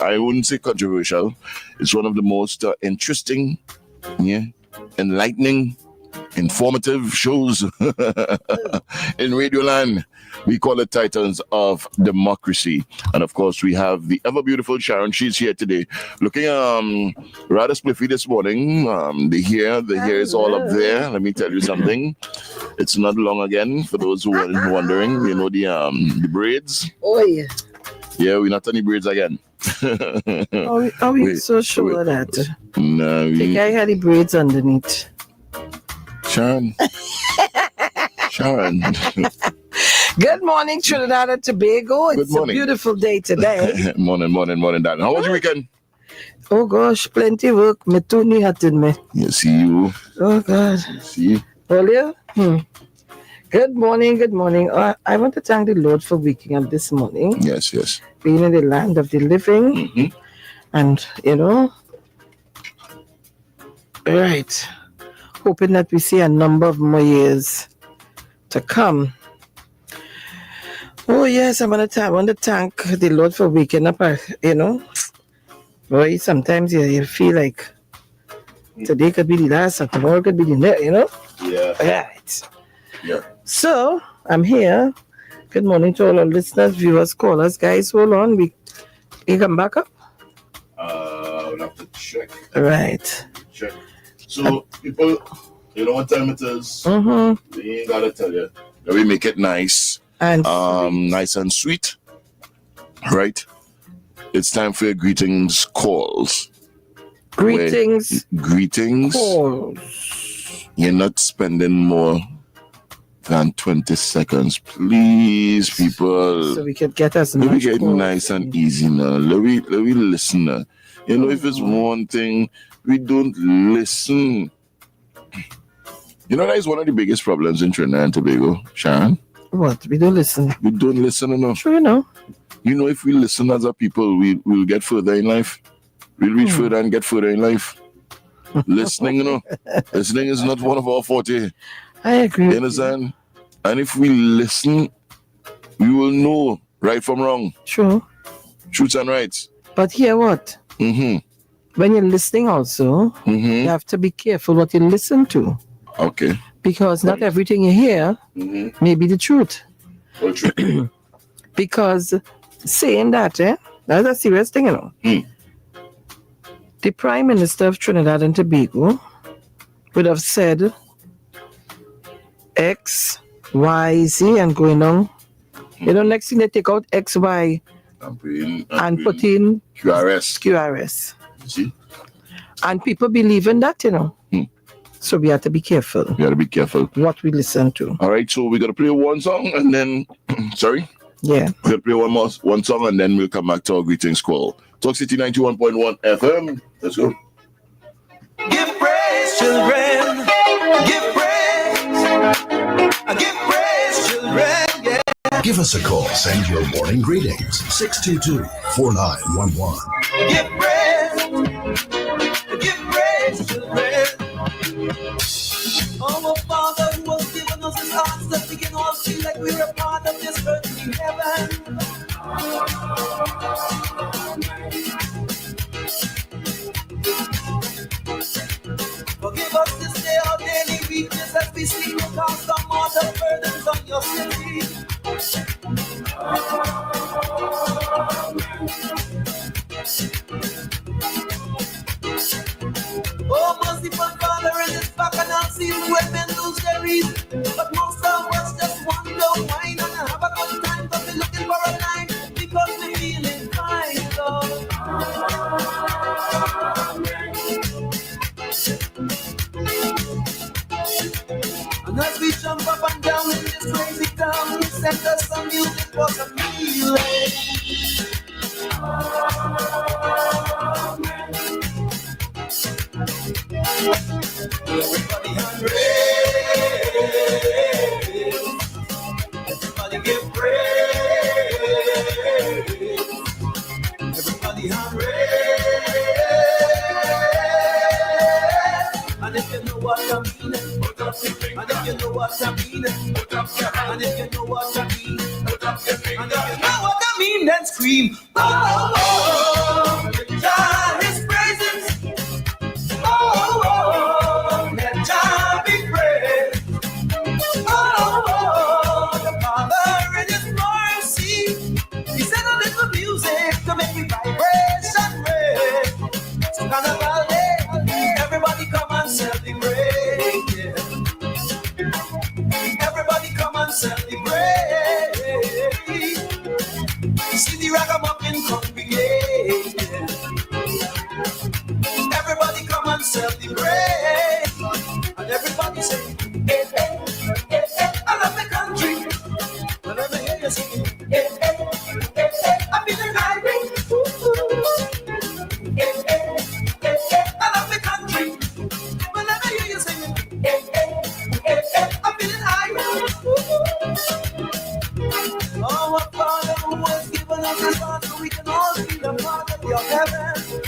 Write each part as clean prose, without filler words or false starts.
I wouldn't say controversial. It's one of the most interesting, enlightening, informative shows in Radioland. We call it Titans of Democracy. And of course, we have the ever beautiful Sharon. She's here today. Looking rather spliffy this morning. The hair is all up there. Let me tell you something. It's not long again, for those who are wondering. You know, the braids. Oh, yeah. Yeah, we're not any braids again. Are we so sure of that? No. I think I had the braids underneath. Sharon. Good morning, Trinidad and Tobago. It's morning. A beautiful day today. morning, darling. How was your weekend? Oh, gosh, plenty work. Me too ni hatin me. Yeah, see you. Oh, God. See? Earlier? Good morning. I want to thank the Lord for waking up this morning. Yes. Being in the land of the living. Mm-hmm. And, right. Hoping that we see a number of more years to come. Oh, yes, I want to thank the Lord for waking up, Boy, sometimes you feel like today could be the last, or tomorrow could be the next, Yeah. Right. Yeah. So, I'm here. Good morning to all our listeners, viewers, callers. Guys, hold on. We come back up? We'll have to check. Right. Check. So, people, you know what time it is? Mm-hmm. We ain't got to tell you. We make it nice. And nice and sweet. Right? It's time for your greetings calls. Greetings. Greetings. Calls. You're not spending more than 20 seconds. Please, people. So we can get as much. Let me get nice and easy now. Let me listen now. If it's one thing, we don't listen. That is one of the biggest problems in Trinidad and Tobago, Sharon. What? We don't listen. We don't listen enough. Sure, if we listen as a people, we'll get further in life. We'll reach further and get further in life. Listening, listening is not one of our forte. I agree. You understand? And if we listen, we will know right from wrong. Sure. Truths and rights. But hear what? Mm-hmm. When you're listening also, you have to be careful what you listen to. Okay. Because not everything you hear may be the truth. Well, true. Because saying that, that's a serious thing, The Prime Minister of Trinidad and Tobago would have said X, Y, Z and going on. Next thing they take out X, Y and put in QRS. See? And people believe in that, So we have to be careful. What we listen to. All right, so we're going to play one song and then, sorry? Yeah. We'll play one song and then we'll come back to our greetings call. Talk City 91.1 FM. Let's go. Give praise, children. Give praise. Give praise, children. Yeah. Give us a call. Send your morning greetings. 622-4911. Give praise, children. Our Father who has given us his heart that we can all feel like we're a part of this earthly heaven. Forgive us this day our daily weakness as we seek to cast some mortal burdens on your city. Oh, merciful Father, in this bacchanal season when men lose their reason, but most of us just want to wine and have a good time, but we're looking for a line because we're feeling fine, Lord. And as we jump up and down in this crazy town, send us some music for some healing. Everybody hungry. Everybody give praise. Everybody hungry. And if you know what I mean, put up your finger. And if you know what I mean, put up your hand. And if you know what I mean, put up your finger. And if you know what I mean, then scream. Oh, oh, oh. heaven.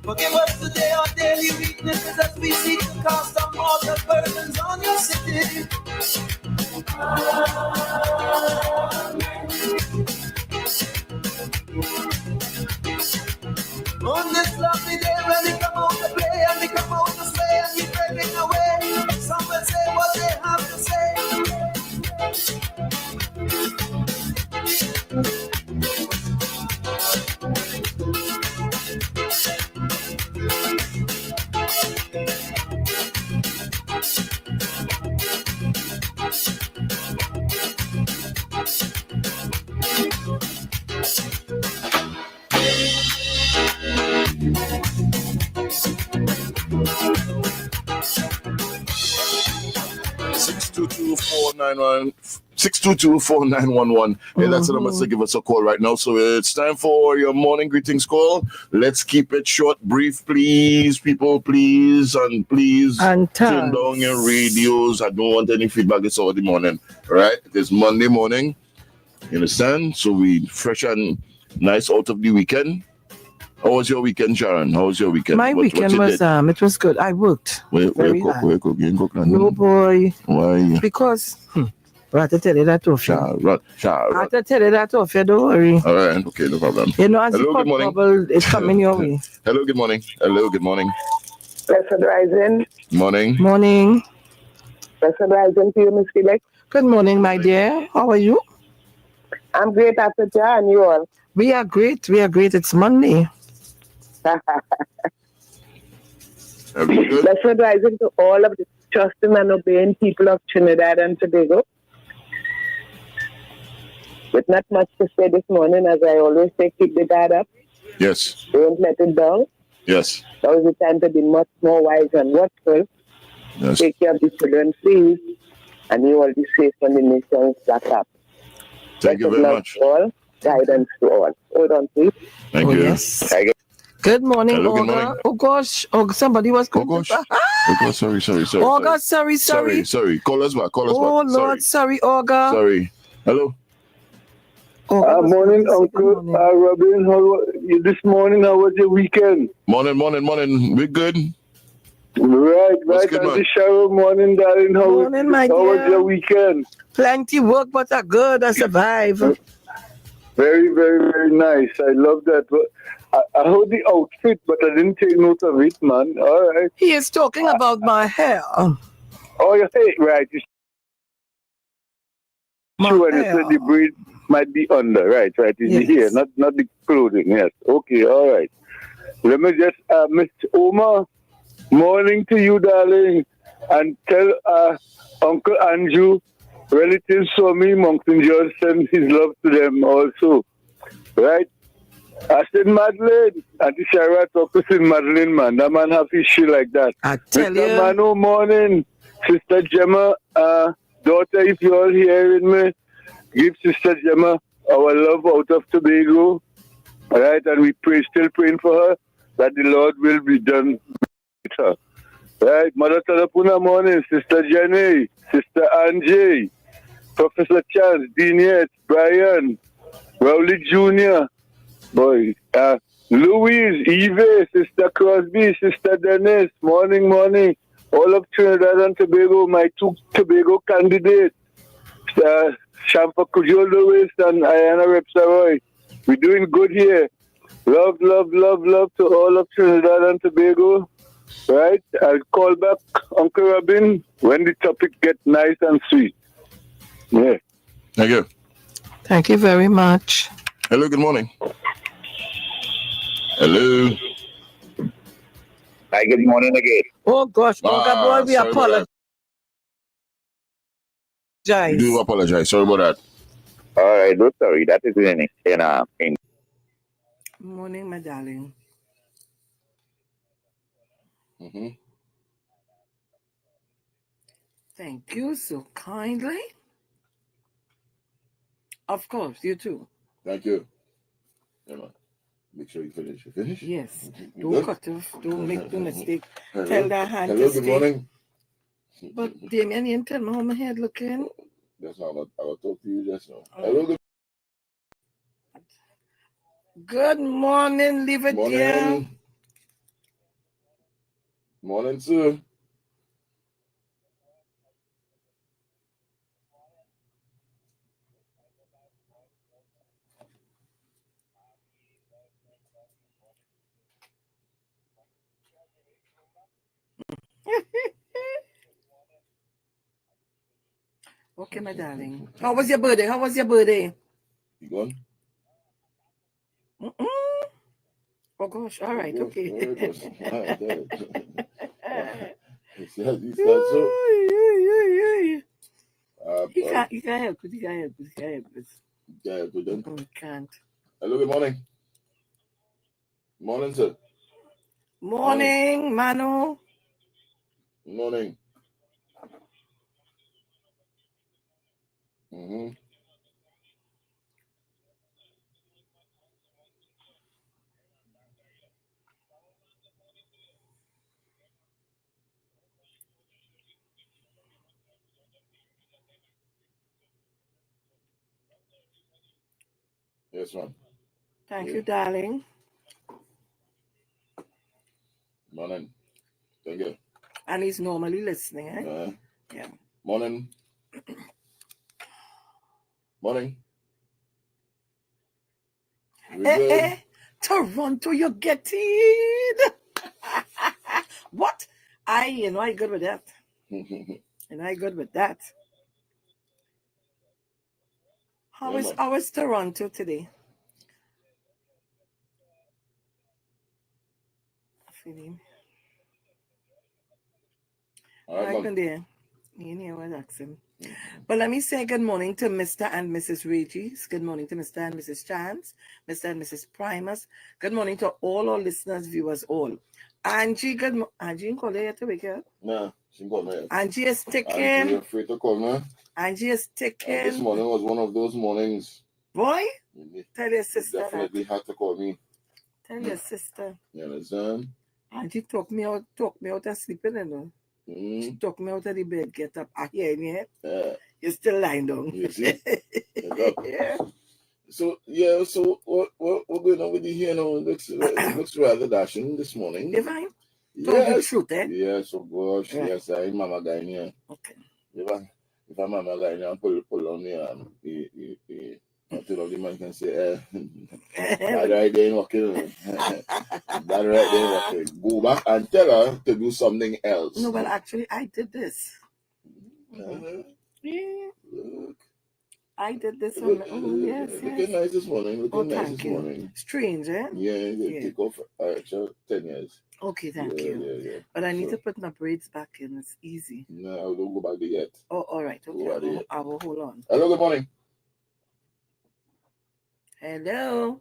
Forgive us today our daily weaknesses as we seek to cast our mortal burdens on your city. On this lovely day when we come out to play and we come out to slay and we breaking away, some will say what they have to say. 622-4911. Hey, that's the number to give us a call right now. So it's time for your morning greetings call. Let's keep it short, brief, please, people, please, and turn down your radios. I don't want any feedback. It's already morning, right? It is Monday morning. You understand? So we fresh and nice out of the weekend. How was your weekend, Sharon? How was your weekend? My weekend was it was good. I worked. Where you cook? You cook? No boy. Why? Because I have to tell you that off. I have to tell you that off. Don't worry. All right. Okay, no problem. You know, as hello, good morning. Bubble, it's coming your way. Hello, good morning. Hello, good morning. Blessed rising. Morning. Morning. Blessed rising to you, Miss Felix. Good morning, my dear. How are you? I'm great, Africa, and you all? We are great. We are great. It's Monday. Blessed rising to all of the trusting and obeying people of Trinidad and Tobago. With not much to say this morning, as I always say, keep the guard up. Yes. Don't let it down. Yes. Now is the time to be much more wise and watchful. Yes. Take care of the children, please, and you will be safe when the nations back up. Thank you very much. To all, guidance to all. Hold on, please. Thank you. Yes. Good morning, hello, Olga. good morning. Oh gosh. Oh, somebody was Oh gosh. Sorry. Olga, sorry. Sorry. Call us back. Oh Lord, sorry, Olga. Sorry. Hello. Morning, Uncle Robin. This morning, how was your weekend? Morning. We're good. Right. Good, And the shower morning, darling. How was your weekend? Plenty work, but I good. I survive. Very, very, very nice. I love that. I heard the outfit, but I didn't take note of it, man. All right. He is talking about my hair. Oh, your hair, right. True, and you said the braid might be under, right. It's the hair, not the clothing, yes. Okay, all right. Let me just, Miss Oma, morning to you, darling, and tell Uncle Andrew, relatives for me, Moncton George, send his love to them also, right? I said Madeline, Auntie Shara talk to St. Madeline, man. That man have his shit like that. I tell you. Mr. Mano, morning. Sister Gemma, daughter, if you're all hearing me, give Sister Gemma our love out of Tobago. All right, and we still praying for her that the Lord will be done with her. Right, Mother Talapuna, morning. Sister Jenny, Sister Angie, Professor Chance, Dean Yates, Brian, Rowley Jr., boy, Louise, Eve, Sister Crosby, Sister Dennis, morning. All of Trinidad and Tobago, my two Tobago candidates, Shampa Kujo Lewis and Ayana Repsaroy. We're doing good here. Love to all of Trinidad and Tobago. Right? I'll call back Uncle Robin when the topic gets nice and sweet. Yeah. Thank you. Thank you very much. Hello, good morning. Hello. Hi, good morning again. Oh gosh, Olga boy, we apologize. We do apologize. Sorry about that. All right, don't sorry. That is in. Morning, my darling. Mm-hmm. Thank you so kindly. Of course, you too. Thank you. Make sure you finish. You finish? Yes. You don't good? cut off. Don't make the mistake. Hello. Tell that hand Hello, to good stay. morning. But Damien, you didn't tell me how my head looking. That's how I will talk to you just now. Hello, Good morning, Liver dear. morning. Morning, sir. Okay, my darling. How was your birthday? How was your birthday? You gone? Oh gosh, all right, okay. You can't help it. You can't help it. You can't help it. Yeah, good then. You can't. Hello, good morning. Morning, sir. Morning, Manu. Morning. Mm-hmm. Yes, ma'am. Thank you, darling. Morning. Thank you. And he's normally listening, eh? Yeah. Morning. Morning. Hey, Toronto, you're getting. What? I good with that. I good with that. How is Toronto today? Feeling. Right, good day. You was asking. But let me say good morning to Mr. and Mrs. Regis. Good morning to Mr. and Mrs. Chance, Mr. and Mrs. Primus. Good morning to all our listeners, viewers, all. Angie, good morning. Angie didn't call you yet to wake up? No, she got me. Angie is ticking. Angie, you're free to call me. Angie is ticking. This morning was one of those mornings. Boy, tell your sister. You definitely had to call me. Tell your sister. You understand? Angie talk me out of sleeping, you know. She took me out of the bed, get up. I hear you. Yeah. You're still lying down. You see? Yeah. So we're going on with you here now. It looks rather dashing this morning. Divine? Yes. The truth, eh? Yes, of course. Right. Yes, I'm Mama Guy here. Okay. If I'm Mama Guy here, pull on me until the man can say, that right there working. That right there working. Go back and tell her to do something else. No, well, actually, I did this. Yeah. Look. I did this one. Yes. Looking nice this morning. Looking nice thank this you. morning. Strange, eh? Yeah. Take off 10 years. Okay, thank you. Yeah. But I need to put my braids back in. It's easy. No, I don't go back there yet. Oh, all right. Okay. I will hold on. Hello, good morning. Hello.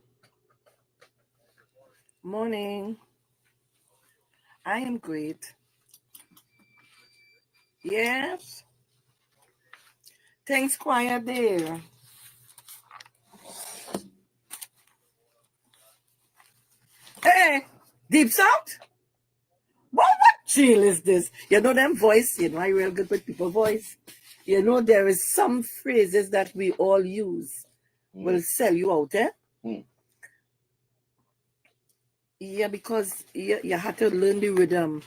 Morning. I am great. Yes. Things quiet there. Hey, Deep South? What chill is this? You know them voice? You know I real good with people voice. You know there is some phrases that we all use. Will sell you out, eh? Yeah, because you had to learn the rhythm.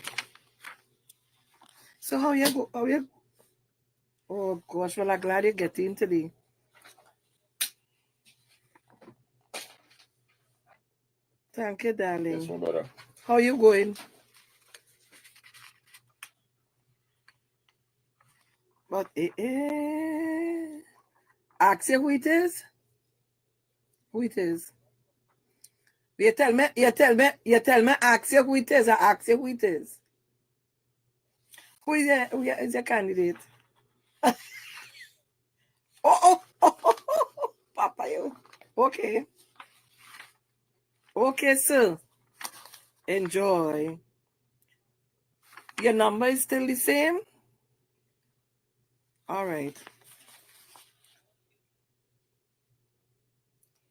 So how you go? Oh gosh, well I'm glad you get into the. Thank you, darling. Yes, my brother. How you going? But ask you who it is? Who it is? You tell me, ask you who it is, I ask you who it is. Who is your candidate? oh, Papa, you. Okay. Okay, sir. Enjoy. Your number is still the same? All right.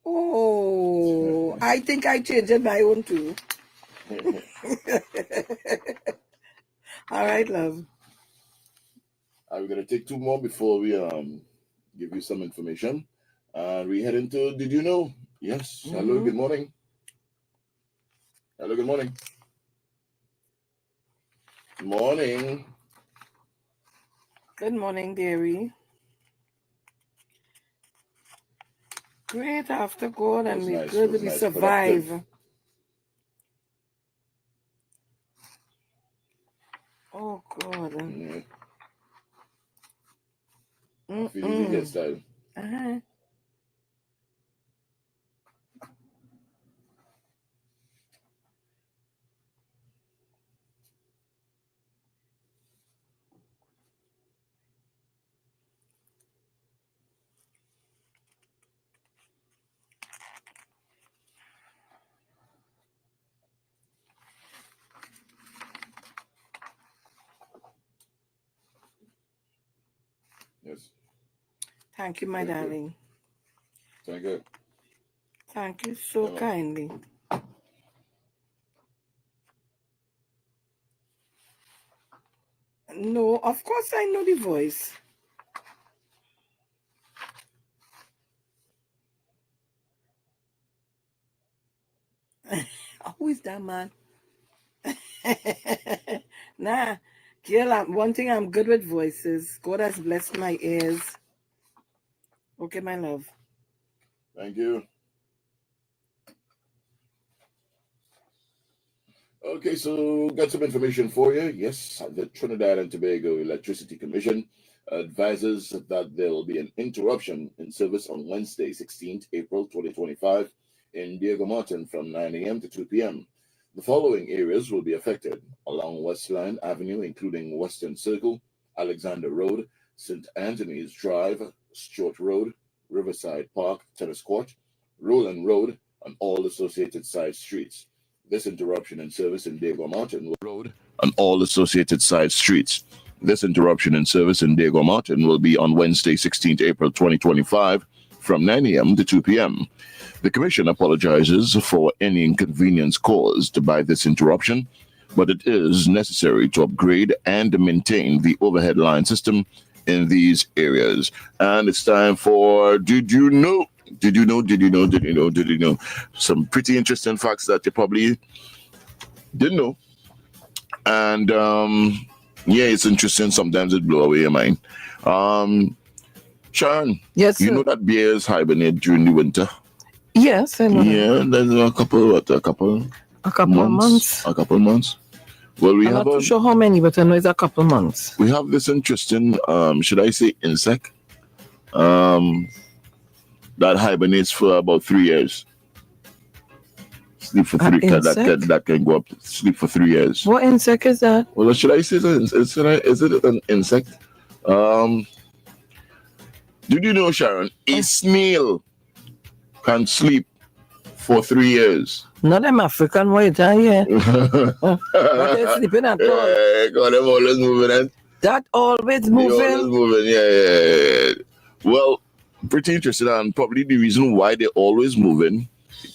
Oh, I think I changed my own too. All right, love. We're gonna take two more before we give you some information. And we head into Did You Know? Yes. Hello, good morning. Hello, good morning. Morning. Good morning, dearie. Great after God, and we're good. We survive. Productive. Oh God. Feeling good style. Uh-huh. Yes. Thank you, my darling. Thank you. Thank you so kindly. No, of course I know the voice. Who is that man? Nah, girl, one thing I'm good with voices. God has blessed my ears. Okay, my love. Thank you. Okay, so got some information for you. Yes, the Trinidad and Tobago Electricity Commission advises that there will be an interruption in service on Wednesday, 16th April 2025 in Diego Martin from 9 a.m. to 2 p.m. The following areas will be affected along Westland Avenue, including Western Circle, Alexander Road, St. Anthony's Drive, Stewart Road, Riverside Park, Tennis Court, Roland Road, and all associated side streets. This interruption in service in Diego Martin Road and all associated side streets. This interruption in service in Diego Martin will be on Wednesday, 16th April 2025 from 9 a.m. to 2 p.m. The Commission apologizes for any inconvenience caused by this interruption, but it is necessary to upgrade and maintain the overhead line system in these areas. And it's time for Did You Know? Did you know? Some pretty interesting facts that you probably didn't know. And yeah, it's interesting. Sometimes it blows away your mind. Sharon, yes, you know that bears hibernate during the winter? Yes, I know. Yeah, there's a couple months. A couple months. Well, I'm not too sure how many, but I know it's a couple months. We have this interesting, should I say, insect? That hibernates for about 3 years. Sleep for 3 years. That can go up. Sleep for 3 years. What insect is that? Well, should I say is it an insect? Did you know, Sharon, a snail can sleep for 3 years? Not them African white, yeah. But they're sleeping at all. God, them always moving. That always moving. Always moving. Yeah. Well, pretty interesting, and probably the reason why they're always moving,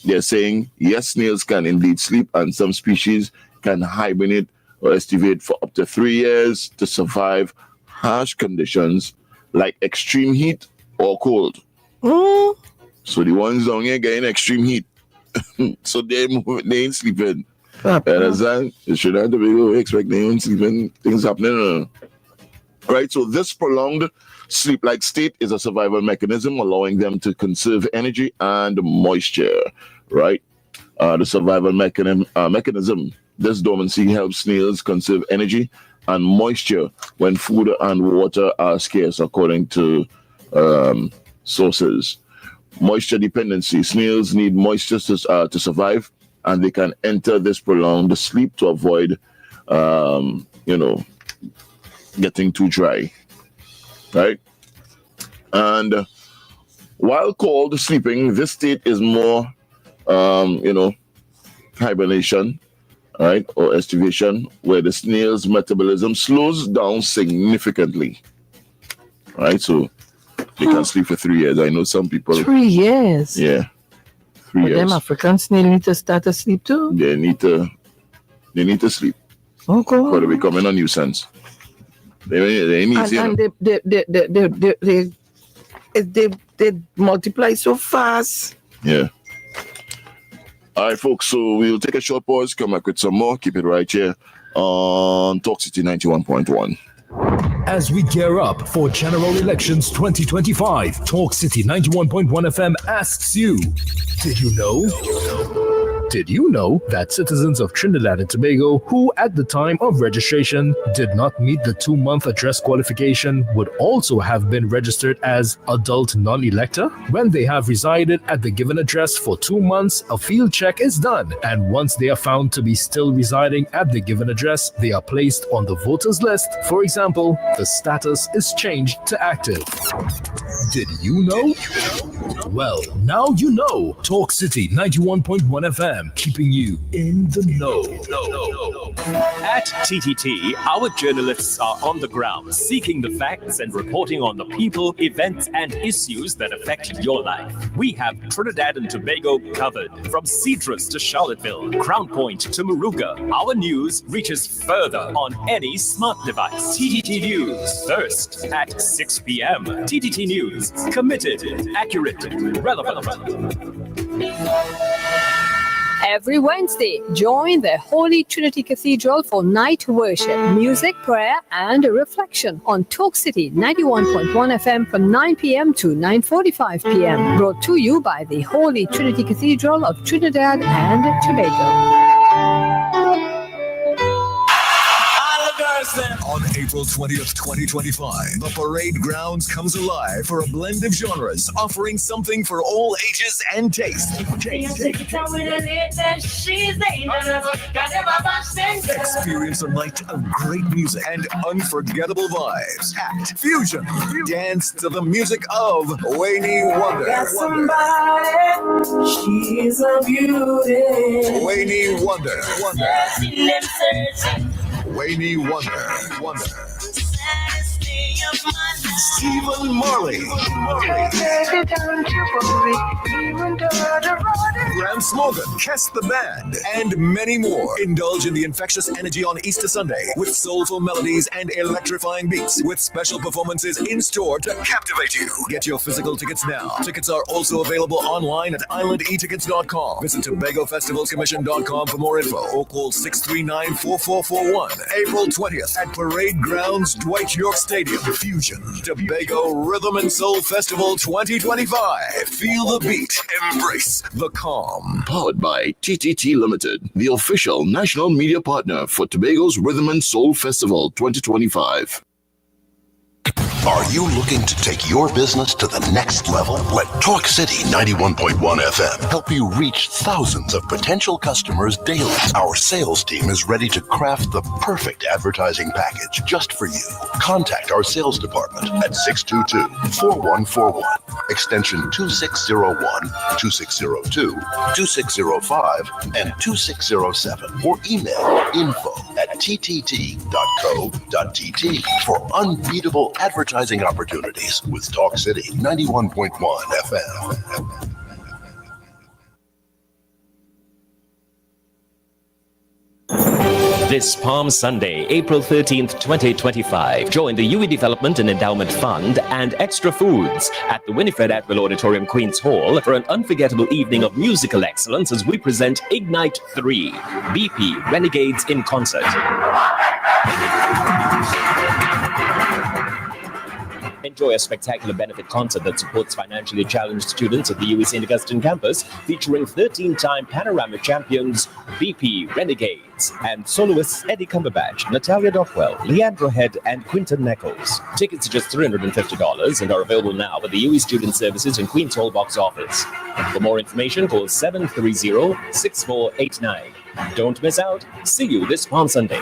they're saying yes, snails can indeed sleep, and some species can hibernate or estivate for up to 3 years to survive harsh conditions like extreme heat or cold. So the ones down here getting extreme heat, so they ain't sleeping. Understand? You shouldn't have to be expecting they ain't sleeping. Things happening. Right, so this prolonged sleep-like state is a survival mechanism allowing them to conserve energy and moisture, right? The survival mechanism, this dormancy helps snails conserve energy and moisture when food and water are scarce, according to sources. Moisture dependency. Snails need moisture to survive, and they can enter this prolonged sleep to avoid, getting too dry, right? And while called sleeping, this state is more, hibernation, right, or estivation, where the snail's metabolism slows down significantly, right? So they can sleep for 3 years. I know some people. 3 years? Yeah, 3 years. Them African snails need to start to sleep too? They need to sleep. Okay. Because they're becoming a nuisance. They ain't easy, and they multiply so fast. Yeah. All right, folks. So we'll take a short pause. Come back with some more. Keep it right here on Talk City 91.1. As we gear up for General Elections 2025, Talk City 91.1 FM asks you, did you know? Did you know that citizens of Trinidad and Tobago who at the time of registration did not meet the 2-month address qualification would also have been registered as adult non-elector? When they have resided at the given address for 2 months, a field check is done, and once they are found to be still residing at the given address, they are placed on the voters list. For example, the status is changed to active. Did you know? Well, now you know. Talk City 91.1 FM. Keeping you in the know. At TTT, our journalists are on the ground, seeking the facts and reporting on the people, events, and issues that affect your life. We have Trinidad and Tobago covered, from Cedros to Charlottesville, Crown Point to Moruga. Our news reaches further on any smart device. TTT News, first at 6 p.m. TTT News, committed, accurate, relevant. Every Wednesday, join the Holy Trinity Cathedral for night worship, music, prayer, and reflection on Talk City 91.1 FM from 9 p.m. to 9:45 p.m. Brought to you by the Holy Trinity Cathedral of Trinidad and Tobago. On April 20th, 2025, the parade grounds comes alive for a blend of genres, offering something for all ages and tastes. Experience a night of great music and unforgettable vibes. Act Fusion. Dance to the music of Wayne Wonder. She's a beauty. Wayne Wonder. Wayne Wonder. Stephen Marley. Graham Slogan, Kess the Band, and many more. Indulge in the infectious energy on Easter Sunday with soulful melodies and electrifying beats, with special performances in store to captivate you. Get your physical tickets now. Tickets are also available online at islandetickets.com. Visit TobagoFestivalsCommission.com for more info or call 639-4441. April 20th at Parade Grounds, Dwight York Stadium. Fusion Tobago Rhythm and Soul Festival 2025. Feel the beat. Embrace the calm. Powered by TTT Limited, the official national media partner for Tobago's Rhythm and Soul Festival 2025. Are you looking to take your business to the next level? Let Talk City 91.1 FM help you reach thousands of potential customers daily. Our sales team is ready to craft the perfect advertising package just for you. Contact our sales department at 622-4141, extension 2601, 2602, 2605, and 2607, or email info@ttt.co.tt for unbeatable advertising opportunities with Talk City 91.1 FM. This Palm Sunday, April 13th, 2025, join the UE Development and Endowment Fund and Extra Foods at the Winifred Atwell Auditorium, Queen's Hall, for an unforgettable evening of musical excellence as we present Ignite 3, BP Renegades in Concert. Enjoy a spectacular benefit concert that supports financially challenged students at the UE St. Augustine campus, featuring 13-time Panorama champions BP Renegades and soloists Eddie Cumberbatch, Natalia Dockwell, Leandro Head, and Quinton Nichols. Tickets are just $350 and are available now at the UE Student Services and Queen's Hall box office. For more information, call 730-6489. Don't miss out. See you this Palm Sunday.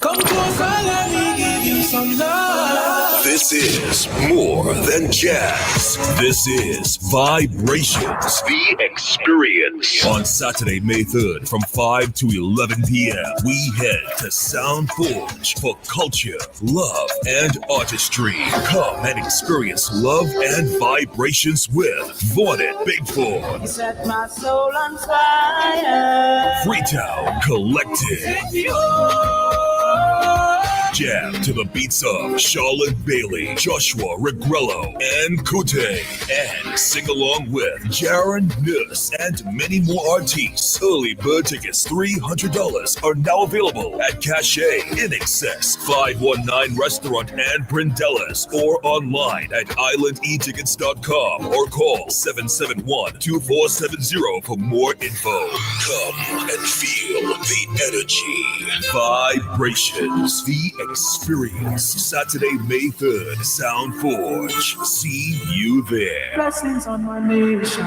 Come closer, let me give you some love. This This is more than jazz. This is Vibrations, the experience. On Saturday, May 3rd from 5 to 11 p.m., we head to Sound Forge for culture, love, and artistry. Come and experience love and vibrations with Vaunted Big Four. Set my soul on fire. Freetown Collective. Jam to the beats of Charlotte Bailey, Joshua Regrello, and Kute. And sing along with Jaron Nuss and many more artists. Early bird tickets $300 are now available at Cache, In Excess, 519 Restaurant and Brindellas, or online at islandetickets.com or call 771-2470 for more info. Come and feel the energy. Vibrations, the experience. Saturday, May 3rd, Sound Forge. See you there. Blessings on my nation.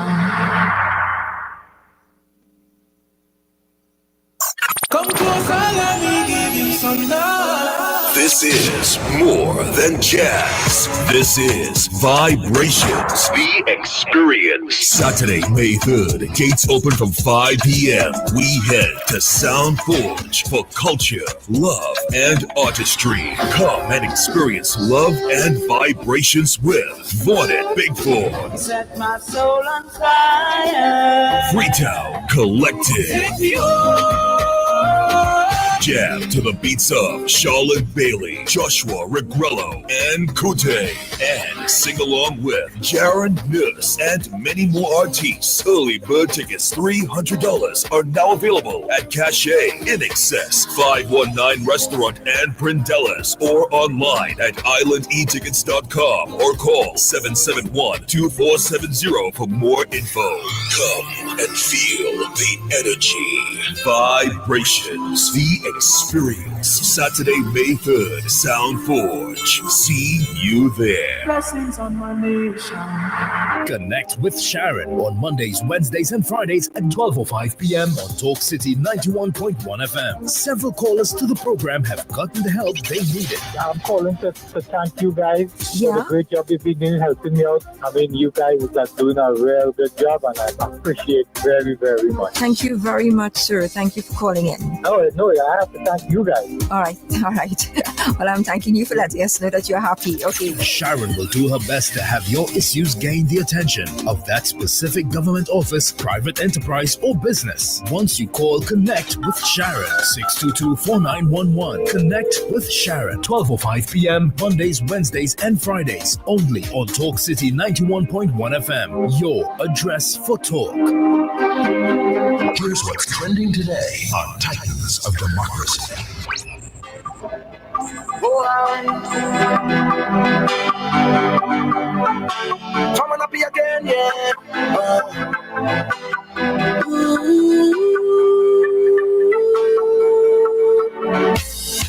Come closer, let me give you some love. This is more than jazz. This is Vibrations, the experience. Saturday, May 3rd, gates open from 5 p.m. We head to Sound Forge for culture, love, and artistry. Come and experience love and vibrations with Vaunted Big Four. Set my soul on fire. Freetown Collective. Jam to the beats of Charlotte Bailey, Joshua Regrello, and Kute. And sing along with Jaron Nuss and many more artists. Early bird tickets $300 are now available at Cache, In Excess, 519 Restaurant and Brindellas, or online at islandetickets.com or call 771-2470 for more info. Come and feel the energy. Vibrations, the experience. Saturday, May 3rd, Sound Forge. See you there. Blessings on my nation. Connect with Sharon on Mondays, Wednesdays, and Fridays at 12:05 p.m. on Talk City 91.1 FM. Several callers to the program have gotten the help they needed. I'm calling to thank you guys for the great job you've been doing helping me out. I mean, you guys are doing a real good job, and I appreciate it very, very much. Thank you very much, sir. Thank you for calling in. No, I have to thank you guys. All right. Well, I'm thanking you for letting us know that you're happy. Okay. Sharon will do her best to have your issues gain the attention of that specific government office, private enterprise, or business. Once you call Connect with Sharon, 622-4911. Connect with Sharon, 12:05 p.m. Mondays, Wednesdays, and Fridays. Only on Talk City 91.1 FM. Your address for talk. Here's what's trending today on Titans of Democracy. Coming up here again, yeah.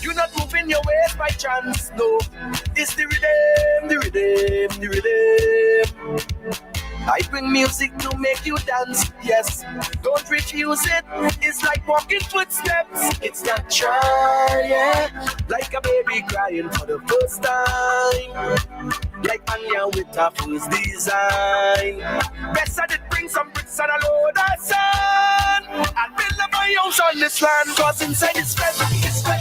You're not moving your ways by chance, no. It's the rhythm. I bring music to make you dance, yes. Don't refuse it, it's like walking footsteps. It's natural, yeah. Like a baby crying for the first time. Like Anya with her first design. Best I did bring some bricks and a load of sand. And build up my house on this land. Cause inside this fest is my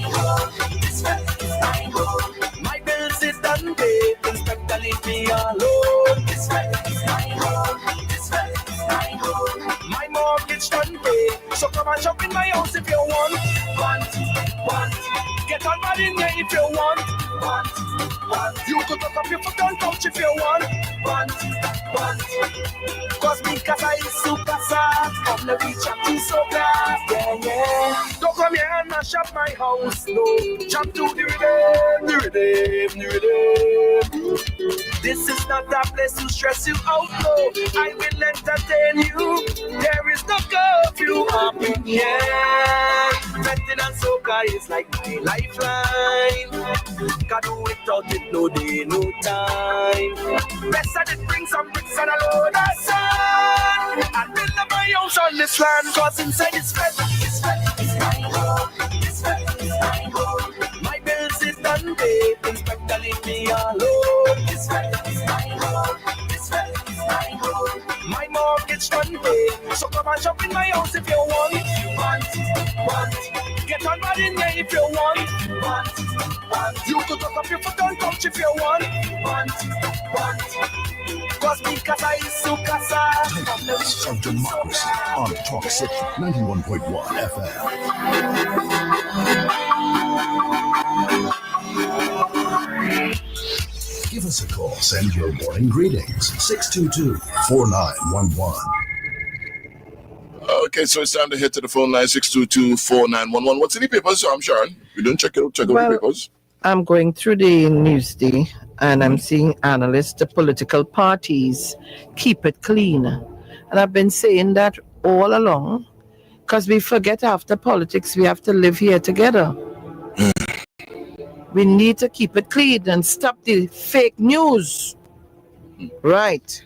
home. This fest is my home. My bills is done, babe. Inspector, leave me alone. This fest is my home. This fest is my home. My mortgage done, babe. So come and shop in my house if you want. Get on bad in here if you want. You could look up your foot on couch if you want. Cause because I is super soft. Come to reach up to so fast. Yeah. Don't come here and mash up my house. No. Jump to the rhythm. This is not a place to stress you out, no. I will entertain you. There is no curfew up in here. Renting and soca is like my lifeline. Can do without it, no day, no time. Best I did bring some bricks and a load of sand. And build up my house on this land. Cause inside this fest is my home. This fest is my home. My bills is done, babe. Inspector, leave me alone. This fella is my home. This fella is my home. My mortgage done pay, so come and shop in my house if you want. Get on board in here if you want. You could talk up your foot on couch if you want. Cause because I is so casa. Titans of Democracy on Talk City 91.1 FM. Give us a call. Send your morning greetings. 622-4911. Okay, so it's time to head to the phone line, 622-4911. What's in the papers? So I'm Sharon. We don't check out the papers. I'm going through the news day and I'm seeing analysts, the political parties, keep it clean. And I've been saying that all along because we forget after politics, we have to live here together. We need to keep it clean and stop the fake news. Right.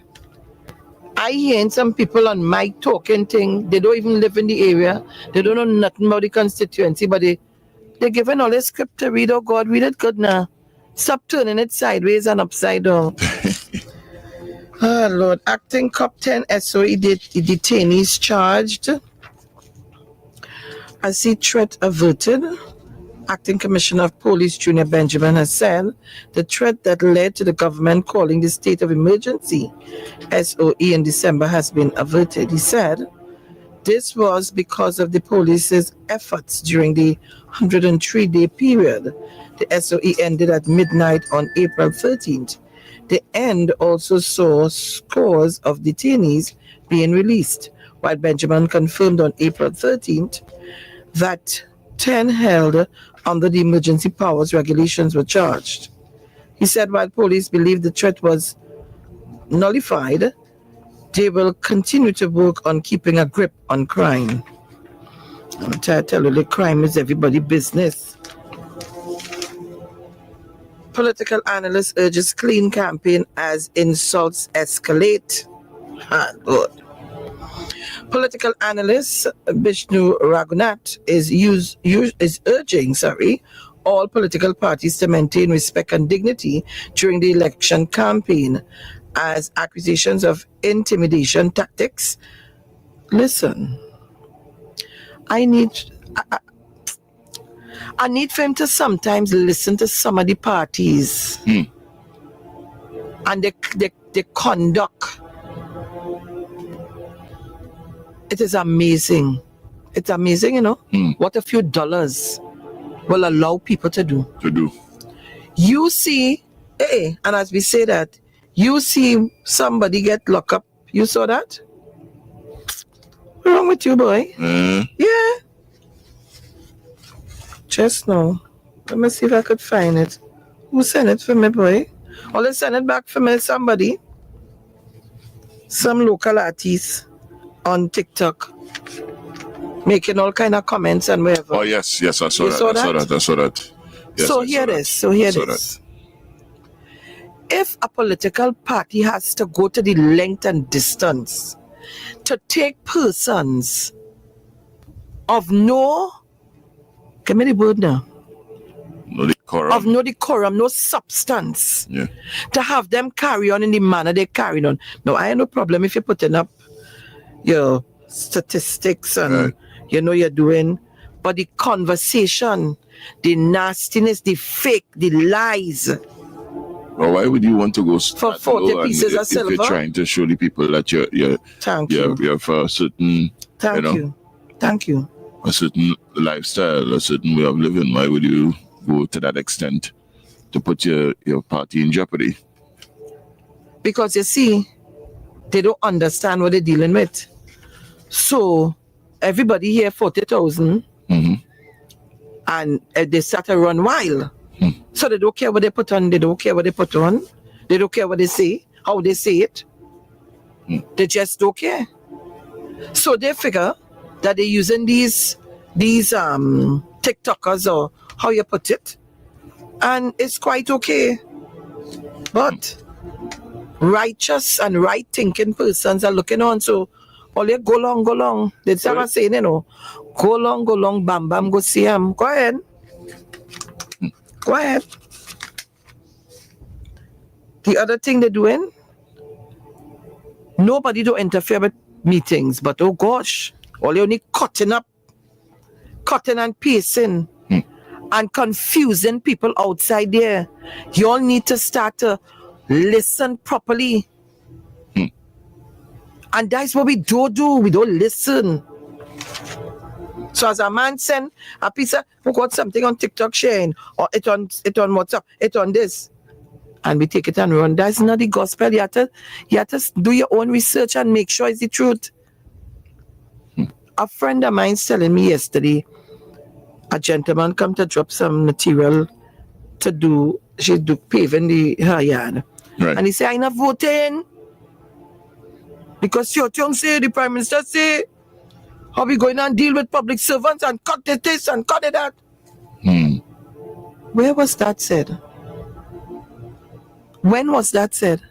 I hear some people on mic talking thing. They don't even live in the area. They don't know nothing about the constituency, but they're given all the script to read. Oh God, read it good now. Stop turning it sideways and upside down. Oh Lord. Acting Cop 10 SOE detainees charged. I see threat averted. Acting Commissioner of Police Junior Benjamin has said the threat that led to the government calling the state of emergency SOE in December has been averted. He said this was because of the police's efforts during the 103-day period. The SOE ended at midnight on April 13th. The end also saw scores of detainees being released, while Benjamin confirmed on April 13th that 10 held under the emergency powers regulations were charged. He said while police believe the threat was nullified, they will continue to work on keeping a grip on crime. I'm trying to tell you, the crime is everybody's business. Political analyst urges clean campaign as insults escalate. Lord. Political analyst Vishnu Raghunath is urging all political parties to maintain respect and dignity during the election campaign as accusations of intimidation tactics. Listen, I need for him to sometimes listen to some of the parties and the conduct. It is amazing. It's amazing, you know, what a few dollars will allow people to do. You see, and as we say that, you see somebody get locked up. You saw that? What's wrong with you, boy? Yeah. Just now. Let me see if I could find it. Who sent it for me, boy? Or they send it back for me, somebody. Some local artist on TikTok making all kind of comments and whatever. Oh yes, I saw that. I saw that. Yes, so here this. If a political party has to go to the length and distance to take persons of no, give me the word now. No decorum. Of no decorum, no substance. Yeah. To have them carry on in the manner they carried on. No, I have no problem if you're putting up your statistics and you know you're doing, but the conversation, the nastiness, the fake, the lies. Well, why would you want to go for 40 pieces of silver? If you're trying to show the people that you're for a certain, Thank you. A certain lifestyle, a certain way of living. Why would you go to that extent to put your party in jeopardy? Because you see, they don't understand what they're dealing with. So everybody here 40,000 and they start to run wild. So they don't care what they put on, they don't care what they put on, they don't care what they say, how they say it. They just don't care. So they figure that they're using these TikTokers, or how you put it, and it's quite okay. But righteous and right thinking persons are looking on, so all you go long. That's what I'm saying, you know. Go long, bam, go see him. Go ahead. The other thing they're doing, nobody to interfere with meetings, but oh gosh, all you only cutting and pasting and confusing people outside there. You all need to start to listen properly. And that's what we don't do. We don't listen. So as a man send a piece of, who got something on TikTok sharing, or it on WhatsApp, it on this, and we take it and run. That's not the gospel. You have to do your own research and make sure it's the truth. A friend of mine telling me yesterday, a gentleman come to drop some material to do, she do paving her yard. Right. And he said, I'm not voting. Because Young say, the Prime Minister say, how we going and deal with public servants and cut it this and cut it that. Where was that said? When was that said?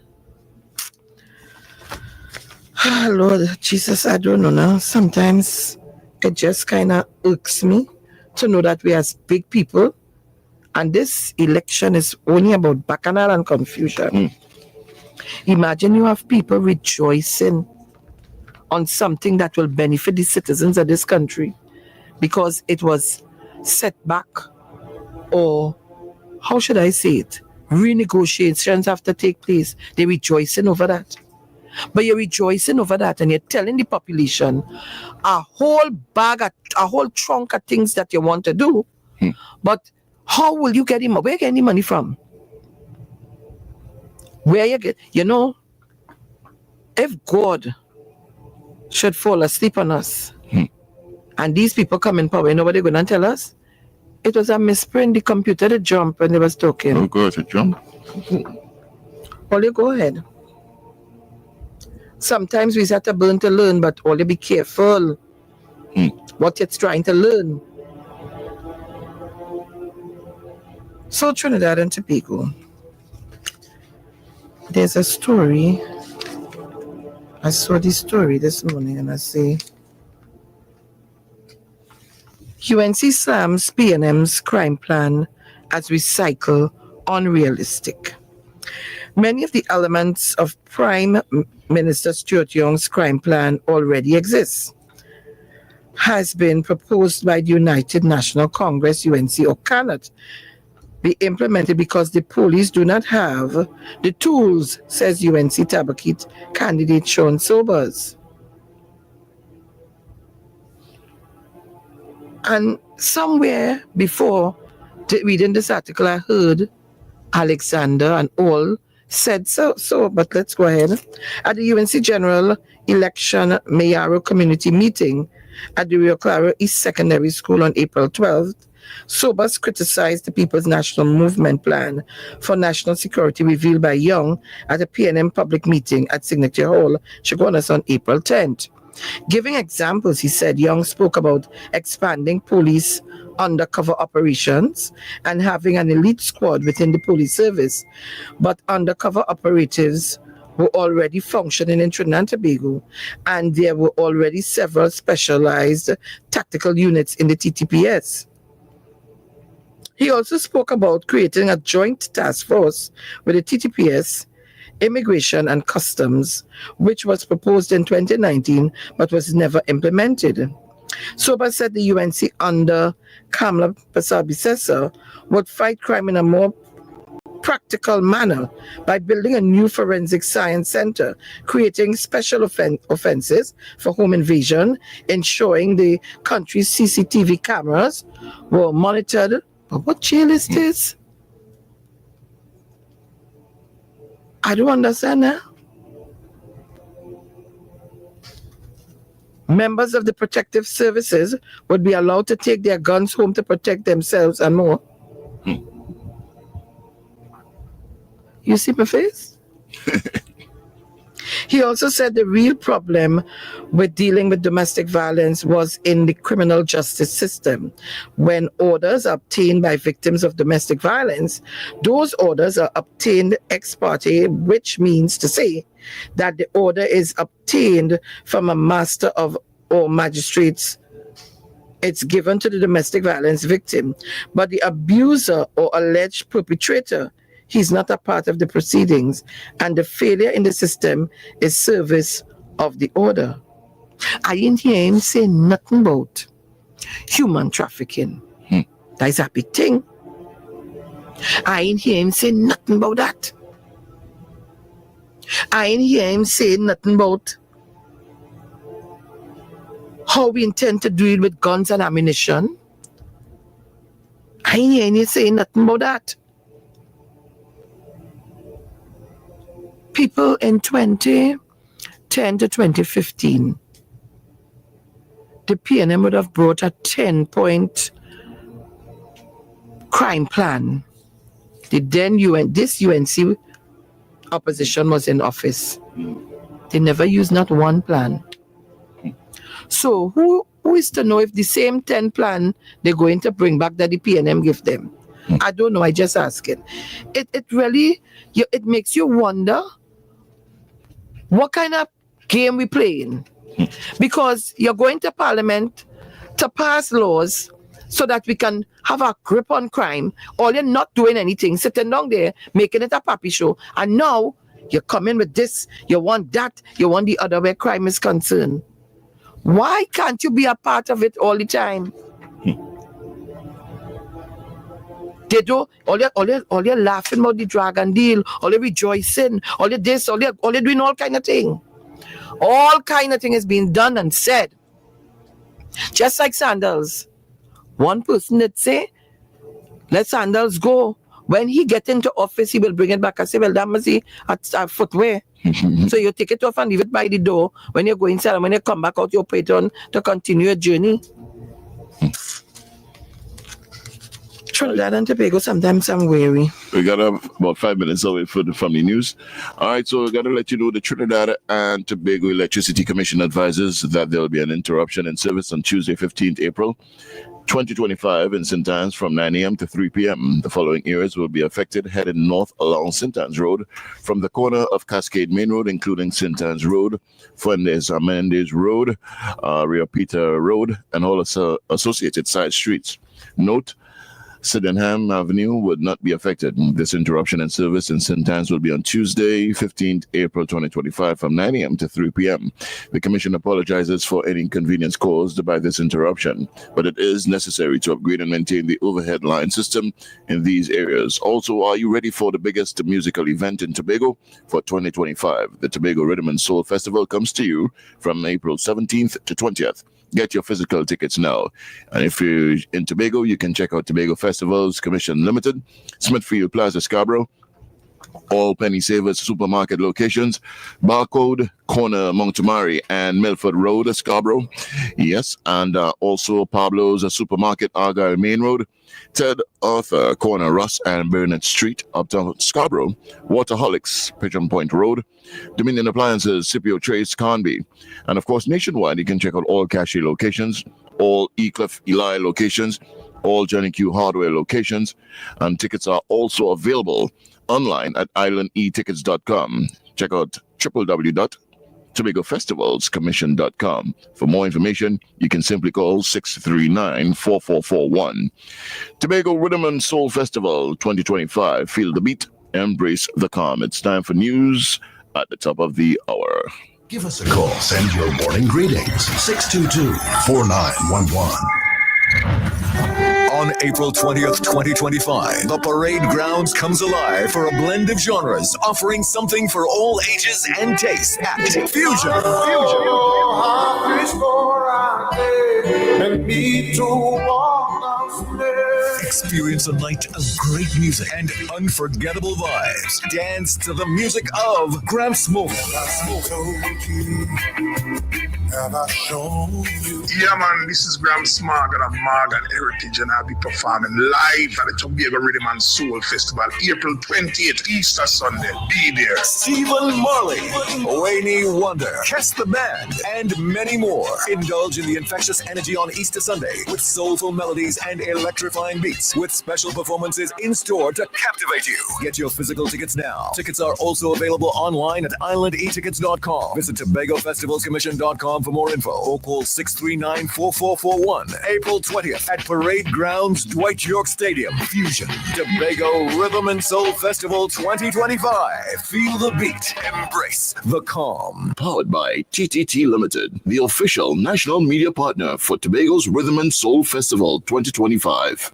Lord Jesus, I don't know now. Sometimes it just kind of irks me to know that we as big people, and this election is only about bacchanal and confusion. Imagine you have people rejoicing on something that will benefit the citizens of this country because it was set back, or how should I say it? Renegotiations have to take place. They're rejoicing over that. But you're rejoicing over that and you're telling the population a whole bag, a whole trunk of things that you want to do. But how will you get him? Where you get the money from? Where you get, if God should fall asleep on us and these people come in power, you know what they're going to tell us? It was a misprint, the computer that jumped when they was talking. Oh, God, it jumped. All you go ahead. Sometimes we have to burn to learn, but all you be careful what you're trying to learn. So Trinidad and Tobago, there's a story. I saw this story this morning and I say, UNC slams PNM's crime plan as recycle unrealistic. Many of the elements of Prime Minister Stuart Young's crime plan already exist. Has been proposed by the United National Congress, UNC, or cannot be implemented because the police do not have the tools, says UNC Tabakit candidate Sean Sobers. And somewhere before reading this article, I heard Alexander and all said so, but let's go ahead. At the UNC General Election Mayaro Community Meeting at the Rio Claro East Secondary School on April 12th, Sobers criticized the People's National Movement Plan for National Security revealed by Young at a PNM public meeting at Signature Hall, Chaguanas on April 10th. Giving examples, he said Young spoke about expanding police undercover operations and having an elite squad within the police service, but undercover operatives were already functioning in Trinidad and Tobago, and there were already several specialized tactical units in the TTPS. He also spoke about creating a joint task force with the TTPS, Immigration and Customs, which was proposed in 2019 but was never implemented. Soba said the UNC under Kamala Persad-Bissessar would fight crime in a more practical manner by building a new forensic science center, creating special offenses for home invasion, ensuring the country's CCTV cameras were monitored. But what jail is this? I don't understand that. Members of the protective services would be allowed to take their guns home to protect themselves and more. You see my face? He also said the real problem with dealing with domestic violence was in the criminal justice system. When orders are obtained by victims of domestic violence, those orders are obtained ex parte, which means to say that the order is obtained from a master of or magistrates. It's given to the domestic violence victim, but the abuser or alleged perpetrator he's not a part of the proceedings, and the failure in the system is service of the order. I didn't hear him say nothing about human trafficking. That's a big thing. I didn't hear him say nothing about that. I didn't hear him say nothing about how we intend to deal with guns and ammunition. I didn't hear him say nothing about that. People in 2010 to 2015, the PNM would have brought a 10-point crime plan. This UNC opposition was in office. They never used not one plan. So who is to know if the same 10 plan they're going to bring back that the PNM give them? I don't know. I just asking. It really, it makes you wonder what kind of game we playing. Because you're going to Parliament to pass laws so that we can have a grip on crime. Or you're not doing anything, sitting down there, making it a puppy show. And now you're coming with this, you want that, you want the other where crime is concerned. Why can't you be a part of it all the time? They do all you're laughing about the dragon deal, all you're rejoicing, all you're this, all you're doing all kind of thing. All kind of thing is being done and said. Just like Sandals. One person did say, let Sandals go. When he get into office, he will bring it back. I say, well, that must be a footwear. So you take it off and leave it by the door. When you go inside and when you come back out, you put it on to continue your journey. Trinidad and Tobago, sometimes I'm weary. We got about 5 minutes away from the news. All right, so we got to let you know the Trinidad and Tobago Electricity Commission advises that there will be an interruption in service on Tuesday, 15th April 2025 in St. Anne's from 9 a.m. to 3 p.m. The following areas will be affected heading north along St. Anne's Road from the corner of Cascade Main Road, including St. Anne's Road, Fuentes Mendes Road, Rio Peter Road, and all associated side streets. Note, Sydenham Avenue would not be affected. This interruption in service in St. Anne's will be on Tuesday, 15th April 2025 from 9 a.m. to 3 p.m. The Commission apologizes for any inconvenience caused by this interruption, but it is necessary to upgrade and maintain the overhead line system in these areas. Also, are you ready for the biggest musical event in Tobago for 2025? The Tobago Rhythm and Soul Festival comes to you from April 17th to 20th. Get your physical tickets now. And if you're in Tobago, you can check out Tobago Festivals Commission Limited, Smithfield Plaza, Scarborough, all Penny Savers supermarket locations, Barcode, Corner, Montemari, and Milford Road, Scarborough. Yes, and also Pablo's Supermarket, Argyle Main Road, Ted Arthur, Corner, Russ and Burnett Street, Uptown Scarborough, Waterholics, Pigeon Point Road, Dominion Appliances, Scipio Trace, Carnby. And of course, nationwide, you can check out all Cashier locations, all Ecliff Eli locations, all Johnny Q Hardware locations, and tickets are also available online at islandetickets.com. Check out www.TobagoFestivalsCommission.com. For more information, you can simply call 639-4441. Tobago Rhythm and Soul Festival 2025. Feel the beat, embrace the calm. It's time for news at the top of the hour. Give us a call. Send your morning greetings. 622-4911. On April 20th, 2025, the parade grounds comes alive for a blend of genres, offering something for all ages and tastes at Fusion. Experience a night of great music and unforgettable vibes. Dance to the music of Gramps Morgan. Yeah, man, this is Gramps Morgan of Morgan Heritage, and I'll be performing live at the Tobago Rhythm and Soul Festival, April 28th, Easter Sunday. Be there. Stephen Marley, Wayne Wonder, Kess the Band, and many more. Indulge in the infectious energy on Easter Sunday with soulful melodies and electrifying beats, with special performances in store to captivate you. Get your physical tickets now. Tickets are also available online at islandetickets.com. Visit TobagoFestivalsCommission.com TobagoTravel.com for more info or call 639-4441. April 20th at Parade Grounds, Dwight York Stadium. Fusion Tobago Rhythm and Soul Festival 2025. Feel the beat. Embrace the calm. Powered by TTT Limited, the official national media partner for Tobago's Rhythm and Soul Festival 2025.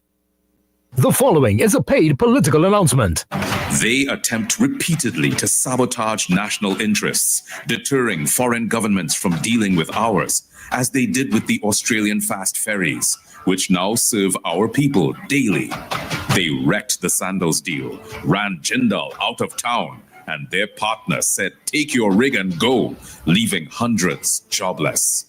The following is a paid political announcement. They attempt repeatedly to sabotage national interests, deterring foreign governments from dealing with ours, as they did with the Australian fast ferries, which now serve our people daily. They wrecked the Sandals deal, ran Jindal out of town, and their partner said, "Take your rig and go," leaving hundreds jobless.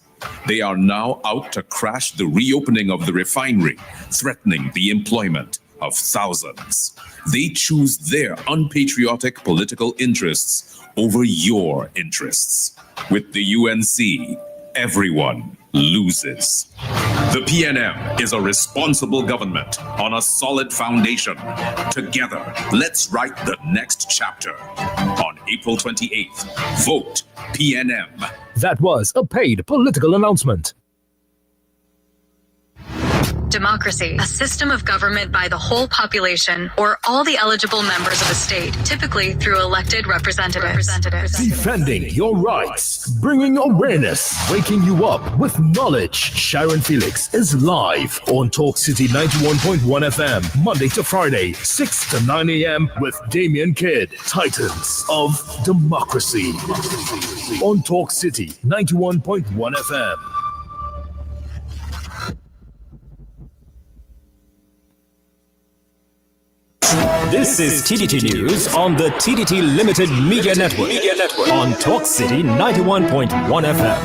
They are now out to crash the reopening of the refinery, threatening the employment of thousands. They choose their unpatriotic political interests over your interests. With the UNC, everyone loses. The PNM is a responsible government on a solid foundation. Together, let's write the next chapter. On April 28th, vote PNM. That was a paid political announcement. Democracy, a system of government by the whole population or all the eligible members of a state, typically through elected representatives. Defending your rights, bringing awareness, waking you up with knowledge. Sharon Felix is live on Talk City 91.1 FM, Monday to Friday, 6 to 9 a.m. with Damian Kidd, Titans of Democracy. On Talk City 91.1 FM. This is TTT News on the TTT Limited Media Network. On Talk City 91.1 FM.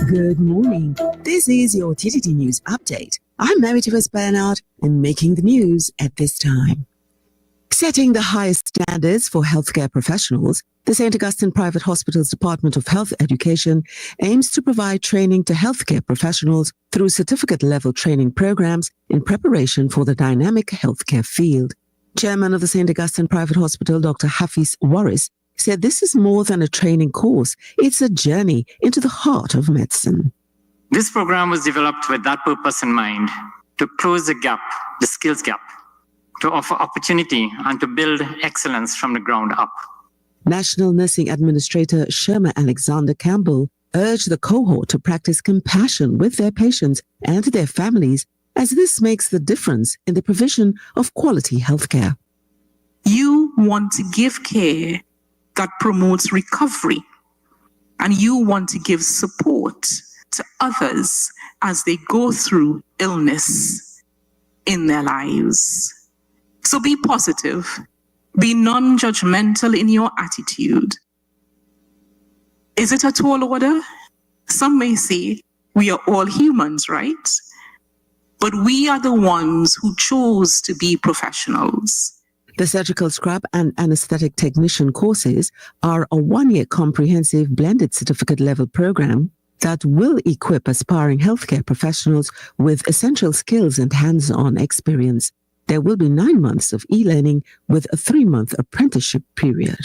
Good morning. This is your TTT News update. I'm Mary-Tivis Bernard and making the news at this time. Setting the highest standards for healthcare professionals, the St. Augustine Private Hospital's Department of Health Education aims to provide training to healthcare professionals through certificate-level training programs in preparation for the dynamic healthcare field. Chairman of the St. Augustine Private Hospital, Dr. Hafiz Waris, said this is more than a training course. It's a journey into the heart of medicine. This program was developed with that purpose in mind, to close the gap, the skills gap, to offer opportunity and to build excellence from the ground up. National Nursing Administrator Sherma Alexander Campbell urged the cohort to practice compassion with their patients and their families, as this makes the difference in the provision of quality healthcare. You want to give care that promotes recovery, and you want to give support to others as they go through illness in their lives. So be positive, be non-judgmental in your attitude. Is it a tall order? Some may say we are all humans, right? But we are the ones who chose to be professionals. The surgical scrub and anesthetic technician courses are a one-year comprehensive blended certificate level program that will equip aspiring healthcare professionals with essential skills and hands-on experience. There will be 9 months of e-learning with a 3-month apprenticeship period.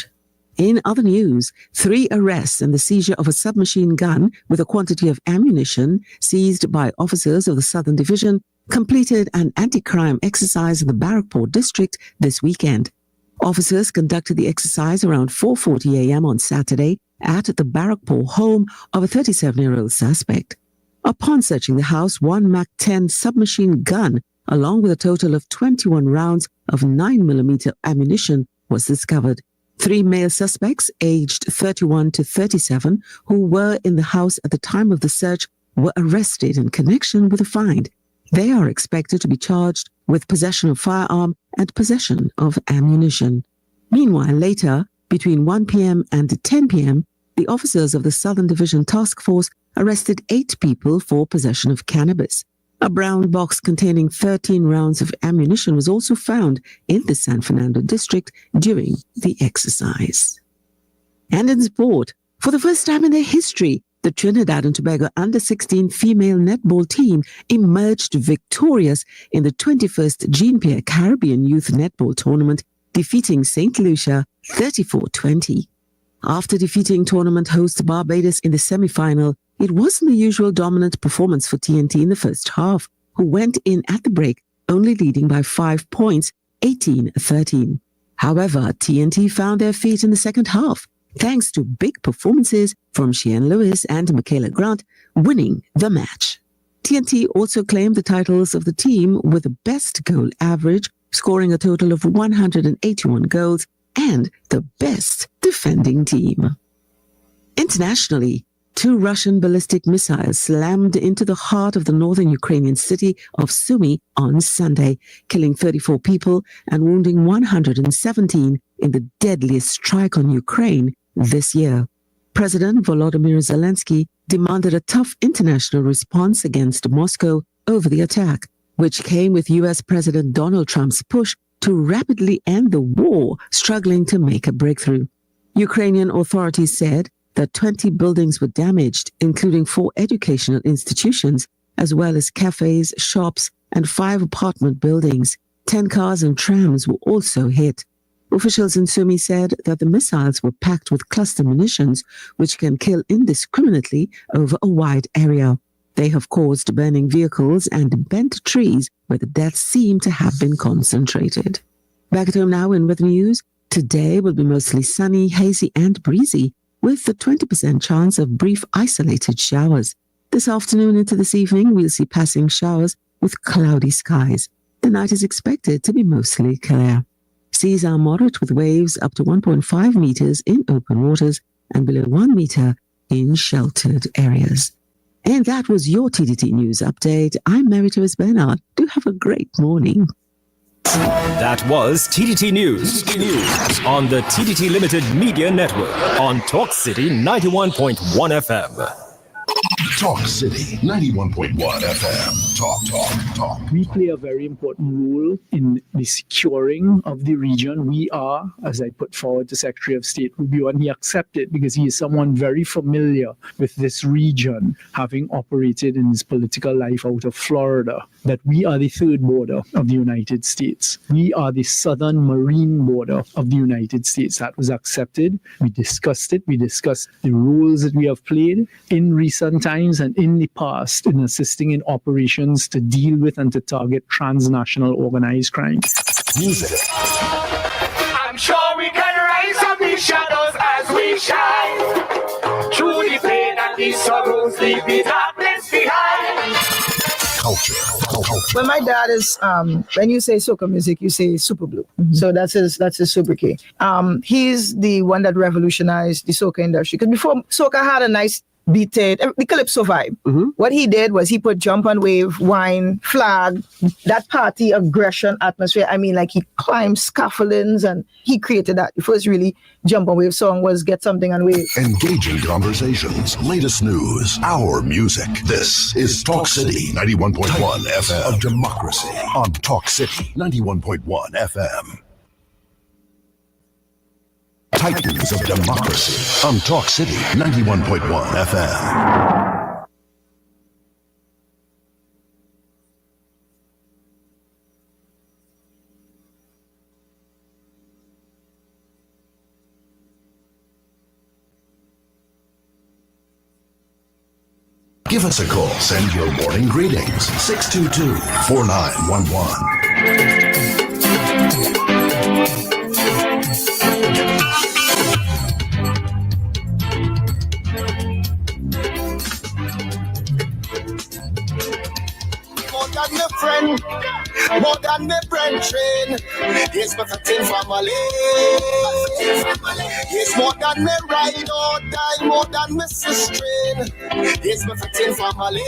In other news, 3 arrests and the seizure of a submachine gun with a quantity of ammunition seized by officers of the Southern Division completed an anti-crime exercise in the Barrackpore district this weekend. Officers conducted the exercise around 4:40 a.m. on Saturday at the Barrackpore home of a 37-year-old suspect. Upon searching the house, one MAC-10 submachine gun along with a total of 21 rounds of 9mm ammunition was discovered. 3 male suspects aged 31 to 37 who were in the house at the time of the search were arrested in connection with the find. They are expected to be charged with possession of firearm and possession of ammunition. Meanwhile, later, between 1 p.m. and 10 p.m., the officers of the Southern Division Task Force arrested 8 people for possession of cannabis. A brown box containing 13 rounds of ammunition was also found in the San Fernando district during the exercise. And in sport, for the first time in their history, the Trinidad and Tobago under-16 female netball team emerged victorious in the 21st Jean Pierre Caribbean Youth Netball Tournament, defeating St. Lucia 34-20. After defeating tournament host Barbados in the semi-final, it wasn't the usual dominant performance for TNT in the first half, who went in at the break only leading by 5 points, 18-13. However, TNT found their feet in the second half, thanks to big performances from Sheehan Lewis and Michaela Grant, winning the match. TNT also claimed the titles of the team with the best goal average, scoring a total of 181 goals, and the best defending team. Internationally, 2 Russian ballistic missiles slammed into the heart of the northern Ukrainian city of Sumy on Sunday, killing 34 people and wounding 117 in the deadliest strike on Ukraine this year. President Volodymyr Zelensky demanded a tough international response against Moscow over the attack, which came with U.S. President Donald Trump's push to rapidly end the war, struggling to make a breakthrough. Ukrainian authorities said that 20 buildings were damaged, including 4 educational institutions, as well as cafes, shops, and 5 apartment buildings. 10 cars and trams were also hit. Officials in Sumy said that the missiles were packed with cluster munitions, which can kill indiscriminately over a wide area. They have caused burning vehicles and bent trees where the deaths seem to have been concentrated. Back at home now in weather news, today will be mostly sunny, hazy, and breezy, with a 20% chance of brief isolated showers. This afternoon into this evening, we'll see passing showers with cloudy skies. The night is expected to be mostly clear. Seas are moderate with waves up to 1.5 meters in open waters and below 1 meter in sheltered areas. And that was your TDT News Update. I'm Mary-Therese Bernard. Do have a great morning. That was TDT News on the TDT Limited Media Network on Talk City 91.1 FM. Talk City 91.1 FM. Talk. We play a very important role in the securing of the region. We are, as I put forward to Secretary of State Rubio, and he accepted because he is someone very familiar with this region, having operated in his political life out of Florida, that we are the third border of the United States. We are the southern marine border of the United States. That was accepted. We discussed it. We discussed the roles that we have played in recent times and in the past in assisting in operations to deal with and to target transnational organized crime. Music. I'm sure we can rise from the shadows as we shine. Through the pain and the sorrows, leave the darkness behind. Culture. Well, my dad is, when you say soca music, you say Super Blue. Mm-hmm. So that's his sobriquet. He's the one that revolutionized the soca industry. Because before, soca had a nice beat it, the calypso vibe. Mm-hmm. What he did was he put jump and wave, wine, flag, that party aggression atmosphere. I mean, like he climbed scaffoldings and he created that. The first really jump and wave song was Get Something and Wave. Engaging conversations, latest news, our music. This is Talk City 91.1 FM of democracy on Talk City 91.1 FM. Titans of Democracy on Talk City 91.1 FM. Give us a call. Send your morning greetings. 622-4911. More than my brethren, he's my fitting family. He's more than my ride or die, more than my sister. He's my fitting family.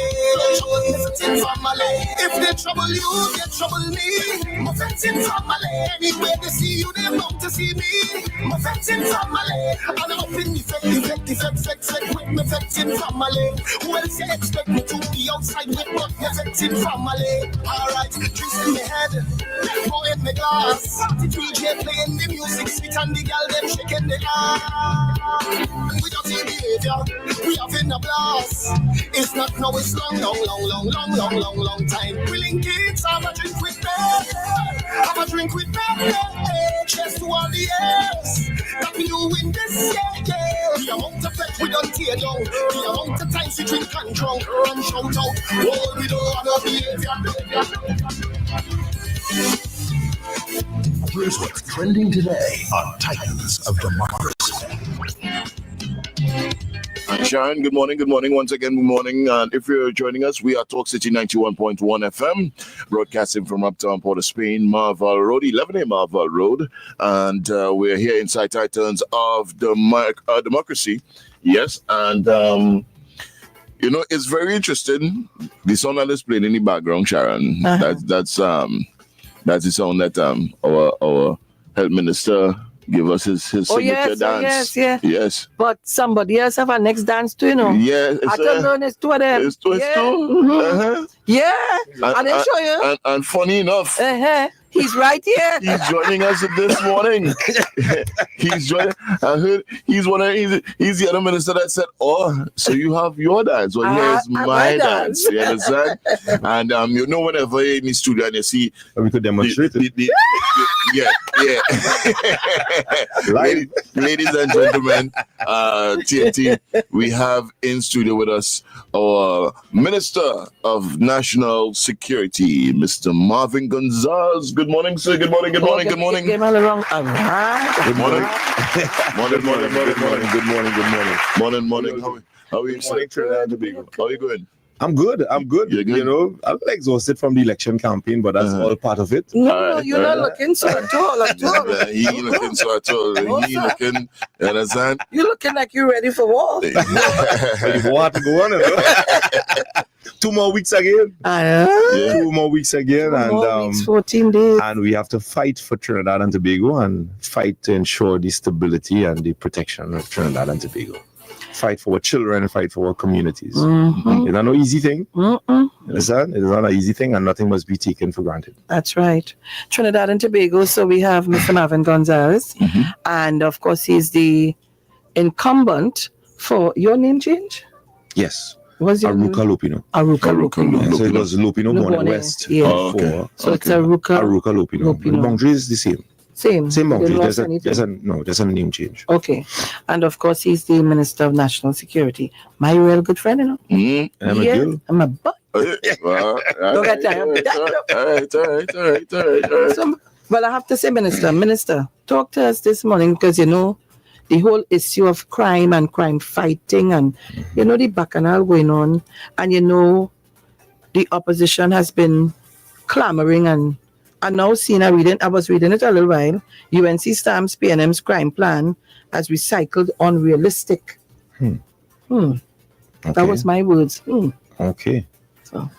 If they trouble you, they trouble me. My fitting family. Anywhere they see you, they long to see me. My fitting family. And I'm up in effect with my fitting family. Who else you expect me to be outside with my fitting family? Alright, drinks in my head, pour in my glass. The DJ playing the music sweet and the girl them shaking the ass. We don't see behavior, we having a blast. It's not now, it's long time. We link it, have a drink with me. Have a drink with me. Cheers to all the years that we do in this year. The amount of faith we don't tear down, the amount of times we drink and drunk and shout out, oh, we don't want to behavior. Here's what's trending today on Titans of Democracy. Sharon, good morning. Once again, good morning. And if you're joining us, we are Talk City 91.1 FM, broadcasting from Uptown Port of Spain, Marval Road, 11A Marval Road. And we're here inside Titans of Democracy. Yes, and you know, it's very interesting. The song that is playing in the background, Sharon, that's the song that our health minister give us his signature dance. Yes. But somebody else have a next dance too, you know. Yeah. I don't know, it's two of them. It's two. Mm-hmm. Yeah. And they show you. And funny enough, he's right here. He's joining us this morning. He's joining. I heard he's the other minister that said, "Oh, so you have your dance? Well, here's my dance." You understand? And you know, whenever you're in the studio and you see, we could demonstrate it. Yeah. Ladies and gentlemen, TNT, we have in studio with us our Minister of National Security, Mr. Marvin Gonzalez. Good morning, sir. Good morning. Good morning. Good morning. Good morning. How are you, sir? How are you going? I'm good. You're good. You know, I'm exhausted from the election campaign, but that's all part of it. No, you're not looking so at all. He ain't looking so at all. He looking, you understand? You're looking like you're ready for war. Ready for war to go on. 2 more weeks again. 2 more weeks again. 14 days. And we have to fight for Trinidad and Tobago and fight to ensure the stability and the protection of Trinidad and Tobago. Fight for our children, fight for our communities. Mm-hmm. It's not no easy thing. Understand? It is not an easy thing, and nothing must be taken for granted. That's right. Trinidad and Tobago. So we have Mr. Marvin Gonzalez, and of course he's the incumbent for your name change. Yes. What's your Aruka Lupino. Aruka. So it was Lupino Morning West. Yeah. Okay. So it's Aruka Lupino. The boundary is the same. Same boundary. There's a name change. Okay. And of course, he's the Minister of National Security. My real good friend, you know. I'm a girl. I'm a butt. Don't get tired. All right. Well, I have to say, Minister, talk to us this morning because, you know, the whole issue of crime and crime fighting and, you know, the bacchanal going on. And, you know, the opposition has been clamoring and now seeing, I was reading it a little while. UNC stamps PNM's crime plan as recycled unrealistic. Okay. That was my words. Okay. So,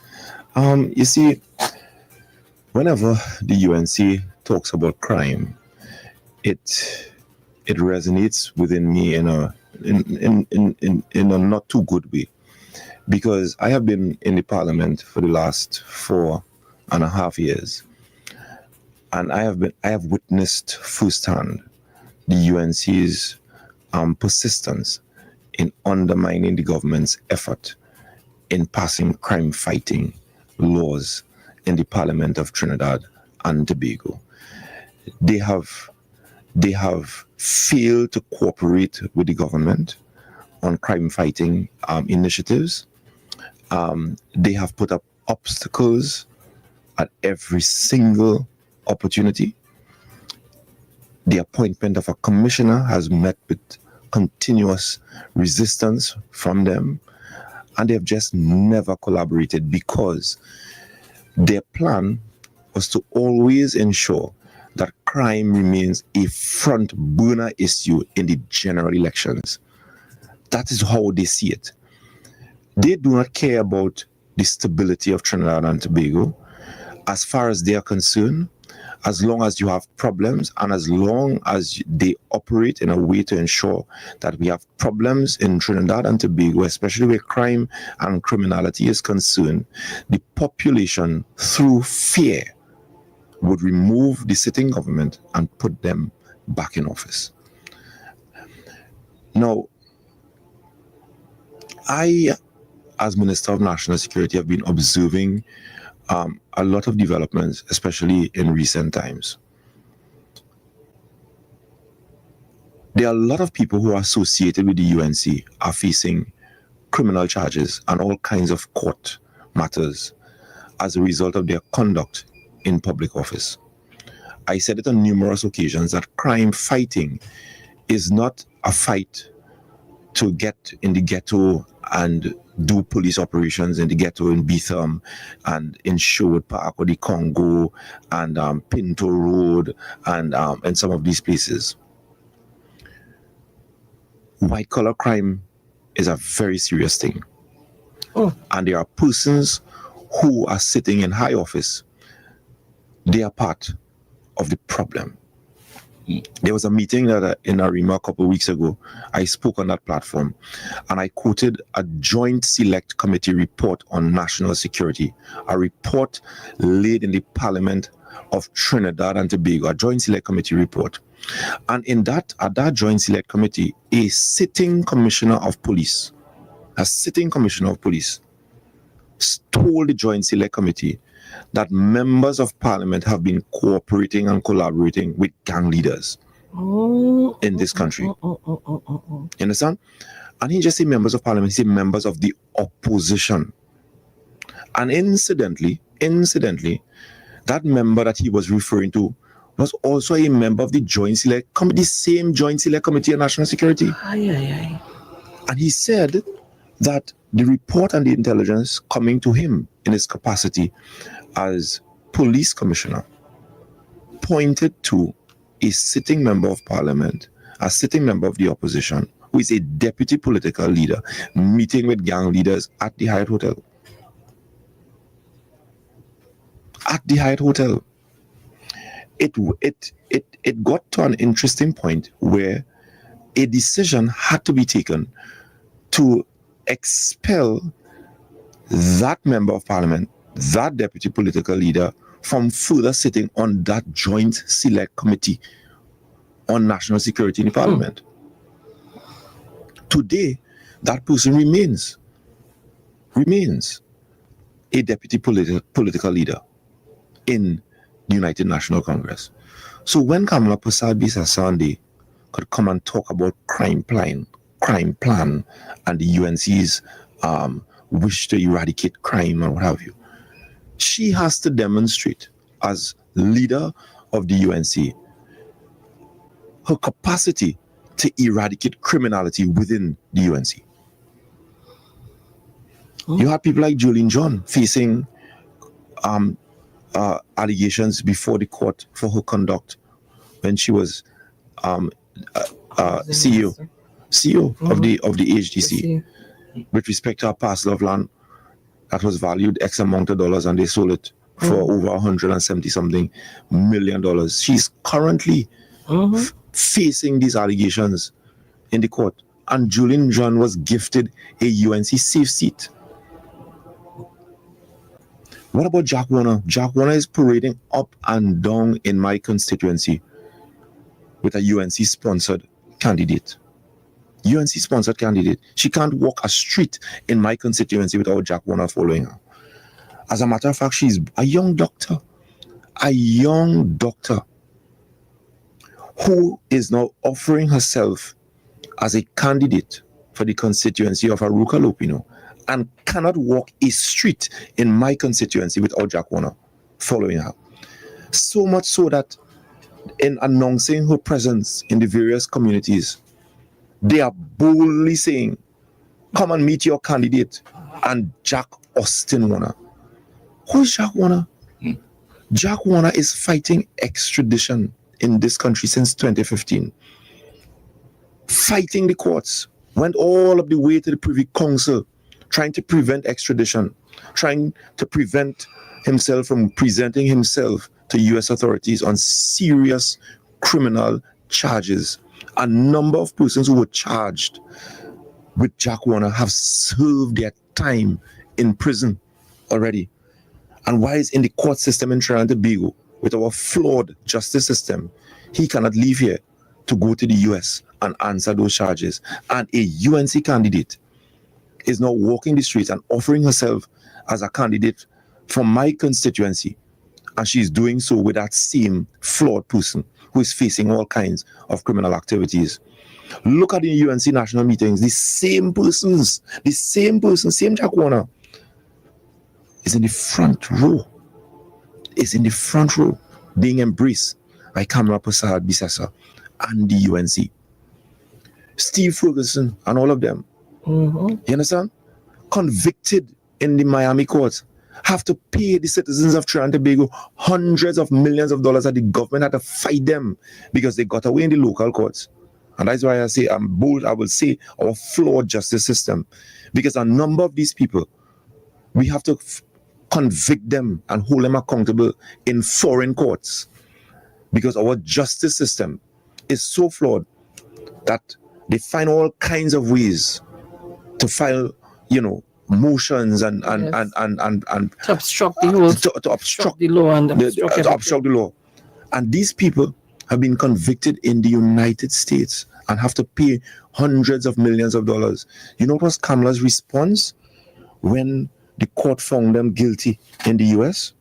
you see, whenever the UNC talks about crime, it resonates within me in a not too good way, because I have been in the parliament for the last 4.5 years. And I have witnessed firsthand the UNC's persistence in undermining the government's effort in passing crime-fighting laws in the Parliament of Trinidad and Tobago. They have failed to cooperate with the government on crime-fighting initiatives. They have put up obstacles at every single opportunity. The appointment of a commissioner has met with continuous resistance from them, and they have just never collaborated because their plan was to always ensure that crime remains a front burner issue in the general elections. That is how they see it. They do not care about the stability of Trinidad and Tobago. As far as they are concerned, as long as you have problems and as long as they operate in a way to ensure that we have problems in Trinidad and Tobago, especially where crime and criminality is concerned, the population, through fear, would remove the sitting government and put them back in office. Now, I, as Minister of National Security, have been observing a lot of developments, especially in recent times. There are a lot of people who are associated with the UNC are facing criminal charges and all kinds of court matters as a result of their conduct in public office. I said it on numerous occasions that crime fighting is not a fight to get in the ghetto and do police operations in the ghetto in Betham and in Sherwood Park or the Congo and Pinto Road and some of these places. White collar crime is a very serious thing. And there are persons who are sitting in high office. They are part of the problem. There was a meeting that in Arima a couple of weeks ago. I spoke on that platform and I quoted a Joint Select Committee report on national security, a report laid in the Parliament of Trinidad and Tobago, a Joint Select Committee report. And in that, at that Joint Select Committee, a sitting commissioner of police told the Joint Select Committee that members of Parliament have been cooperating and collaborating with gang leaders in this country. You understand? And he just said members of Parliament, he said members of the opposition. And incidentally, that member that he was referring to was also a member of the Joint Select Committee, the same Joint Select Committee on National Security. And he said that the report and the intelligence coming to him in his capacity as police commissioner pointed to a sitting member of Parliament, a sitting member of the opposition, who is a deputy political leader, meeting with gang leaders at the Hyatt Hotel. At the Hyatt Hotel. It got to an interesting point where a decision had to be taken to expel that member of Parliament, that deputy political leader, from further sitting on that Joint Select Committee on National Security in the Parliament. Today, that person remains a deputy political leader in the United National Congress. So when Kamala Prasad Bisasande could come and talk about crime plan, and the UNC's wish to eradicate crime and what have you, she has to demonstrate as leader of the UNC her capacity to eradicate criminality within the UNC. You have people like Jolene John facing allegations before the court for her conduct when she was CEO of the HDC with respect to a parcel of land that was valued X amount of dollars and they sold it for over $170-something million. She's currently facing these allegations in the court, and Julian John was gifted a UNC safe seat. What about Jack Warner? Jack Warner is parading up and down in my constituency with a UNC-sponsored candidate. UNC-sponsored candidate. She can't walk a street in my constituency without Jack Warner following her. As a matter of fact, she's a young doctor who is now offering herself as a candidate for the constituency of Aruka Lopino and cannot walk a street in my constituency without Jack Warner following her. So much so that in announcing her presence in the various communities, they are boldly saying, come and meet your candidate and Jack Austin Warner. Who is Jack Warner? Jack Warner is fighting extradition in this country since 2015. Fighting the courts. Went all of the way to the Privy Council, trying to prevent extradition, trying to prevent himself from presenting himself to U.S. authorities on serious criminal charges. A number of persons who were charged with Jack Warner have served their time in prison already. And while he's in the court system in Trinidad and Tobago, with our flawed justice system, he cannot leave here to go to the US and answer those charges. And a UNC candidate is now walking the streets and offering herself as a candidate from my constituency. And she's doing so with that same flawed person who is facing all kinds of criminal activities. Look at the UNC national meetings. The same persons, same Jack Warner is in the front row. Is in the front row being embraced by Kamala Prasad Bissessa and the UNC. Steve Ferguson and all of them. You understand? Convicted in the Miami court, have to pay the citizens of Trinidad and Tobago hundreds of millions of dollars that the government had to fight them because they got away in the local courts. And that's why I say I'm bold. I will say our flawed justice system, because a number of these people, we have to convict them and hold them accountable in foreign courts, because our justice system is so flawed that they find all kinds of ways to file, motions and to obstruct the whole, to obstruct the law and to obstruct the law. And these people have been convicted in the United States and have to pay hundreds of millions of dollars. You know what was Kamala's response when the court found them guilty in the US?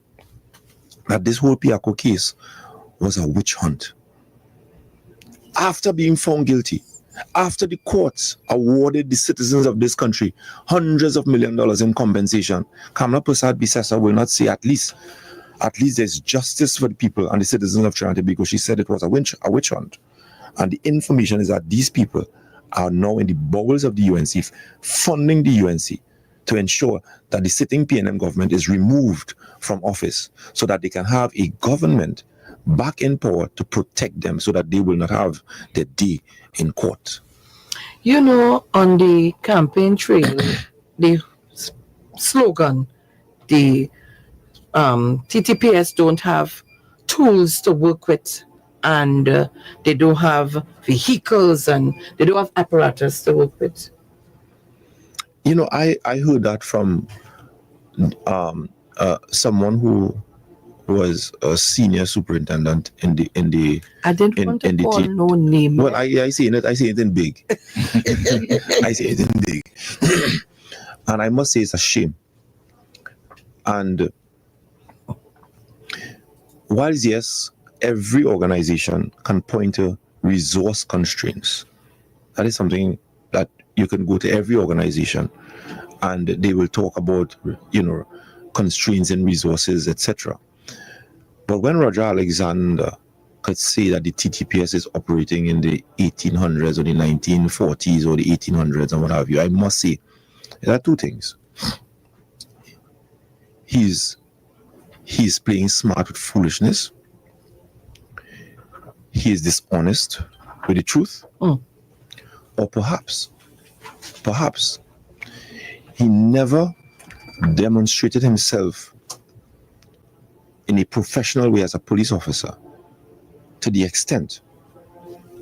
That this whole Piaco case was a witch hunt. After being found guilty, after the courts awarded the citizens of this country hundreds of millions of dollars in compensation, Kamala Prasad Bissessa will not say at least there's justice for the people and the citizens of Trinidad, because she said it was a witch hunt. And the information is that these people are now in the bowels of the UNC, funding the UNC to ensure that the sitting PNM government is removed from office so that they can have a government back in power to protect them so that they will not have their day in court. On the campaign trail, the slogan, the TTPS don't have tools to work with, and they don't have vehicles, and they don't have apparatus to work with. I heard that from someone who was a senior superintendent in the. I didn't want to call no name. Well, I say it in big. I say it in big, and I must say it's a shame. And whilst yes, every organization can point to resource constraints, that is something that you can go to every organization, and they will talk about constraints in resources, etc. But when Roger Alexander could say that the TTPS is operating in the 1800s or the 1940s or the 1800s and what have you, I must say there are two things. He's playing smart with foolishness. He is dishonest with the truth. Or perhaps he never demonstrated himself in a professional way as a police officer to the extent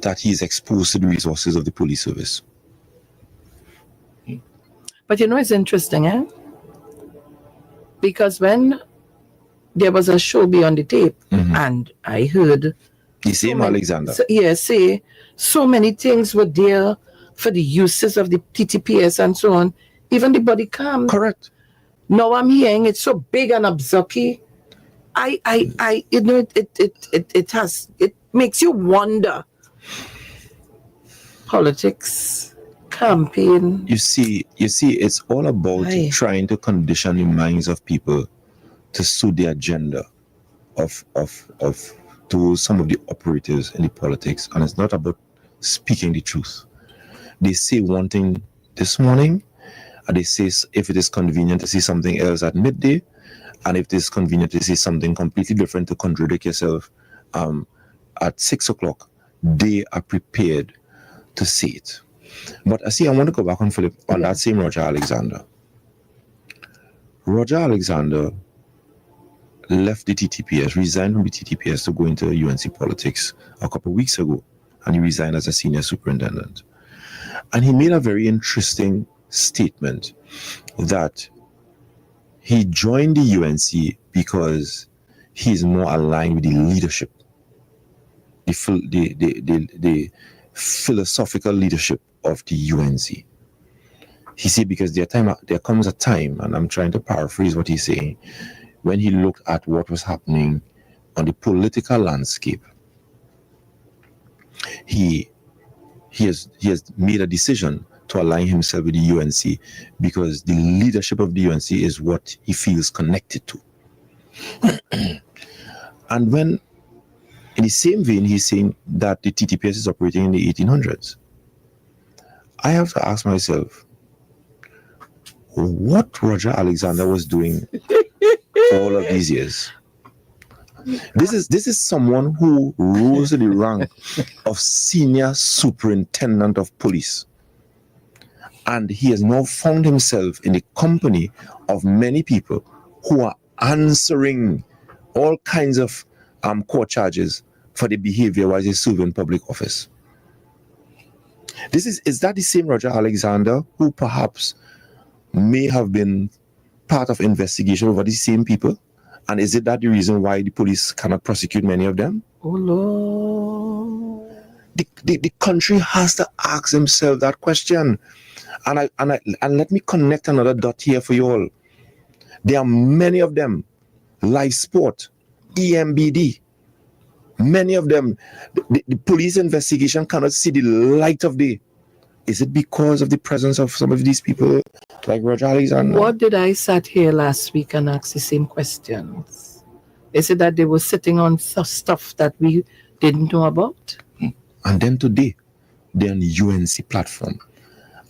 that he is exposed to the resources of the police service. But it's interesting, because when there was a show Beyond the Tape, and I heard the same Alexander. Say so many things were there for the uses of the TTPS and so on. Even the body cam. Correct. Now I'm hearing it's so big and abzucky. It makes you wonder. Politics, campaign. You see, it's all about trying to condition the minds of people to suit the agenda of to some of the operatives in the politics, and it's not about speaking the truth. They say one thing this morning, and they say if it is convenient to say something else at midday, and if it is convenient to say something completely different to contradict yourself at 6 o'clock, they are prepared to say it. But I want to go back on Philip on that same Roger Alexander. Roger Alexander left the TTPS, resigned from the TTPS to go into UNC politics a couple of weeks ago, and he resigned as a senior superintendent. And he made a very interesting statement that he joined the UNC because he's more aligned with the leadership, the philosophical leadership of the UNC. He said because there comes a time, and I'm trying to paraphrase what he's saying, when he looked at what was happening on the political landscape, he he has made a decision to align himself with the UNC because the leadership of the UNC is what he feels connected to. And when, in the same vein, he's saying that the TTPS is operating in the 1800s, I have to ask myself, what Roger Alexander was doing all of these years. This is someone who rose to the rank of senior superintendent of police. And he has now found himself in the company of many people who are answering all kinds of court charges for the behavior while he's serving public office. Is that the same Roger Alexander who perhaps may have been part of investigation over these same people? And is it that the reason why the police cannot prosecute many of them? Oh Lord. The country has to ask themselves that question. And let me connect another dot here for you all. There are many of them, live sport, EMBD. Many of them, the police investigation cannot see the light of day. Is it because of the presence of some of these people like Roger Alexander? What did I sat here last week and ask the same questions? Is it that they were sitting on stuff that we didn't know about? And then today, they're on the UNC platform.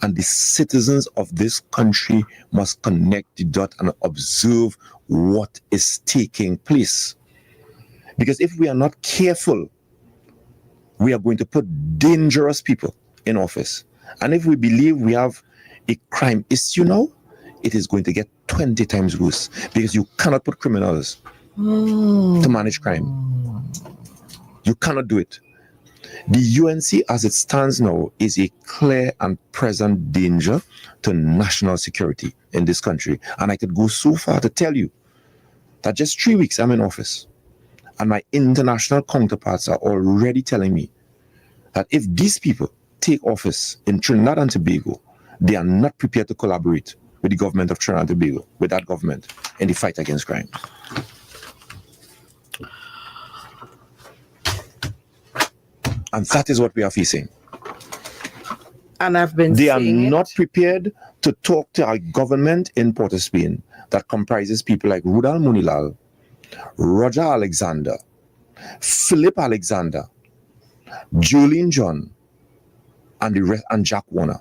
And the citizens of this country must connect the dot and observe what is taking place. Because if we are not careful, we are going to put dangerous people in office. And if we believe we have a crime issue now, it is going to get 20 times worse because you cannot put criminals to manage crime. You cannot do it. The UNC as it stands now is a clear and present danger to national security in this country. And I could go so far to tell you that just 3 weeks I'm in office and my international counterparts are already telling me that if these people take office in Trinidad and Tobago, they are not prepared to collaborate with the government of Trinidad and Tobago, with that government, in the fight against crime. And that is what we are facing. And I've been They are not prepared to talk to our government in Port of Spain that comprises people like Rudal Munilal, Roger Alexander, Philip Alexander, Julian John, and Jack Warner.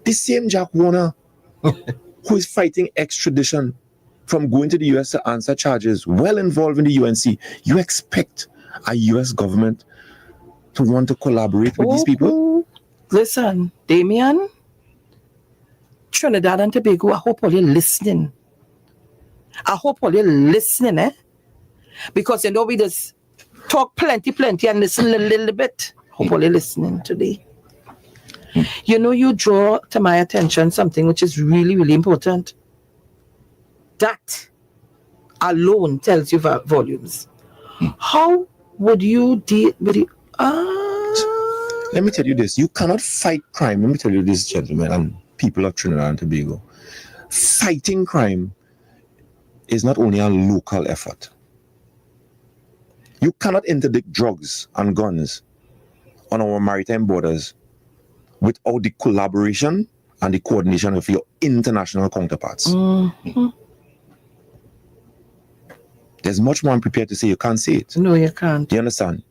The same Jack Warner who is fighting extradition from going to the US to answer charges, well involved in the UNC. You expect a US government to want to collaborate with these people? Listen, Damien, Trinidad and Tobago, I hope all you're listening. I hope all you're listening, eh? Because you know we just talk plenty and listen a little bit. Hope all you're listening today. You know, you draw to my attention something which is really, really important. That alone tells you volumes. How would you deal with it? Let me tell you this. You cannot fight crime. Let me tell you this, gentlemen, and people of Trinidad and Tobago. Fighting crime is not only a local effort. You cannot interdict drugs and guns on our maritime borders without the collaboration and the coordination of your international counterparts. Mm-hmm. There's much more I'm prepared to say. You can't say it. No, you can't. Do you understand?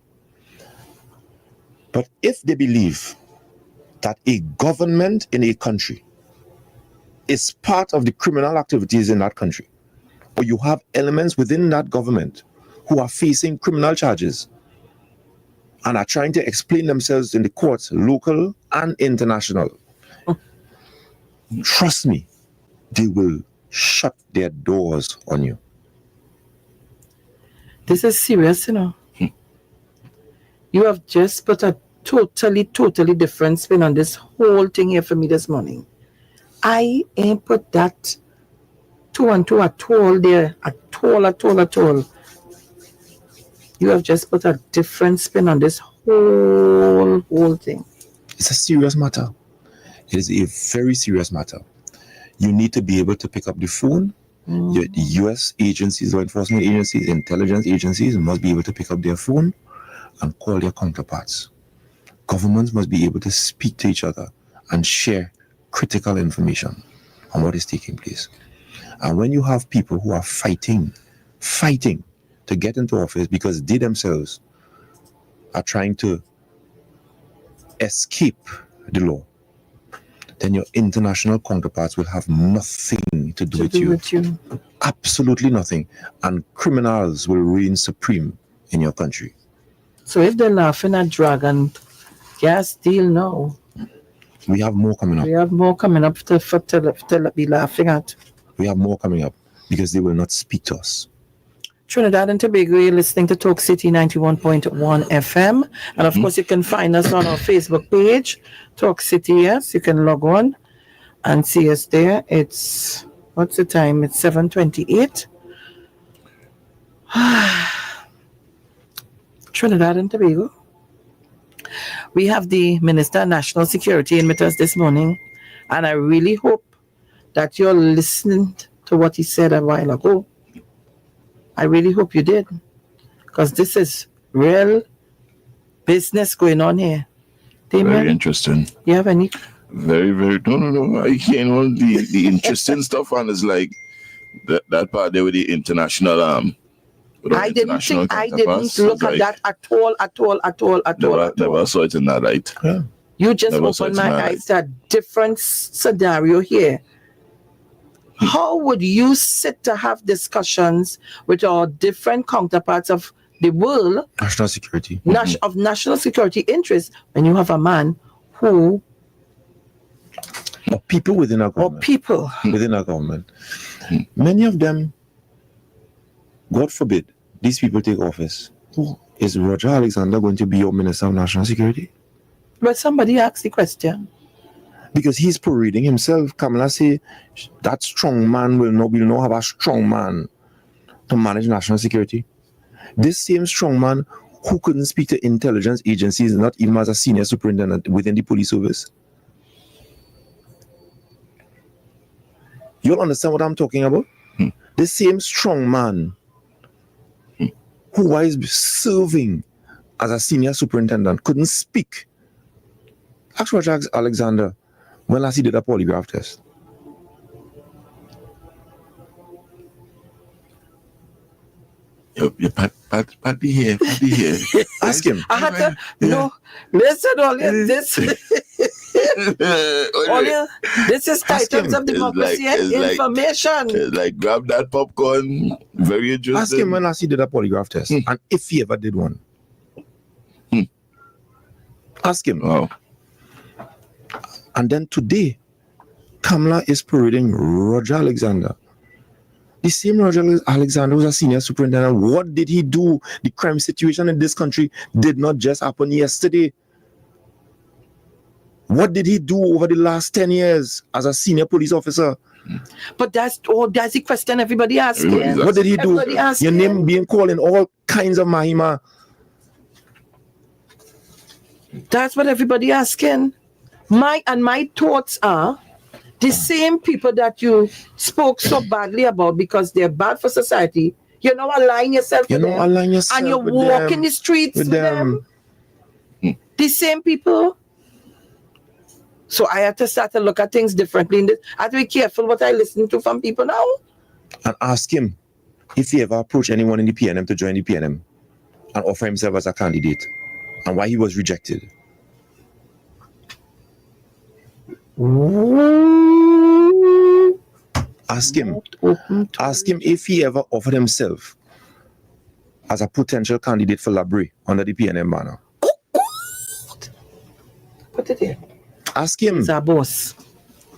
But if they believe that a government in a country is part of the criminal activities in that country, or you have elements within that government who are facing criminal charges and are trying to explain themselves in the courts, local and international, trust me, they will shut their doors on you. This is serious, you know. You have just put a totally different spin on this whole thing here for me this morning. I ain't put that 2 and 2 at all there. At all. You have just put a different spin on this whole thing. It's a serious matter. It is a very serious matter. You need to be able to pick up the phone. The U.S. agencies, law enforcement agencies, intelligence agencies must be able to pick up their phone and call their counterparts. governments must be able to speak to each other and share critical information on what is taking place. And when you have people who are fighting to get into office because they themselves are trying to escape the law, then your international counterparts will have nothing to do with you. Absolutely nothing. And criminals will reign supreme in your country. So if they're laughing at Dragon gas deal now, we have more coming up. We have more coming up to be laughing at. We have more coming up because they will not speak to us. Trinidad and Tobago, you're listening to Talk City 91.1 FM. And of course, you can find us on our Facebook page, Talk City. Yes, you can log on and see us there. It's, what's the time? It's 7:28. Trinidad and Tobago. We have the Minister of National Security in with us this morning. And I really hope that you're listening to what he said a while ago. I really hope you did, because this is real business going on here. Damien, very interesting. You have any? Very, very. No. I can't hold the interesting stuff, and it's like that part there with the international I didn't look at that at all. Never saw it in that light. Yeah. You just opened my eyes to a different scenario here. How would you sit to have discussions with our different counterparts of the world, national security, of national security interests, when you have a man who, or people within our government, many of them, God forbid, these people take office. Is Roger Alexander going to be your Minister of National Security? But somebody asked the question. Because he's parading himself. Kamala say that strong man will not have a strong man to manage national security. This same strong man who couldn't speak to intelligence agencies, not even as a senior superintendent within the police service. You'll understand what I'm talking about? This same strong man who was serving as a senior superintendent couldn't speak. Ask Roger Alexander when last he did a polygraph test. Pat be here. Ask him. I had to, listen, this. This is titles of democracy and information. It's like grab that popcorn. Very interesting. Ask him when last he did a polygraph test and if he ever did one. Ask him. Wow. And then today, Kamala is parading Roger Alexander. The same Roger Alexander was a senior superintendent. What did he do? The crime situation in this country did not just happen yesterday. What did he do over the last 10 years as a senior police officer? But that's the question everybody asking. What did he do? Your name being called in all kinds of mahima. That's what everybody asking. My thoughts are the same people that you spoke so badly about because they're bad for society. You know, align yourself with them. And you walk in the streets with them. The same people. So I have to start to look at things differently. I have to be careful what I listen to from people now. And ask him if he ever approached anyone in the PNM to join the PNM and offer himself as a candidate and why he was rejected. Ask him if he ever offered himself as a potential candidate for Labrie under the PNM banner. Put it here. Ask him. He's a boss.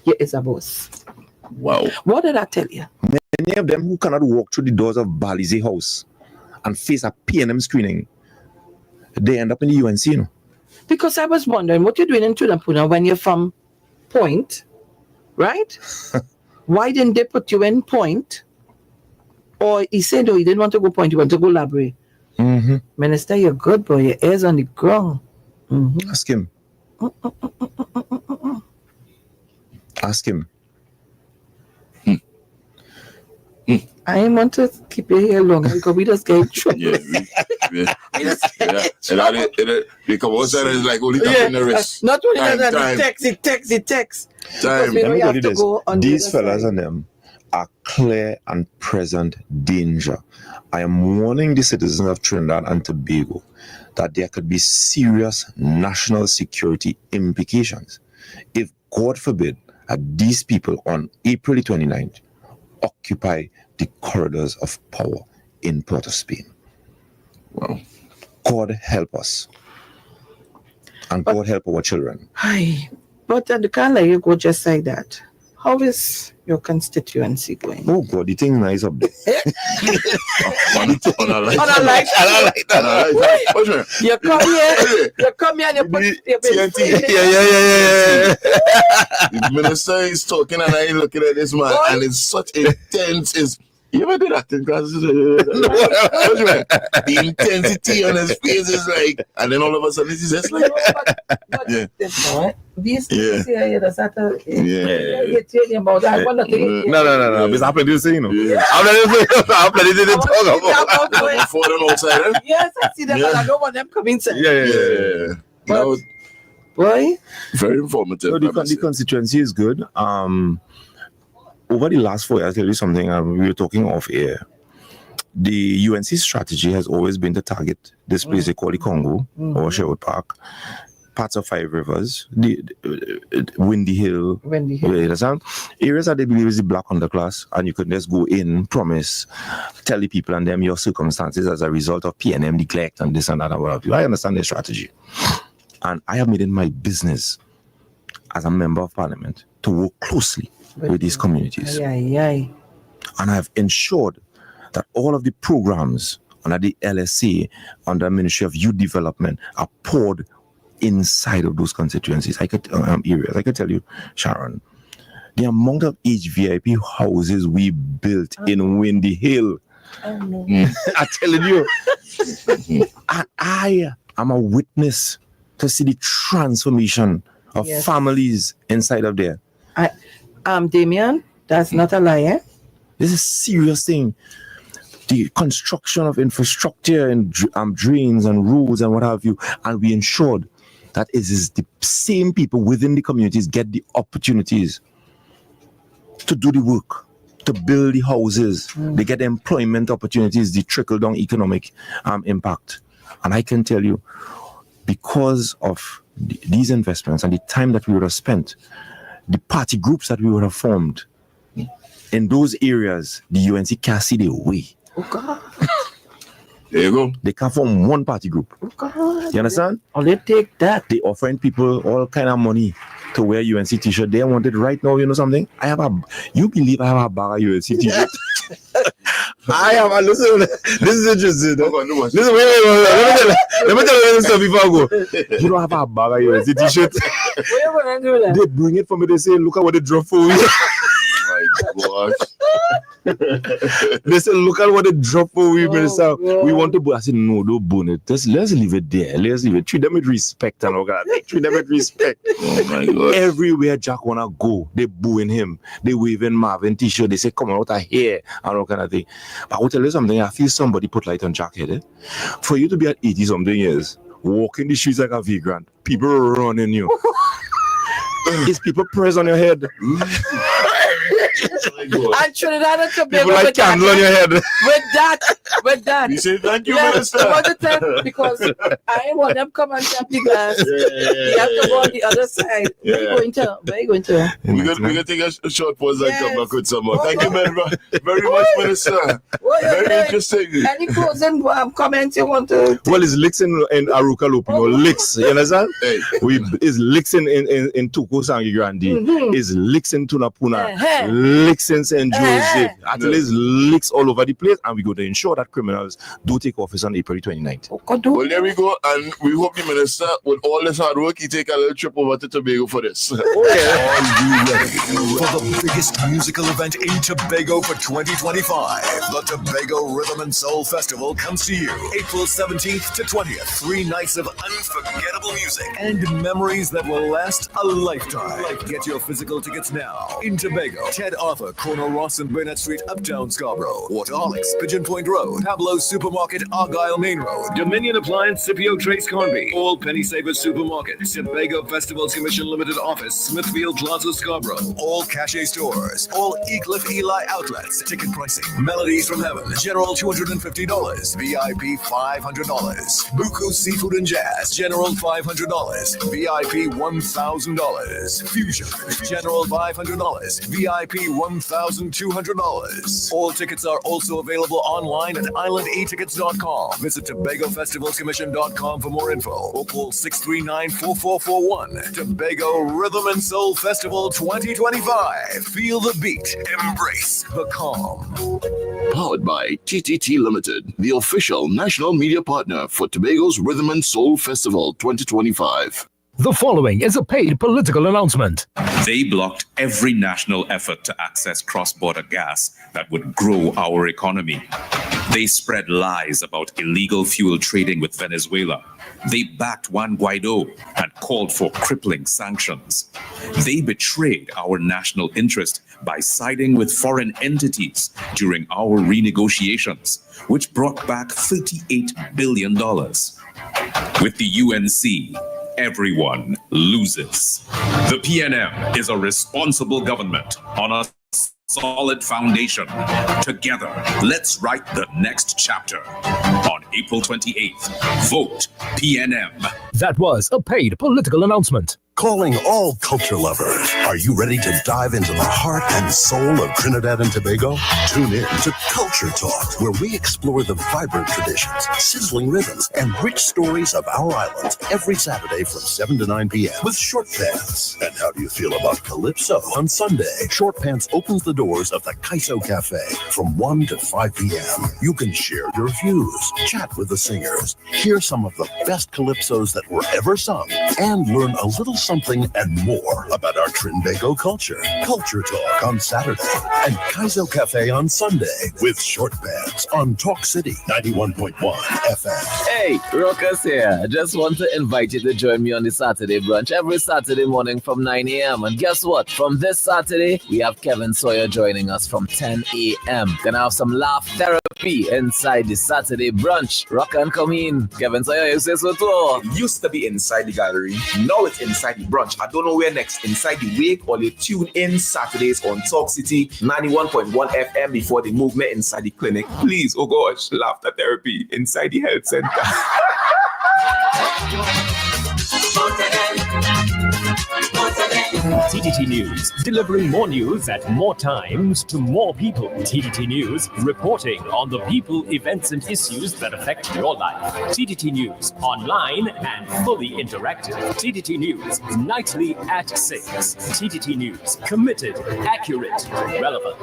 He is a boss. Wow. What did I tell you? Many of them who cannot walk through the doors of Balize House and face a PNM screening, they end up in the UNC, you know. Because I was wondering what you're doing in Tunapuna when you're from Point, right? Why didn't they put you in Point? Or he said, no, he didn't want to go Point, he wanted to go Labrie. Minister, you're good, boy. Your ears on the ground. Ask him. Ask him. I want to keep you here longer because we just get in trouble. Yeah, they come outside and it's like only tapping the wrist. Not only Time, that, time. it texts. Time. We Let me have tell you to this. go on These the other fellas side. and them are clear and present danger. I am warning the citizens of Trinidad and Tobago that there could be serious national security implications if, God forbid, these people on April 29th occupy the corridors of power in Port of Spain. Wow. God help us. And God help our children. Hi. But you can't let you go just like that. How is your constituency going? Oh God, the thing nice up there. On a light. You come here and you put your TNT. The minister is talking and I looking at this man and it's such intense. You ever do that in classes? The intensity on his face is like, and then all of a sudden he's just like, yeah. These Yeah. here, that's not a, Yeah. you're telling about that. I want to take No. Because I'm plenty to say, you know. I'm plenty to talk about. For them outside, Yes, I see them, but I don't want them coming inside. Yeah. But, boy, very informative. So the constituency is good. Over the last 4 years, I'll tell you something. We were talking off air. The UNC strategy has always been to target this place they call the Congo or Sherwood Park, parts of Five Rivers, the Windy Hill. You understand? Areas that they believe is the black underclass, and you could just go in, promise, tell the people and them your circumstances as a result of PNM neglect and this and that and what have you. I understand their strategy. And I have made it my business as a member of parliament to work closely with these communities. And I have ensured that all of the programs under the LSA, under Ministry of Youth Development, are poured inside of those constituencies. Areas. I could tell you, Sharon, the amount of HVIP houses we built in Windy Hill. I'm telling you. And I am a witness to see the transformation of families inside of there. Damien, that's not a lie, eh? This is a serious thing. The construction of infrastructure and drains and roads and what have you, and we ensured that it is the same people within the communities get the opportunities to do the work, to build the houses. They get employment opportunities, the trickle-down economic impact. And I can tell you, because of these investments and the time that we would have spent, the party groups that we would have formed in those areas, the UNC can't see the way. Oh God. There you go. They can form one party group. Oh God. You understand? Or they take that. They offering people all kind of money to wear UNC t-shirt. They want it right now. You know something? You believe I have a bar UNC t-shirt? Listen, this is interesting. Listen, wait. Let me tell you this stuff before I go. You don't have a bar UNC t-shirt. They bring it for me. They say, look at what they drop for you. My gosh. They said, look at what they drop for we, Minister. We want to burn. I said, no, don't burn it. Let's leave it there. Let's leave it. Treat them with respect and all that. Treat them with respect. Oh my God. Everywhere Jack wanna go, they booing him. They waving Marvin t-shirt. They say, come on, out of here and all kind of thing. But I will tell you something. I feel somebody put light on Jack head. Eh? For you to be at 80-something years, walking the streets like a vagrant, people running you. It's people press on your head. And Trinidad and Tobago people like candle on your head. With that. You say thank you, yes, Minister. I want to tell because I want them come and tap the glass. You have to go on the other side. Where you going to? We're going to take a short pause and come back with some more. Thank you very much, Minister. Very interesting. Any closing comments you want to? Well, it's licks in Aruka Lupino. Licks, you understand? It's licks in Tuko Sangi Grandi. It's licks in Tunapuna. Licks in St. Joseph. Actually, it's licks all over the place, and we're going to ensure that criminals do take office on April 29th. Well, there we go, and we hope the minister, with all this hard work, he take a little trip over to Tobago for this. Are you ready for the biggest musical event in Tobago for 2025? The Tobago Rhythm and Soul Festival comes to you April 17th to 20th. 3 nights of unforgettable music and memories that will last a lifetime. Get your physical tickets now in Tobago. 10 Red Arthur, Cornell Ross and Burnett Street, Uptown Scarborough. Waterholics, Pigeon Point Road. Pablo's Supermarket, Argyle Main Road. Dominion Appliance, Scipio Trace Conby. All Penny Savers Supermarket. Sebago Festivals Commission Limited Office, Smithfield Plaza, Scarborough. All Cache stores. All Ecliffe Eli outlets. Ticket pricing. Melodies from Heaven. General $250. VIP $500. Buku Seafood and Jazz. General $500. VIP $1,000. Fusion. General $500. VIP $1,200. All tickets are also available online at islandetickets.com. Visit TobagoFestivalsCommission.com for more info or call 639-4441. Tobago Rhythm and Soul Festival 2025. Feel the beat. Embrace the calm. Powered by TTT Limited, the official national media partner for Tobago's Rhythm and Soul Festival 2025. The following is a paid political announcement. They blocked every national effort to access cross-border gas that would grow our economy. They spread lies about illegal fuel trading with Venezuela. They backed Juan Guaido and called for crippling sanctions. They betrayed our national interest by siding with foreign entities during our renegotiations, which brought back $38 billion. With the UNC, everyone loses. The PNM is a responsible government on a solid foundation. Together, let's write the next chapter. On April 28th, vote PNM. That was a paid political announcement. Calling all culture lovers. Are you ready to dive into the heart and soul of Trinidad and Tobago? Tune in to Culture Talk, where we explore the vibrant traditions, sizzling rhythms, and rich stories of our islands every Saturday from 7 to 9 p.m. with Short Pants. And how do you feel about Calypso? On Sunday, Short Pants opens the doors of the Kaiso Cafe from 1 to 5 p.m. You can share your views, chat with the singers, hear some of the best Calypsos that were ever sung, and learn a little something and more about our Trinbago culture. Culture Talk on Saturday and Kaiso Cafe on Sunday with Short Pants on Talk City 91.1 FM. Hey, Rockers here. I just want to invite you to join me on the Saturday brunch every Saturday morning from 9 a.m. And guess what? From this Saturday, we have Kevin Sawyer joining us from 10 a.m. Gonna have some laugh therapy inside the Saturday brunch. Rock and come in. Kevin Sawyer, you say so too. It used to be inside the gallery. Now it's inside the brunch. I don't know where next. Inside the wake, or you tune in Saturdays on Talk City 91.1 FM before the movement inside the clinic. Please, oh gosh, laughter therapy inside the health center. TTT News, delivering more news at more times to more people. TTT News, reporting on the people, events, and issues that affect your life. TTT News, online and fully interactive. TTT News, nightly at 6. TTT News, committed, accurate, relevant.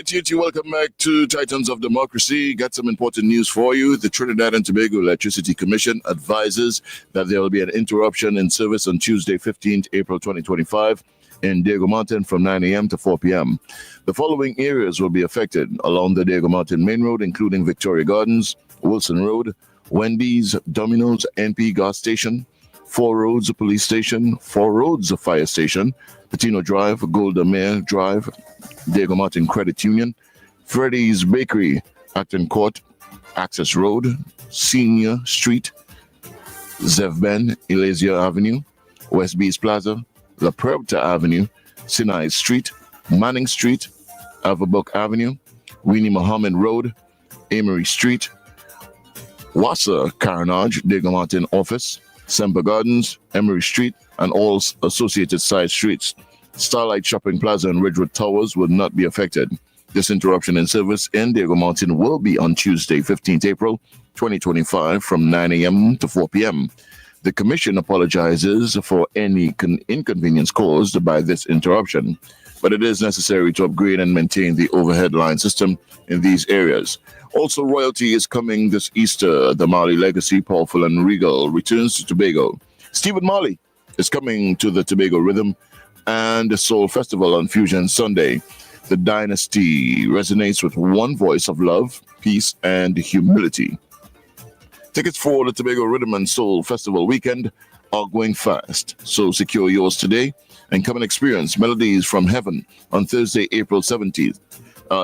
TTT, welcome back to Titans of Democracy. Got some important news for you. The Trinidad and Tobago Electricity Commission advises that there will be an interruption in service on Tuesday, 15th April 2025 in Diego Martin from 9 a.m. to 4 p.m. The following areas will be affected along the Diego Martin Main Road, including Victoria Gardens, Wilson Road, Wendy's, Domino's, NP Gas Station, Four Roads Police Station, Four Roads Fire Station, Patino Drive, Golda Meir Drive, Diego Martin Credit Union, Freddy's Bakery, Acton Court, Access Road, Senior Street, Zev Ben, Elasia Avenue, West Bees Plaza, La Puerta Avenue, Sinai Street, Manning Street, Averbrook Avenue, Winnie Muhammad Road, Amory Street, Wassa Carnage, Diego Martin Office, Semper Gardens, Emery Street, and all associated side streets. Starlight Shopping Plaza and Ridgewood Towers will not be affected. This interruption in service in Diego Martin will be on Tuesday, 15th April 2025 from 9 a.m. to 4 p.m. The Commission apologizes for any inconvenience caused by this interruption, but it is necessary to upgrade and maintain the overhead line system in these areas. Also, royalty is coming this Easter. The Marley legacy, powerful and regal, returns to Tobago. Stephen Marley is coming to the Tobago Rhythm and Soul Festival on Fusion Sunday. The dynasty resonates with one voice of love, peace, and humility. Tickets for the Tobago Rhythm and Soul Festival weekend are going fast, so secure yours today and come and experience Melodies from Heaven on Thursday, April 17th.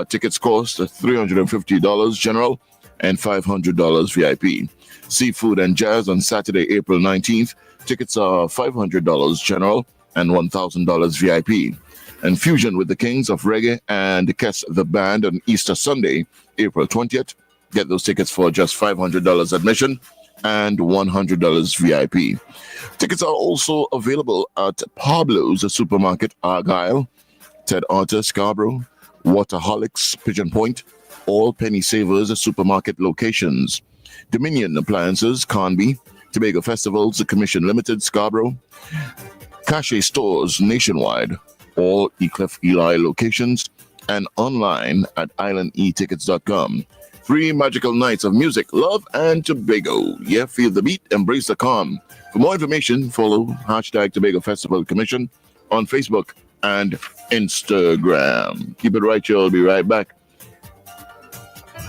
Tickets cost $350 general and $500 VIP. Seafood and Jazz on Saturday, April 19th. Tickets are $500 general and $1,000 VIP. And Fusion with the Kings of Reggae and Kess the Band on Easter Sunday, April 20th. Get those tickets for just $500 admission and $100 VIP. Tickets are also available at Pablo's Supermarket, Argyle, Ted Arthur, Scarborough, Waterholics, Pigeon Point, all Penny Savers supermarket locations. Dominion Appliances, Conby, Tobago Festivals, Commission Limited, Scarborough, Cache Stores nationwide, all Ecliff Eli locations, and online at islandetickets.com. 3 magical nights of music, love, and Tobago. Yeah, feel the beat, embrace the calm. For more information, follow hashtag Tobago Festival Commission on Facebook and Instagram. Keep it right, y'all. I'll be right back.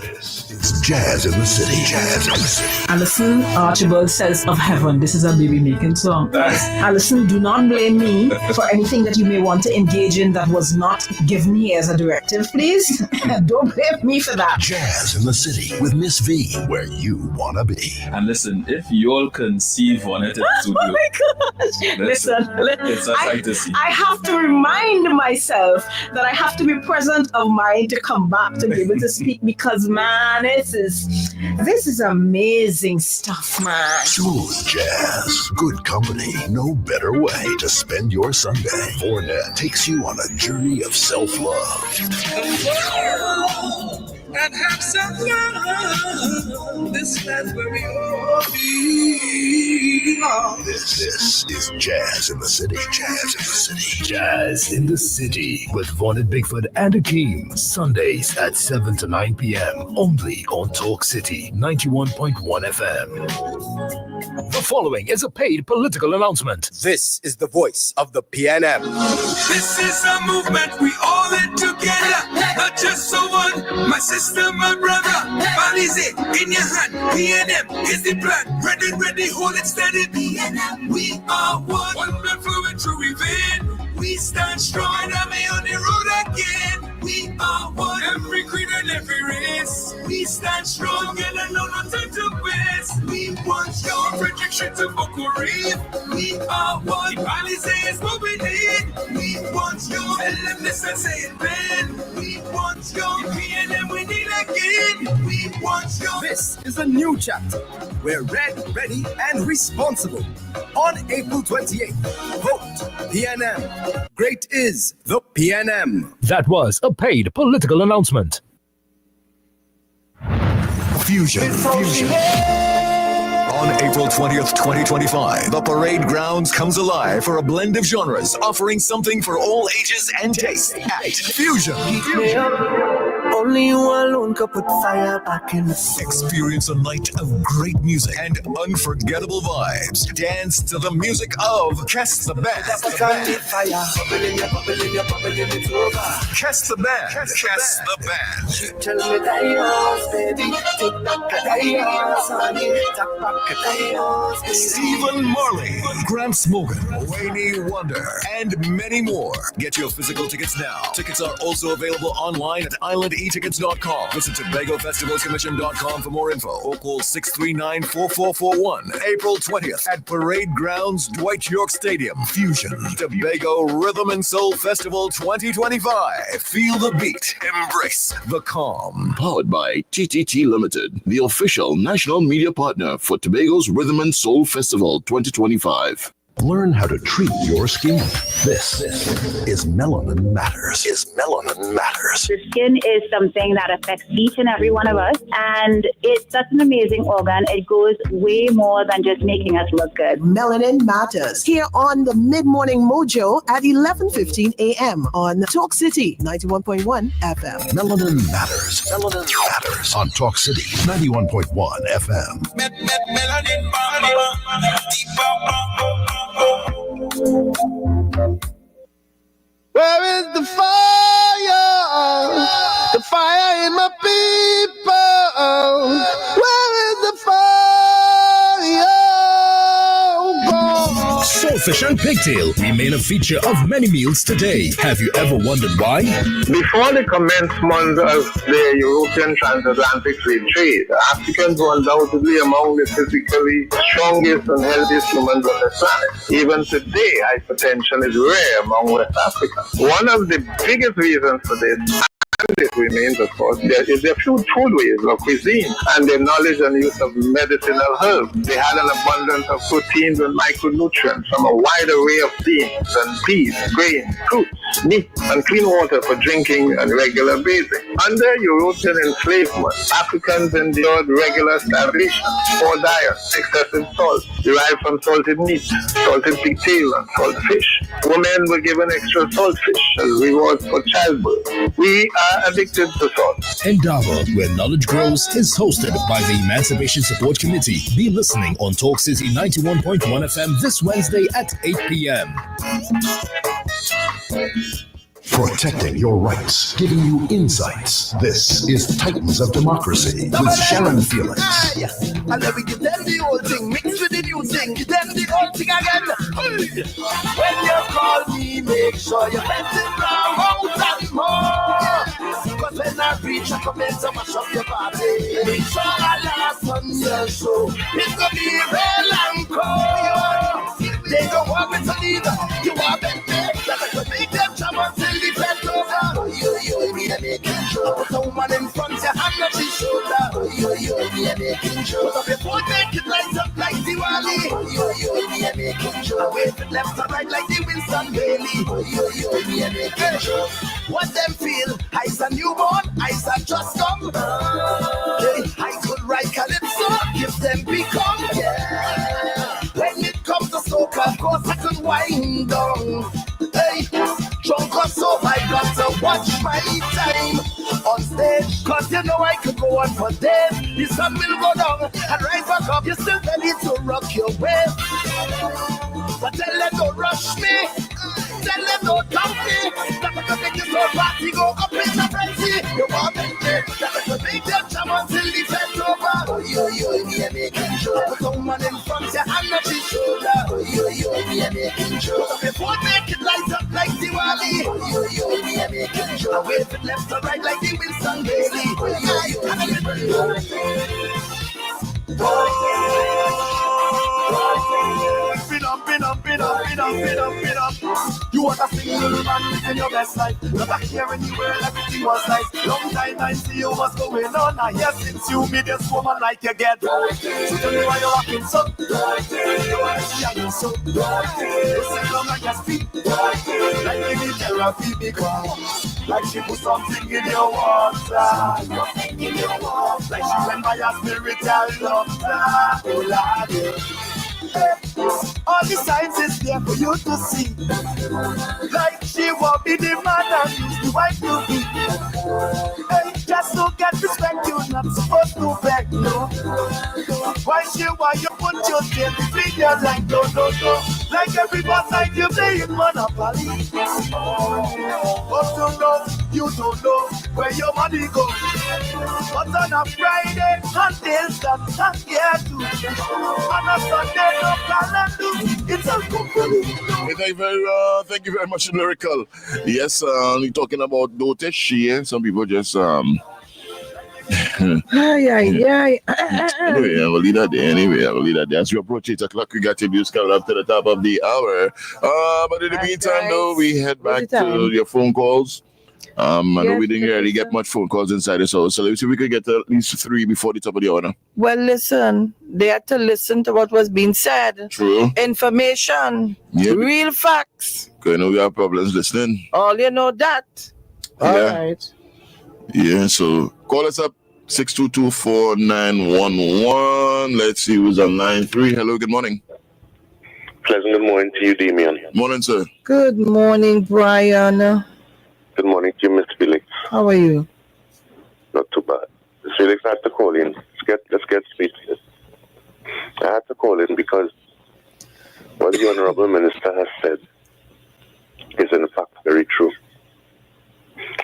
This is Jazz in the City. Jazz in the City. Alison Archibald says of heaven, this is a baby making song. Alison, do not blame me for anything that you may want to engage in that was not given here as a directive, please. Don't blame me for that. Jazz in the City with Miss V, where you want to be. And listen, if you all conceive on it in the studio, oh my gosh. Listen, it's a sight to see. I have to remind myself that I have to be present of mind to come back to be able to speak because, man, this is amazing stuff, man. Smooth jazz, good company, no better way to spend your Sunday. Vornet takes you on a journey of self-love. And have some fun. This is where we all belong. This is Jazz in the City. Jazz in the City. Jazz in the City with Vonnet Bigford and Akeem. Sundays at 7 to 9 p.m. Only on Talk City 91.1 FM. The following is a paid political announcement. This is the voice of the PNM. This is a movement we all in together. Not just so one. My sister, my brother. Policy in your hand. PNM is the plan. Ready, hold it steady. PNM, we are one. One blood flowing through we vein. We stand strong and we on the road again. We are one. Every creed and every race. We stand strong and no time to waste. We want your projection to vocal reef. We are one. The policy is what we need. We want your LMS and say it then. We want your PNM we need again. We want your. This is a new chapter. We're ready, and responsible. On April 28th, vote PNM. Great is the PNM. That was a paid political announcement. Fusion. On April 20th, 2025, the parade grounds comes alive for a blend of genres, offering something for all ages and tastes at Fusion. Only you alone can put fire back in the sun. Experience a night of great music and unforgettable vibes. Dance to the music of Kess the Band. Kess the Band. Kess the Band. Tell me that yours, baby. Take back the yours, honey. Take back the yours, baby. Stephen Marley, Gramps Morgan, Wayne Wonder, and many more. Get your physical tickets now. Tickets are also available online at islandetickets.com. Visit TobagoFestivalsCommission.com for more info or call 639-4441. April 20th at Parade Grounds, Dwight York Stadium. Fusion, Tobago Rhythm and Soul Festival 2025. Feel the beat. Embrace the calm. Powered by TTT Limited, the official national media partner for Tobago's Rhythm and Soul Festival 2025. Learn how to treat your skin. This is Melanin Matters. The skin is something that affects each and every one of us, and it's such an amazing organ. It goes way more than just making us look good. Melanin Matters, here on the Mid-Morning Mojo at 11:15 a.m. on Talk City 91.1 FM. Melanin Matters on Talk City 91.1 FM. Melanin, fish and pigtail remain a feature of many meals today. Have you ever wondered why? Before the commencement of the European transatlantic free trade, Africans were undoubtedly among the physically strongest and healthiest humans on the planet. Even today, hypertension is rare among West Africans. One of the biggest reasons for this, and it remains, of course, there is their foodways or cuisine and their knowledge and use of medicinal herbs. They had an abundance of proteins and micronutrients from a wide array of beans and peas, grains, fruits, meat, and clean water for drinking and regular bathing. Under European enslavement, Africans endured regular starvation, poor diet, excessive salt, derived from salted meat, salted pigtail, and salt fish. Women were given extra salt fish as rewards for childbirth. We are addicted to salt. Endeavor, where knowledge grows, is hosted by the Emancipation Support Committee. Be listening on Talk City 91.1 FM this Wednesday at 8 p.m. Protecting your rights, giving you insights. This is Titans of Democracy with Sharon Felix. And then we give them the old thing, mixed with the new thing, give them the old thing again. When you call me, make sure you let it round out and more. Because when I reach, I come in to mash up your party. Make sure I last on your show. It's gonna be real and cold. They don't want me to leave. You want them dead, that I can make them jump until the bed over. You, me, I making sure. Put a woman in front, your hand on his shoulder. You, me, I making sure. Put up your foot, make it light up like Diwali. You, me, I making sure. I wave it left and right like the Winston Bailey. You, me, I making sure. What them feel? Eyes a newborn, eyes are just come. Hey, I could write calypso, give them become. Yeah. When it comes to soca, of course I could wind down. Hey, drunk or sober, I got to watch my time on stage. Cause you know I could go on for days. The sun will go down and rise back up. You still ready to rock your waist. But tell them don't rush me. Tell them don't doubt me. That I can make this whole party go up in a frenzy. You want me that I can make them jam until the fence over. You, me, I'm making sure. Put someone in front, your hand on his shoulder. You, me, I'm making sure. Put up your phone, make it light up like Diwali. You, me, I'm making sure. I wave it left to right like the Winston Bailey. Pin up. You want a single man living your best life. Not back here anywhere, everything was nice. Long time I see you, what's going on? I hear since you meet this woman like you get. So tell me why you're walking so. You want to see how you so. You sit down on your feet. Like you need therapy because like she put something in your water. Nothing in your water. Like she went by your spiritual doctor. Oh Lord, all the signs is there for you to see. Like she won't be the man and use the wife to be. Hey, just to get respect, you're not supposed to beg, no. Why you put your tail between your legs, no. Like every boss like you playing Monopoly. But you don't know where your money goes. But on a Friday, until that not here to. On a Sunday, no calendar. It's a company. Thank you very much, Lyrical. Yes, you're talking about dotish, yeah. Some people just Yeah. Anyway, I will leave that there. As we approach 8 o'clock, we got your news coming up to the top of the hour. But in the meantime, though, we head back to your phone calls. I know we didn't really get much phone calls inside this house, so let's see if we could get at least 3 before the top of the hour. Well, listen, they had to listen to what was being said. True. Information. Yep. Real facts. Okay, no, we have problems listening. All you know that. All right. Yeah, so call us up, 622-4911. Let's see who's on line 3. Hello, good morning. Pleasant good morning to you, Damian. Morning, sir. Good morning, Brian. Good morning to you, Mr. Felix. How are you? Not too bad. Mr. Felix, I had to call in. Let's get straight to this. I had to call in because what the Honorable Minister has said is in fact very true.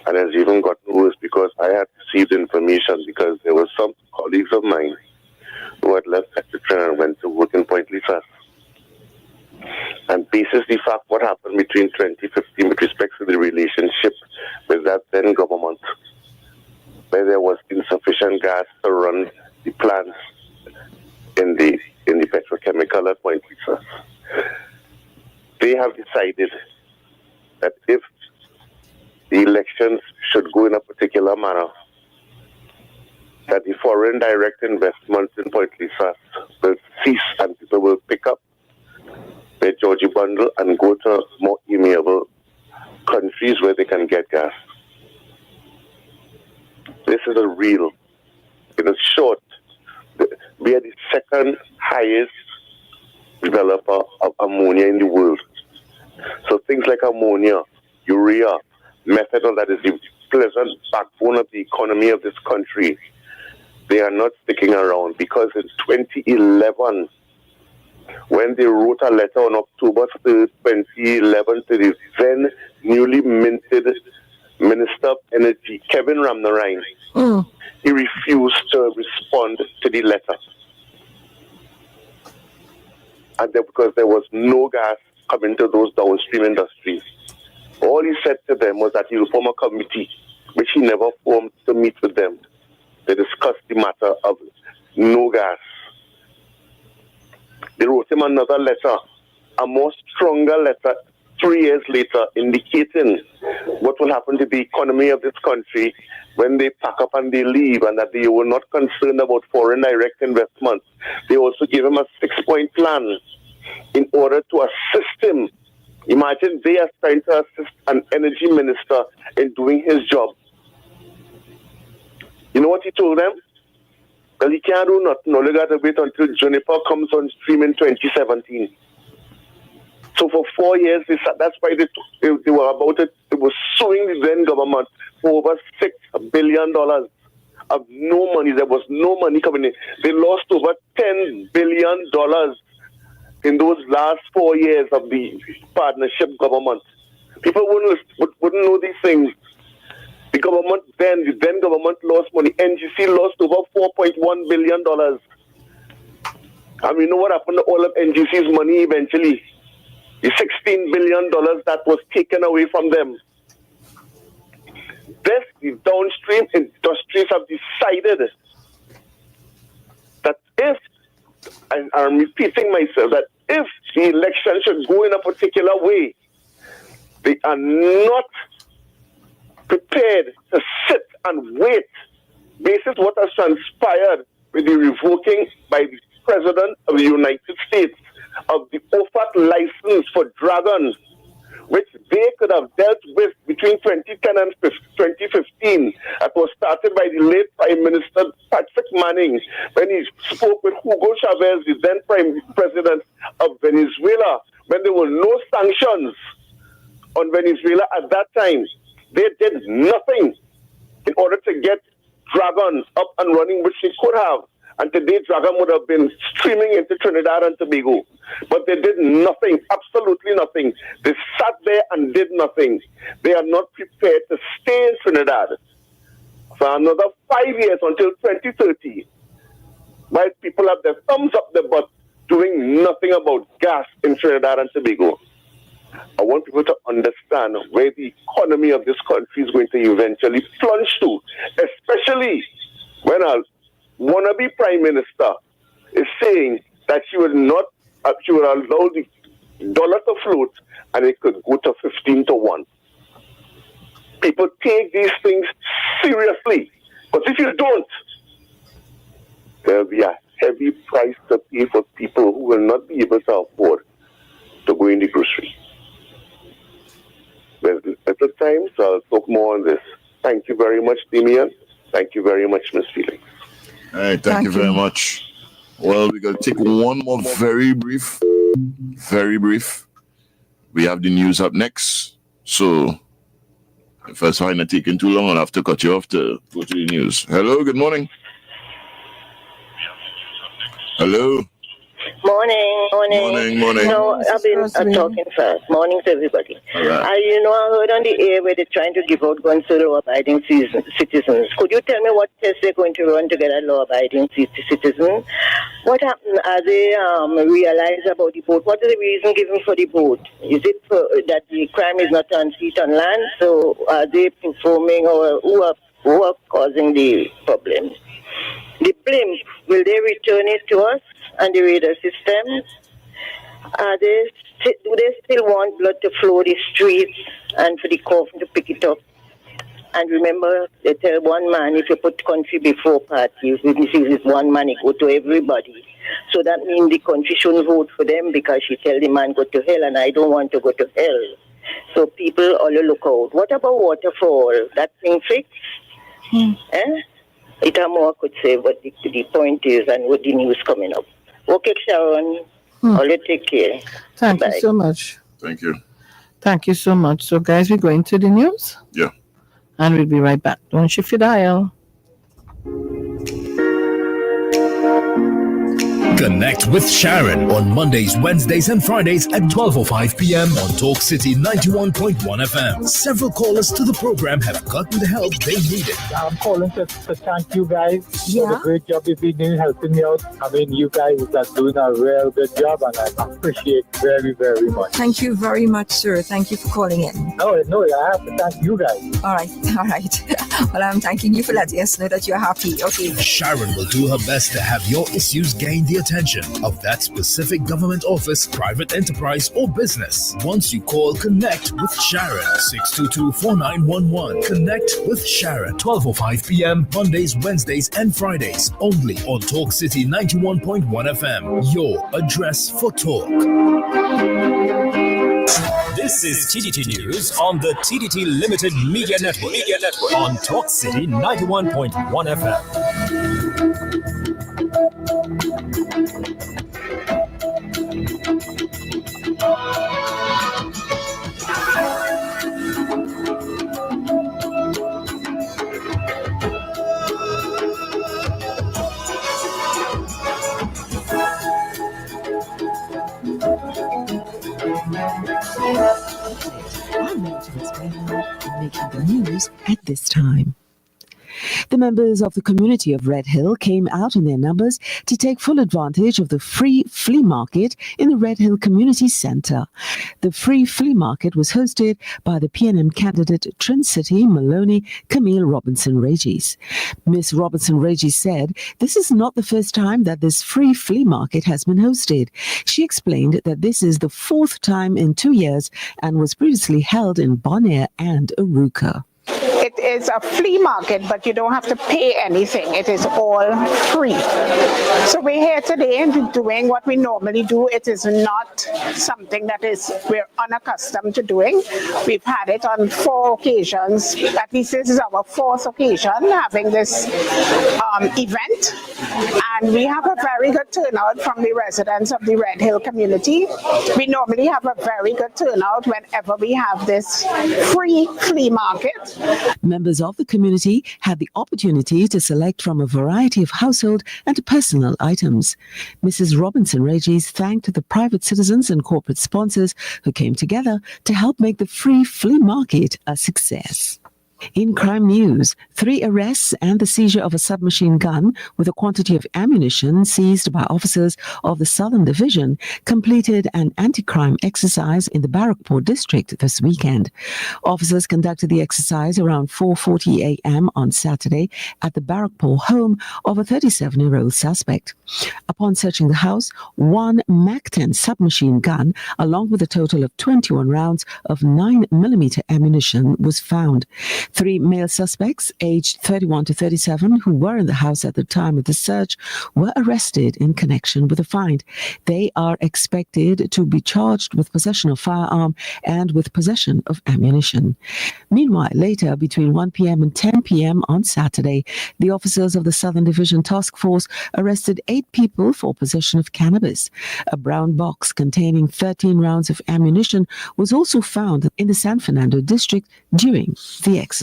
And has even gotten worse because I had received information because there were some colleagues of mine who had left Secretary and went to work in Point Lisa. And the fact what happened between 2015 with respect to the relationship with that then government, where there was insufficient gas to run the plants in the petrochemical at Point Lisa. They have decided that if the elections should go in a particular manner, that the foreign direct investments in Point Lisa will cease and people will pick up their Georgie bundle and go to more amiable countries where they can get gas. This is a real, in a short, we are the second highest developer of ammonia in the world. So things like ammonia, urea, methanol, that is the pleasant backbone of the economy of this country, they are not sticking around, because in 2011, when they wrote a letter on October 3rd, 2011 to the then newly minted Minister of Energy, Kevin Ramnarine, he refused to respond to the letter. And because there was no gas coming to those downstream industries, all he said to them was that he will form a committee, which he never formed, to meet with them to discuss the matter of no gas. They wrote him another letter, a more stronger letter, 3 years later, indicating what will happen to the economy of this country when they pack up and they leave, and that they were not concerned about foreign direct investments. They also gave him a 6-point plan in order to assist him. Imagine they are trying to assist an energy minister in doing his job. You know what he told them? Well, he can't do nothing. All you got to wait until Juniper comes on stream in 2017. So for 4 years, that's why they were about it. They were suing the then government for over $6 billion of no money. There was no money coming in. They lost over $10 billion in those last 4 years of the partnership government. People wouldn't know these things. The then government lost money. NGC lost over $4.1 billion. And we know what happened to all of NGC's money eventually. The $16 billion that was taken away from them. The downstream industries have decided that if, and I'm repeating myself, that if the election should go in a particular way, they are not prepared to sit and wait, based on what has transpired with the revoking by the President of the United States of the OFAC license for Dragon, which they could have dealt with between 2010 and 2015. That was started by the late Prime Minister Patrick Manning when he spoke with Hugo Chavez, the then Prime President of Venezuela, when there were no sanctions on Venezuela at that time. They did nothing in order to get Dragon up and running, which they could have. And today, Dragon would have been streaming into Trinidad and Tobago. But they did nothing, absolutely nothing. They sat there and did nothing. They are not prepared to stay in Trinidad for another 5 years until 2030, while people have their thumbs up their butt doing nothing about gas in Trinidad and Tobago. I want people to understand where the economy of this country is going to eventually plunge to, especially when a wannabe prime minister is saying that she would allow the dollar to float and it could go to 15-1. People take these things seriously, but if you don't, there will be a heavy price to pay for people who will not be able to afford to go in the grocery. There's little time, so I'll talk more on this. Thank you very much, Damian. Thank you very much, Ms. Felix. All right, thank you very much. Well, we're going to take one more very brief. We have the news up next. So if I find it taking too long, I'll have to cut you off to go to the news. Hello, good morning. Hello. Morning. No, I've been talking first. Morning to everybody. All right. I heard on the air where they're trying to give out guns to law-abiding citizens. Could you tell me what tests they're going to run to get a law-abiding citizen? What happened? Are they realized about the boat? What is the reason given for the boat? Is it that the crime is not on sea on land? So are they performing, or who are causing the problem? The blimp, will they return it to us and the radar system? Do they still want blood to flow the streets and for the coffin to pick it up? And remember, they tell one man, if you put country before party, this is one man, it go to everybody. So that means the country shouldn't vote for them because she tell the man go to hell and I don't want to go to hell. So people all look out. What about waterfall? That thing fixed? It more could say what the point is and what the news coming up. Okay, Sharon. All you take care. Thank Bye. you so much. Thank you. Thank you so much. So, guys, we're going to the news. Yeah. And we'll be right back. Don't shift your dial. Connect with Sharon on Mondays, Wednesdays, and Fridays at 12:05 p.m. on Talk City 91.1 FM. Several callers to the program have gotten the help they needed. I'm calling to thank you guys for the great job you've been doing, helping me out. I mean, you guys are doing a real good job, and I appreciate it very, very much. Thank you very much, sir. Thank you for calling in. No, I have to thank you guys. All right. Well, I'm thanking you for letting us know that you're happy. Okay. Sharon will do her best to have your issues gain the attention of that specific government office, private enterprise, or business. Once you call Connect with Sharon, 622-4911. Connect with Sharon, 12:05 p.m. Mondays, Wednesdays, and Fridays, only on Talk City 91.1 FM. Your address for talk. This is TDT News on the TDT Limited Media Network on Talk City 91.1 FM. Making the news at this time. The members of the community of Red Hill came out in their numbers to take full advantage of the free flea market in the Red Hill Community Centre. The free flea market was hosted by the PNM candidate Trin City Maloney Camille Robinson-Regis. Miss Robinson-Regis said this is not the first time that this free flea market has been hosted. She explained that this is the fourth time in 2 years and was previously held in Bonaire and Aruca. It is a flea market, but you don't have to pay anything. It is all free. So we're here today and doing what we normally do. It is not something that we're unaccustomed to doing. We've had it on 4 occasions. At least this is our 4th occasion having this event. And we have a very good turnout from the residents of the Red Hill community. We normally have a very good turnout whenever we have this free flea market. Members of the community had the opportunity to select from a variety of household and personal items. Mrs. Robinson-Regis thanked the private citizens and corporate sponsors who came together to help make the free flea market a success. In crime news, 3 arrests and the seizure of a submachine gun with a quantity of ammunition seized by officers of the Southern Division completed an anti-crime exercise in the Barrackpore district this weekend. Officers conducted the exercise around 4:40 a.m. on Saturday at the Barrackpore home of a 37-year-old suspect. Upon searching the house, 1 MAC-10 submachine gun along with a total of 21 rounds of 9mm ammunition was found. 3 male suspects, aged 31 to 37, who were in the house at the time of the search, were arrested in connection with the find. They are expected to be charged with possession of firearm and with possession of ammunition. Meanwhile, later, between 1 p.m. and 10 p.m. on Saturday, the officers of the Southern Division Task Force arrested 8 people for possession of cannabis. A brown box containing 13 rounds of ammunition was also found in the San Fernando district during the exercise.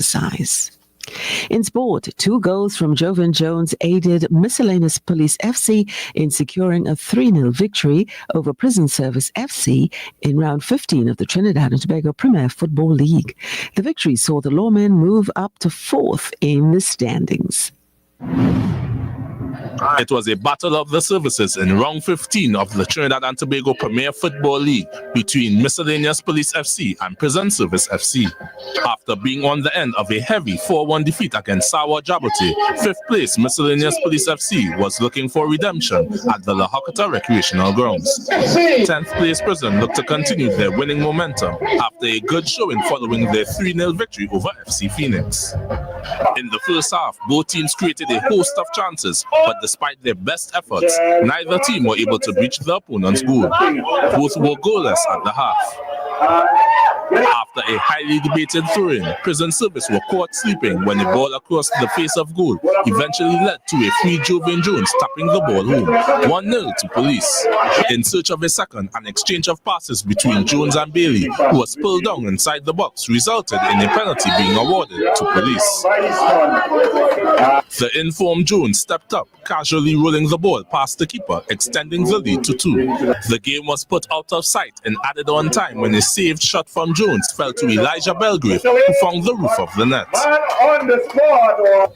In sport, 2 goals from Jovan Jones aided Miscellaneous Police FC in securing a 3-0 victory over Prison Service FC in round 15 of the Trinidad and Tobago Premier Football League. The victory saw the lawmen move up to 4th in the standings. It was a battle of the services in round 15 of the Trinidad and Tobago Premier Football League between Miscellaneous Police FC and Prison Service FC. After being on the end of a heavy 4-1 defeat against Sawa Jabote, 5th place Miscellaneous Police FC was looking for redemption at the La Hokata Recreational Grounds. 10th place Prison looked to continue their winning momentum after a good showing following their 3-0 victory over FC Phoenix. In the first half, both teams created a host of chances, but despite their best efforts, neither team were able to reach the opponent's goal. Both were goalless at the half. After a highly debated throw-in, Prison Service were caught sleeping when a ball across the face of goal eventually led to a free Jovan Jones tapping the ball home, 1-0 to Police. In search of a second, an exchange of passes between Jones and Bailey, who was pulled down inside the box, resulted in a penalty being awarded to Police. The informed Jones stepped up, casually rolling the ball past the keeper, extending the lead to 2. The game was put out of sight and added on time when a saved shot from Jones fell to Elijah Belgrave, who found the roof of the net.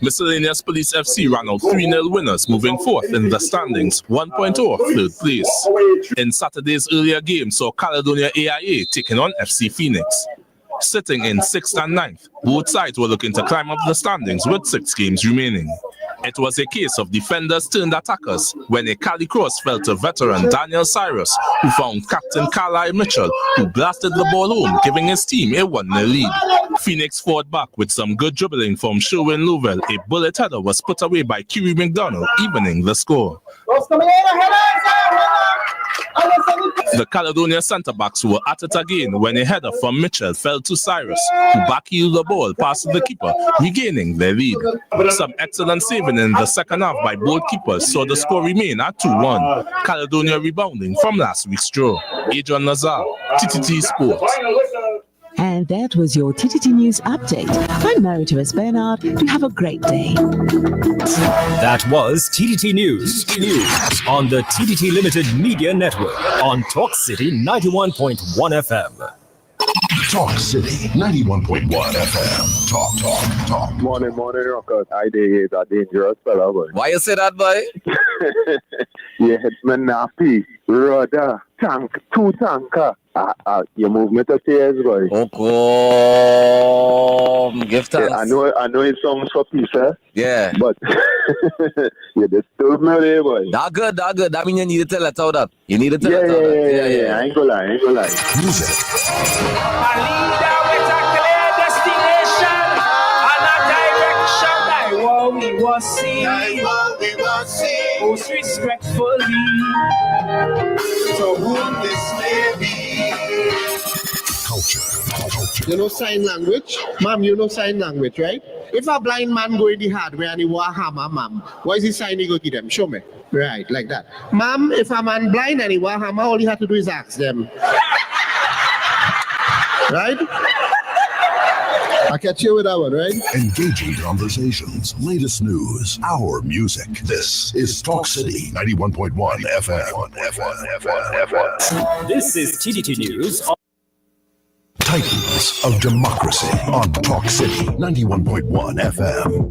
Miscellaneous Police FC ran out 3-0 winners, moving fourth in the standings, 1 point off third place. In Saturday's earlier game saw Caledonia AIA taking on FC Phoenix. Sitting in 6th and 9th, both sides were looking to climb up the standings with 6 games remaining. It was a case of defenders turned attackers when a Cali cross fell to veteran Daniel Cyrus, who found Captain Carlisle Mitchell, who blasted the ball home, giving his team a 1-0 lead. Phoenix fought back with some good dribbling from Sherwin Lovell. A bullet header was put away by Kiwi McDonald, evening the score. The Caledonia centre-backs were at it again when a header from Mitchell fell to Cyrus, who backheeled the ball past the keeper, regaining their lead. Some excellent saving in the second half by both keepers saw the score remain at 2-1. Caledonia rebounding from last week's draw. Adrian Nazar, TTT Sports. And that was your TTT News Update. I'm Mary-Therese Bernard. You have a great day. That was TTT News on the TTT Limited Media Network on Talk City 91.1 FM. Talk City 91.1 FM. Talk. Morning, rockers. I is a dangerous fella, boy. Why you say that, boy? Yeah, headsman nappy, rudder, tank, 2 tanker. You move me to tears, boy. Oh, give thanks. Yeah, I know it sounds for peace, eh? Yeah. But you disturb me there, boy. That good. That means you need to tell us how that. You need to tell us how that. Yeah. I ain't gonna lie. Music. A leader with a clear destination and a direction. Like what we was seeing. Most respectfully. To whom this may be. Culture. You know sign language? Ma'am, you know sign language, right? If a blind man go in the hardware and he want a hammer, ma'am, what is he signing go give them? Show me. Right, like that. Ma'am, if a man blind and he want a hammer, all you have to do is ask them. Right? I catch you with that one, right? Engaging conversations, latest news, our music. This is Talk City 91.1 FM. This is TTT News. Titans of Democracy on Talk City 91.1 FM.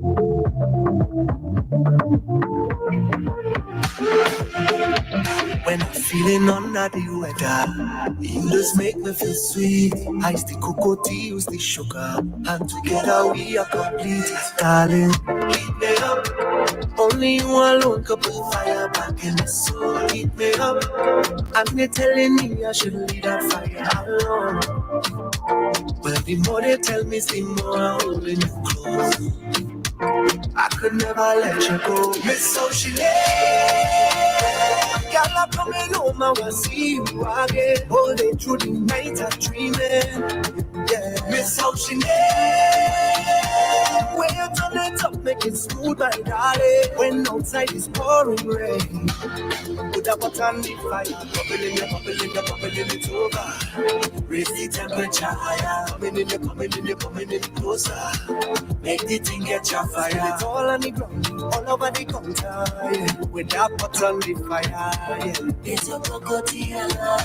When I'm feeling under the weather, you just make me feel sweet. Ice the cocoa tea, use the sugar, and together we are complete. Darling, heat me up. Only you alone could put fire back in my soul. Heat me up. And they're telling me I should leave that fire alone. But the more they tell me, the more I'm holding you close. I could never let you go. Miss Socially. Girl, I'm coming home, I wanna see you again. All day through the night, I'm dreaming. Yeah, Miss Socially. When you turn it up, make it smooth, my darling. When outside is pouring rain, would a pot on the fire. Bubbling it over. Raise the temperature higher. Coming in closer. Make the thing get your fire. It's all on the ground, all over the counter. Yeah. With a pot on the fire. Yeah. It's your cocotiella.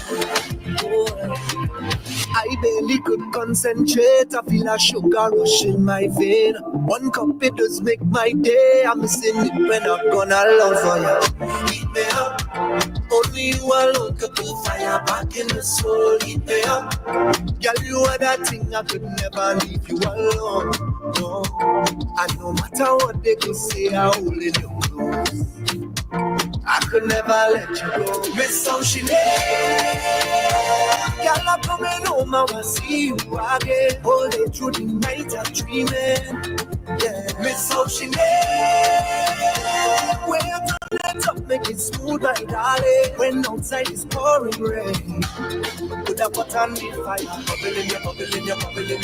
I barely could concentrate. I feel a sugar rush in my vein. One cup it does make my day. I'm missing it when I'm gonna love for you. Heat me up. Only you alone could do fire back in the soul. Heat me up. Girl, you are that thing I could never leave you alone. No. And no matter what they could say, I hold in you close. I could never let you go. Miss how she girl, I'm coming home, I wanna see you again. All day through the night, I'm dreaming. Yeah, miss how she when you turn it up, make it smooth, my darling. When outside is pouring rain, put a pot on the fire. Bubbling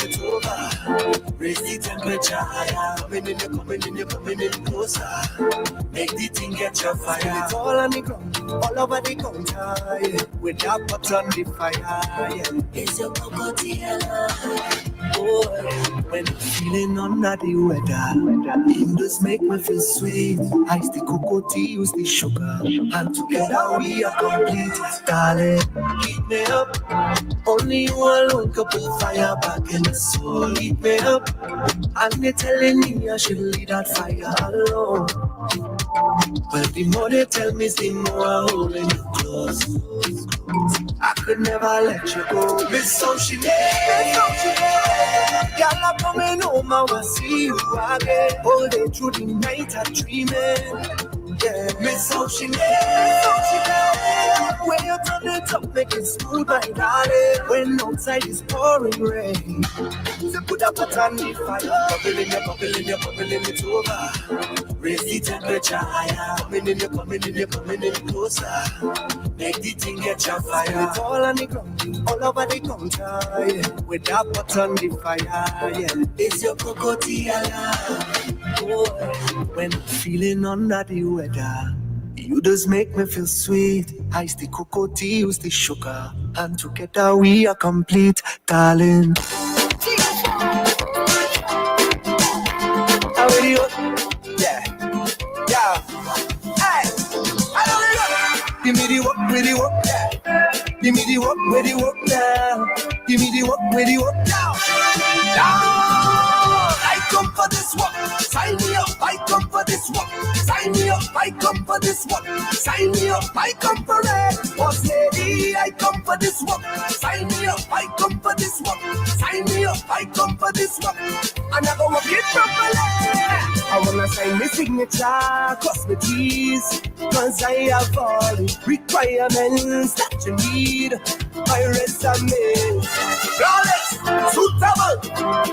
it over. Raise the temperature higher. Coming in closer. Make the thing get your fire. It's all on the ground, all over the counter. Yeah. With a pot on the fire. Yeah. It's your cocotiella. Boy, when I'm feeling under the weather, it does make me feel sweet. Ice the cocoa tea, use the sugar, and together we are complete. Darling, heat me up. Only you alone could put fire back in the soul. Heat me up, and they're telling me I should leave that fire alone. Well, the more they tell me, the more I'm holding you close. I could never let you go. Miss how she girl, I'm coming home, I wanna see you again. All day through the night, I'm dreaming. Yeah, miss how she when you turn it up, make it smooth, my darling. When outside is pouring rain, so put a pot on the fire. Bubbling it over. Raise the temperature higher. Coming in closer. Make the thing get your fire. It's all on the ground, all over the counter. Yeah. With a pot on the fire. Yeah. It's your cocotiella. Boy, when I'm feeling under the weather, you just make me feel sweet. Ice the cocoa tea, use the sugar, and together we are complete, darling. How are you? Yeah. Hey, I don't know. Give me the work, with the work, yeah. Give me the work, with the work, now. Give me the work, with the work, now. I come for this work. Sign me up, I come for this work. Sign me up, I come for this work. Sign me up, I come for it. Boss lady, I come for this work. Sign me up, I come for this work. Sign me up, I come for this work. And I go work it properly. I wanna sign my signature, cross my T's, cause I have all the requirements that you need. My resume, flawless, suitable,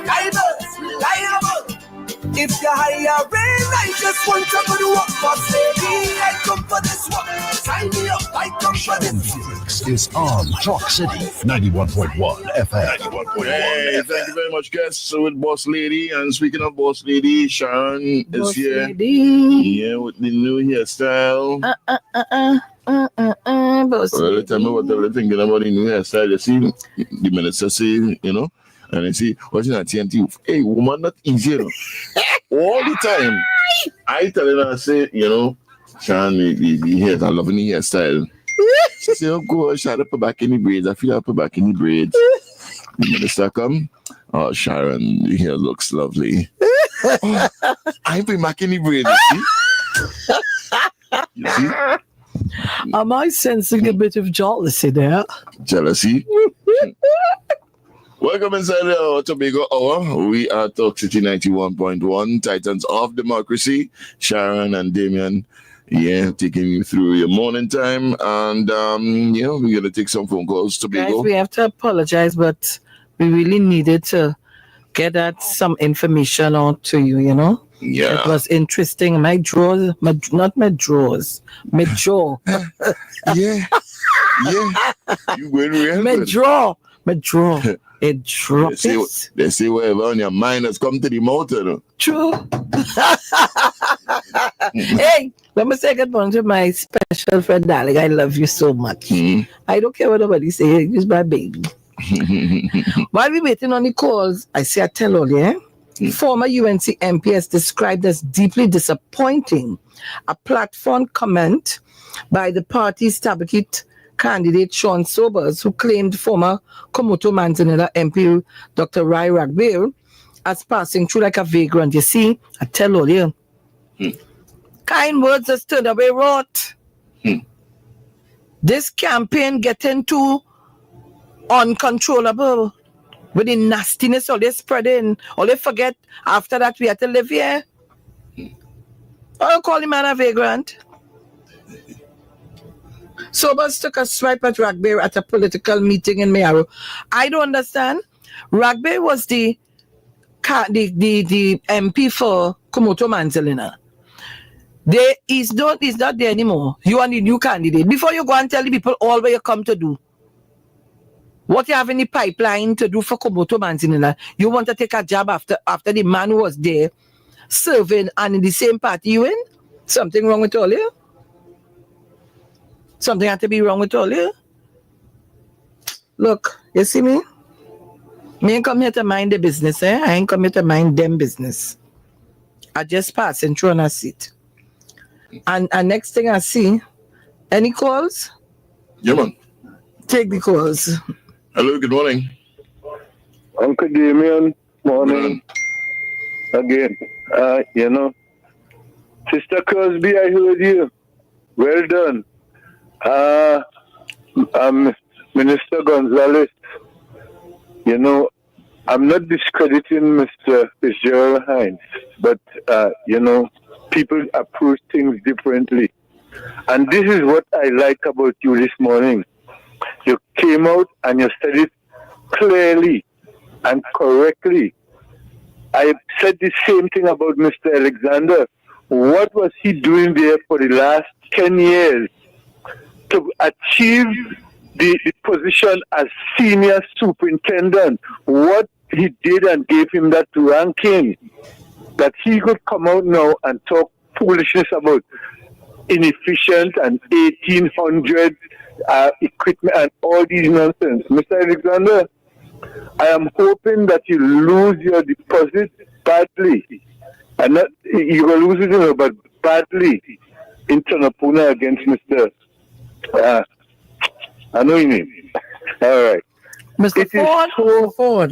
diverse, reliable. If you're hiring, I just want to go to work. Boss lady, I come for this work. Sign me up, I come for this work. This is on Talk City 91.1 FM. Hey, thank you very much, guests. So with Boss Lady, and speaking of Boss Lady, Sharon is here. Yeah, with the new hairstyle. Boss well, tell me what they're thinking about the new hairstyle. You see, the minister say, you know, and I see, watching at TNT, hey, woman, not easy, you know. All the time. I tell her, I say, you know, Sharon, the hair, I love the hairstyle. She say, oh, go, Sharon, put back in the braids. I feel I put back in the braids. The minister come, oh, Sharon, the hair looks lovely. Oh, I put back in the braids, you see? Am I sensing a bit of jealousy there? Jealousy? Welcome inside the Tobago Hour. We are Talk City 91.1, Titans of Democracy. Sharon and Damien, taking you through your morning time. And, we're going to take some phone calls. Tobago. Guys, we have to apologize, but we really needed to get that some information out to you, you know? Yeah. It was interesting. My jaw. Yeah. You going real My good. jaw. It dropped. They say whatever on your mind has come to the mouth, you know. True. Hey, Let me say good morning to my special friend, darling. I love you so much. I don't care what nobody say. You're my baby. While we waiting on the calls, I tell all, yeah? Former UNC MP has described as deeply disappointing a platform comment by the party's tablet candidate Sean Sobers, who claimed former Komoto Manzanilla MP Dr. Rai Ragbir as passing through like a vagrant. You see, I tell all you. Kind words are turned away rot. This campaign getting too uncontrollable with the nastiness all they spreading. All they forget after that we have to live here. I'll call him a vagrant. Sobers took a swipe at Ragbir at a political meeting in Mayaro. I don't understand. Ragbir was the MP for Komoto Manzanilla. He's not there anymore. You are the new candidate. Before you go and tell the people all where you come to do, what you have in the pipeline to do for Komoto Manzanilla, you want to take a job after the man who was there serving and in the same party you in? Something wrong with all you? Something had to be wrong with all you? Look, you see me? Me ain't come here to mind the business, eh? I ain't come here to mind them business. I just passing through on a seat. And next thing I see, any calls? Yeah, man. Take the calls. Hello, good morning. Uncle Damien, morning. Again, Sister Crosby, I heard you. Well done. Minister Gonzalez, I'm not discrediting Mr. Fitzgerald Hines, but, people approach things differently. And this is what I like about you this morning. You came out and you said it clearly and correctly. I said the same thing about Mr. Alexander. What was he doing there for the last 10 years to achieve the position as senior superintendent? What he did and gave him that ranking, that he could come out now and talk foolishness about inefficient and 1800 equipment and all these nonsense. Mr. Alexander, I am hoping that you lose your deposit badly. And not you will lose it, but badly in Tanapuna against Mr. I know your name. All right. Mr. Ford?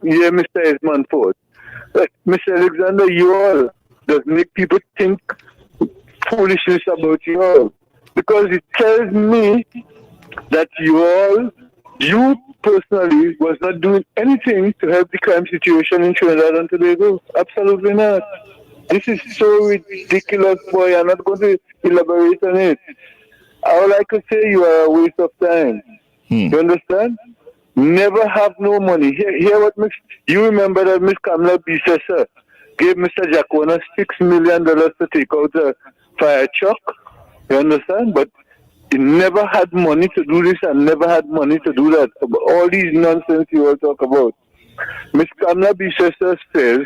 Yeah, Mr. Esmond Ford. Mr. Alexander, you all does make people think foolishness about you all. Because it tells me that you personally was not doing anything to help the crime situation in Trinidad and Tobago. Absolutely not. This is so ridiculous, boy. I'm not going to elaborate on it. All I could say, you are a waste of time. You understand? Never have no money. Here what you remember that Miss Kamala Bisesa gave Mr. Jacona $6 million to take out a fire truck. You understand? But he never had money to do this and never had money to do that. All these nonsense you all talk about. Miss Kamala Bisesa says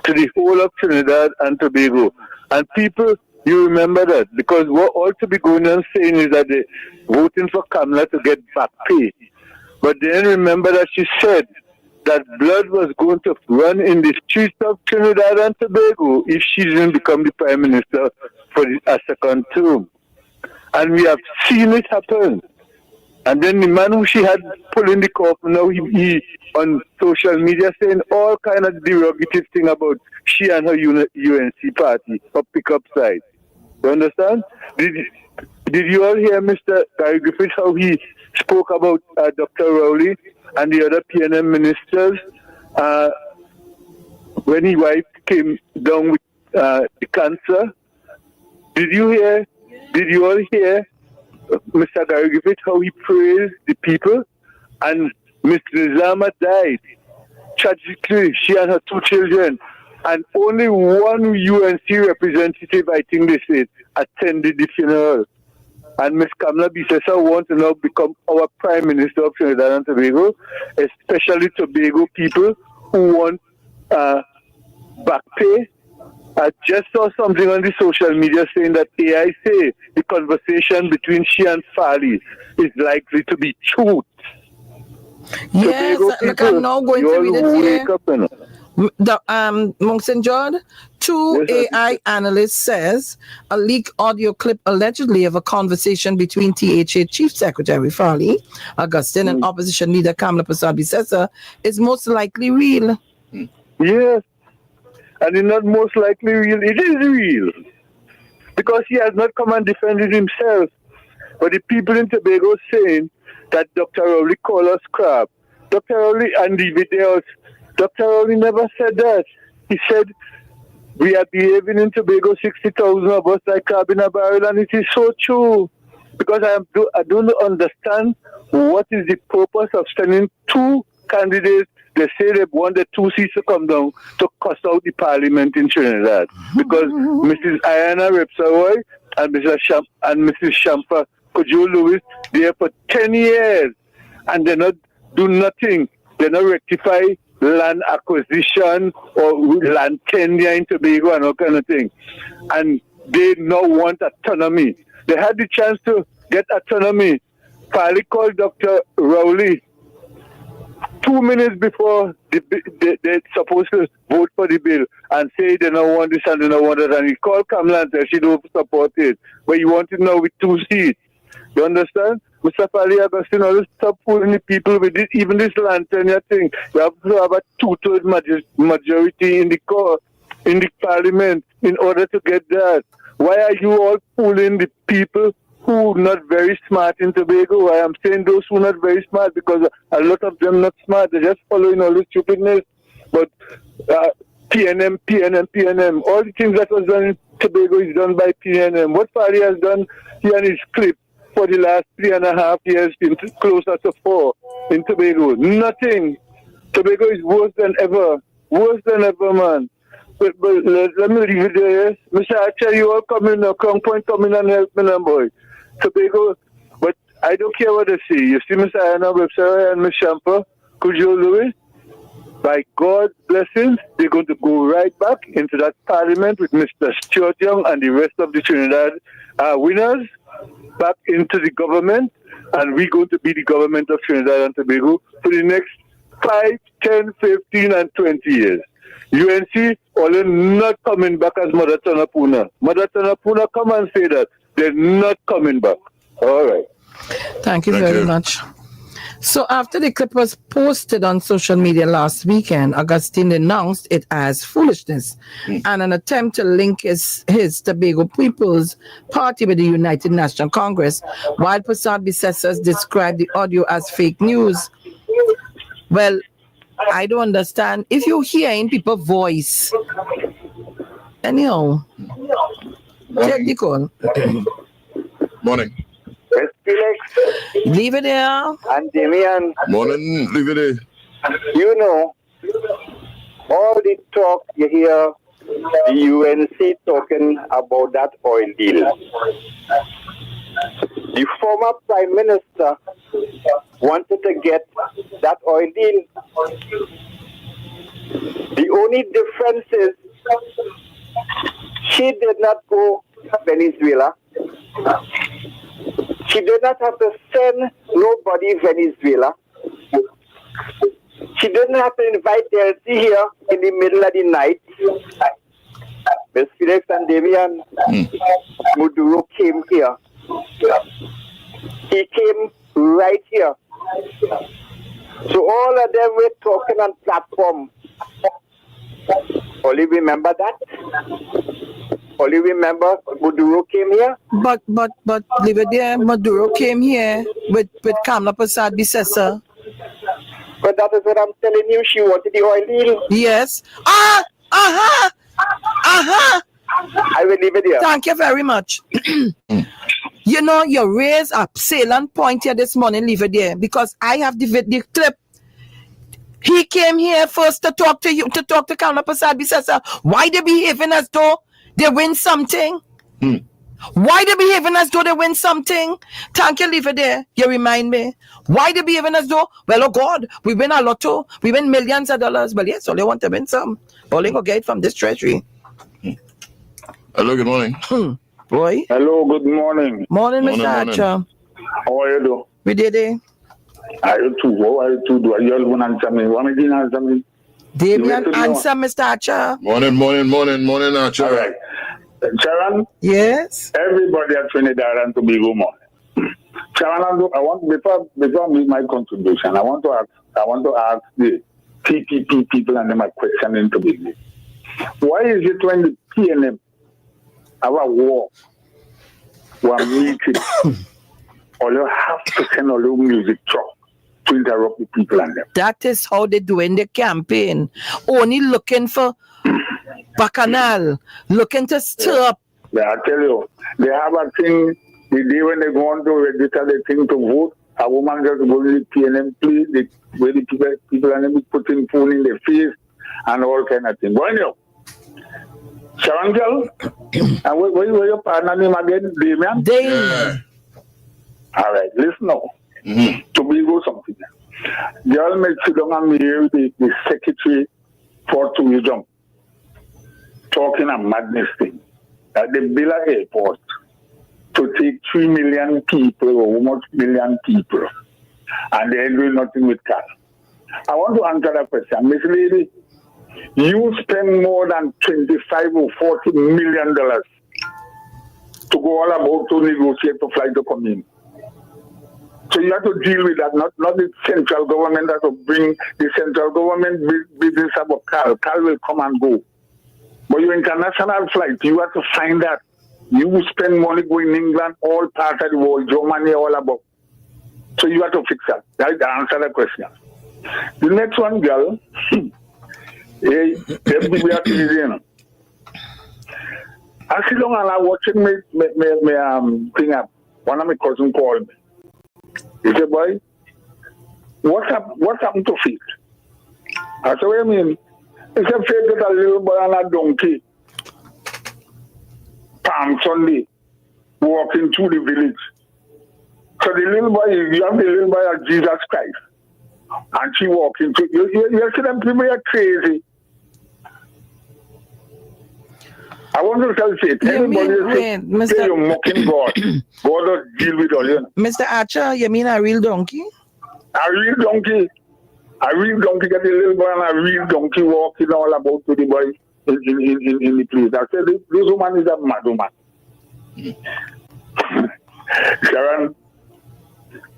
to the whole of Trinidad and Tobago, and people, you remember that, because what all to be going on saying is that they're voting for Kamala to get back pay. But then remember that she said that blood was going to run in the streets of Trinidad and Tobago if she didn't become the Prime Minister for a second term. And we have seen it happen. And then the man who she had pulling the coffin, now he on social media saying all kind of derogative thing about she and her UNC party or pickup side. You understand? Did you all hear Mr. Gary Griffith, how he spoke about Dr. Rowley and the other PNM ministers when his wife came down with the cancer? Did you all hear Mr. Gary Griffith, how he praised the people? And Miss Nizama died tragically, she and her 2 children, and only one UNC representative, I think they said, attended the funeral. And Miss Kamala Bisesa wants to now become our Prime Minister of Trinidad and Tobago, especially Tobago people who want back pay, I just saw something on the social media saying that AI say the conversation between she and Fali is likely to be truth. Yes, look, I'm now going to read it here. Monk St. John, two AI analysts says a leaked audio clip allegedly of a conversation between THA Chief Secretary Fali Augustine and opposition leader Kamla Persad-Bissessar is most likely real. Yes, and it's not most likely real. It is real because he has not come and defended himself. But the people in Tobago saying that Dr. Rowley called us crap. Dr. Rowley and the videos. Dr. Rowley never said that. He said, we are behaving in Tobago 60,000 of us like crab in a barrel, and it is so true. Because I don't understand what is the purpose of sending two candidates. They say they want the 2 seats to come down to cuss out the parliament in Trinidad. Because Mrs. Ayana Repsaroy and Mrs. Shampa Kojo Lewis, they are for 10 years, and they not do nothing. They not rectify land acquisition or land tenure in Tobago and all kind of thing. And they now want autonomy. They had the chance to get autonomy. Fali called Dr. Rowley 2 minutes before they're supposed to vote for the bill and say they don't want this and they don't want that. And he called Kamla and said she don't support it. But you want it now with 2 seats. You understand? Mr. Fali Augustine, always stop fooling the people with this, even this land tenure thing. You have to have a 2/3 majority in the parliament in order to get that. Why are you all fooling the people who are not very smart in Tobago? I am saying those who are not very smart because a lot of them not smart. They're just following all this stupidness. But PNM. All the things that was done in Tobago is done by PNM. What Fali has done here in his clip for the last 3.5 years, closer to 4 in Tobago. Nothing. Tobago is worse than ever. Worse than ever, man. But let me leave it there, yes? Mr. Archer, you all come in, Crown Point, come in and help me, now, boy. Tobago, but I don't care what they say. You see Mr. Ayana Webster and Ms. Shampa, Kojo Louis, by God's blessings, they're going to go right back into that parliament with Mr. Stuart Young and the rest of the Trinidad winners, back into the government, and we're going to be the government of Trinidad and Tobago for the next 5, 10, 15, and 20 years. UNC, all not coming back as Mother Tanapuna. Mother Tanapuna, come and say that. They're not coming back. All right. Thank you very much. So after the clip was posted on social media last weekend, Augustine denounced it as foolishness and an attempt to link his Tobago People's Party with the United National Congress, while Persad-Bissessar described the audio as fake news. Well, I don't understand. If you're hearing people's voice, anyhow, take the call. Morning. Yes, Felix. Leave it there. And Damian. Morning, leave it there. You know, all the talk you hear the UNC talking about that oil deal. The former Prime Minister wanted to get that oil deal. The only difference is she did not go to Venezuela. She did not have to send nobody Venezuela. She didn't have to invite Elsie here in the middle of the night. Miss Felix and Damian, Maduro came here. He came right here. So all of them were talking on platform. Only remember that? Only remember Maduro came here? But leave it there. Maduro came here with Kamla Persad-Bissessar. But that is what I'm telling you. She wanted the oil deal. Yes. I will leave it here. Thank you very much. You know, you raised a salient point here this morning, leave it there, because I have the clip. He came here first to talk to you, to talk to Kamla Persad-Bissessar. Why they behaving as though they win something? Why they behaving as though they win something? Thank you, leave it there. You remind me. Why they behaving as though, well, oh God, we win a lotto, we win millions of dollars. Well, yes, all they want to win some. All they go get it from this treasury. Hello, good morning. Boy. Hello, good morning. Morning, Mr. Archer. How are you doing? We did it. Are you too? How are you too? Do you all want to answer me? Want me to answer me? Damian, answer, Mr. Archer. Morning, Archer. All right. Sharon? Yes? Everybody at Trinidad and Tobago morning. Sharon, I want, before I make my contribution, I want to ask the PPP people and them a question in Tobago. Why is it when the PNM have a war, or a meeting, or you have to send a little music truck to interrupt the people and them? That is how they do in the campaign. Only looking for bacchanal, looking to stir up. Yeah, I tell you, they have a thing, the day when they go on to register the thing to vote, a woman just go to the PNM place, where the people and them putting phone in their face and all kind of thing. But anyway, Sharon girl, and where your partner name again? Damian? Damian. All right, listen now. Tobago something. Girl may sit down and hear the secretary for tourism talking a madness thing at the Billa Airport to take 3 million people or almost million people, and they're doing nothing with car. I want to answer that question. Miss Lady, you spend more than $25 or $40 million to go all about to negotiate to fly to come in. So you have to deal with that, not the central government that will bring the central government business about car. Car will come and go. But your international flight, you have to find that. You spend money going England, all parts of the world, Germany, all about. So you have to fix that. That's the answer to the question. The next one, girl, hey, we are Canadian. I sit down and I watching me thing up. One of my cousins called me. He said, boy, what happened to Faith? I said, what do you mean? He said, Faith got a little boy and a donkey. Palm Sunday, walking through the village. So the little boy, you have the little boy of Jesus Christ. And she walking through. You see them people are crazy. I want to tell you, anybody say you're mocking God. God will deal with all you know. Mr. Archer, you mean a real donkey? A real donkey. A real donkey get the little boy and a real donkey walking all about to the boy in the place. I said, this woman is a mad woman. Sharon,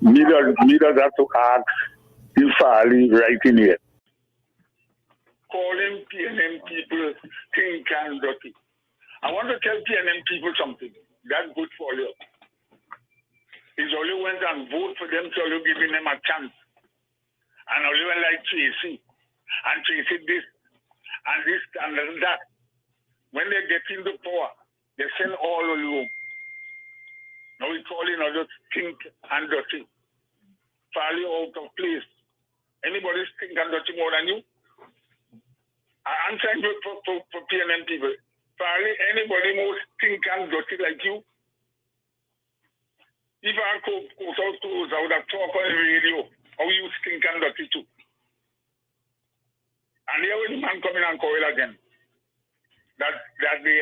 me does have to ask if Farley right in here. Calling PNM people think and dirty. I want to tell PNM people something. That's good for you. It's only went and vote for them, so you're giving them a chance. And only went like Tracy. And Tracy this and that. When they get into power, they send all of you. Now we call in all just stink and dirty. Farley out of place. Anybody stink and dirty more than you? I'm trying to for PNM people. Farley, anybody more stink and dirty like you? If I go out close, I would have talked on the radio. How you stink and dirty too. And here when the man coming and call again. That the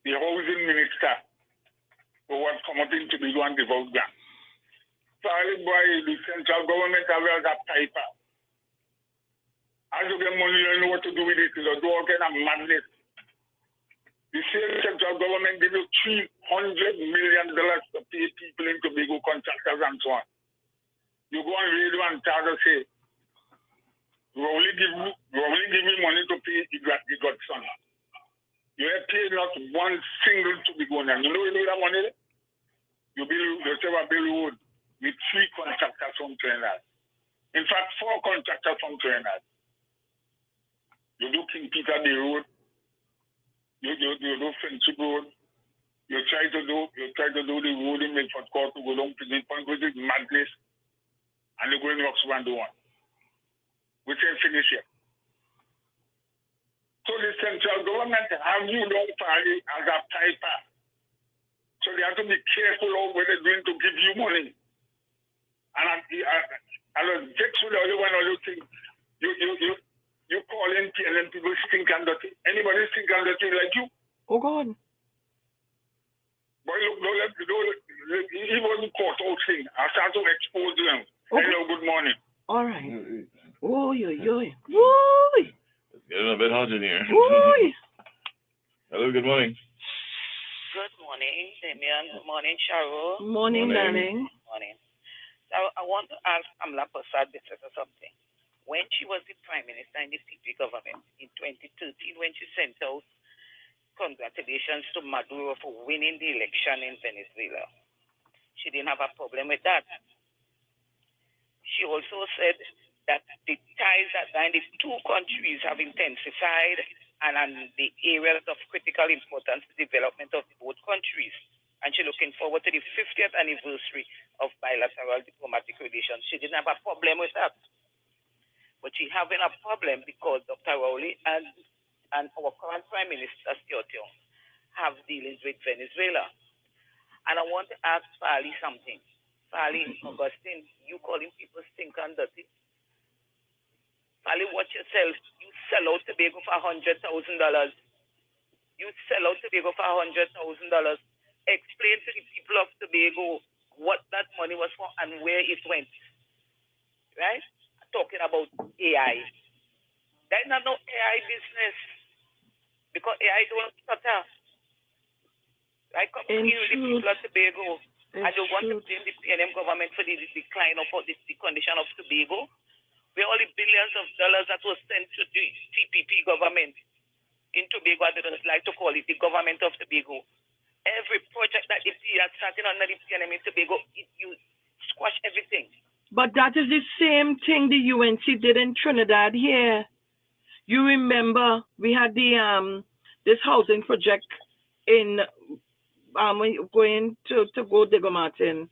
housing minister who was coming to be one devout ground. Farley boy, the central government has a piper. As you get money, you know what to do with it. You do all kind of madness. The same central government give you $300 million to pay people in Tobago contractors and so on. You go on radio and try to say, we only give me money to pay the godson. You have paid not one single Tobagonian. You know that money? You save a bill road with 3 contractors from Trinidad. In fact, 4 contractors from Trinidad. You do King Peter Day Road. You do Friendship Road. You try to do the road in Milford Court to go down to the point which is madness. And you go in Roxbury and do one. We can finish here. So the central government have you down Farley as a piper. So they have to be careful of what they're doing to give you money. And I was vexed with all you think. You call in PNM people stink and dirty. Anybody stink and dirty like you? Oh, God. But look, he wasn't caught out thing. I started to expose them. Okay. Hello, good morning. All right. Oh, Woo! It's getting a bit hot in here. Woo! Hello, good morning. Good morning, Damian. Good morning, Cheryl. Morning, darling. Morning. So I want to ask Amla Prasad this or something. When she was the Prime Minister in the CP government in 2013, when she sent out congratulations to Maduro for winning the election in Venezuela, she didn't have a problem with that. She also said that the ties that bind the two countries have intensified and on the areas of critical importance to the development of both countries. And she's looking forward to the 50th anniversary of bilateral diplomatic relations. She didn't have a problem with that. But she's having a problem because Dr. Rowley and our current Prime Minister, Stuart Young, have dealings with Venezuela. And I want to ask Farley something. Farley, Augustine, you calling people stink and dirty? Farley, watch yourself. You sell out Tobago for $100,000. You sell out Tobago for $100,000. Explain to the people of Tobago what that money was for and where it went. Right? Talking about AI. There's not no AI business. Because AI don't stutter. I come to you with the people of Tobago. I don't want to blame the PNM government for the decline of the condition of Tobago. Where all the billions of dollars that was sent to the TPP government in Tobago, I don't like to call it the government of Tobago. Every project that they are starting under the PNM in Tobago, you squash everything. But that is the same thing the UNC did in Trinidad here. You remember we had the this housing project in when you're going to go Diego Martin.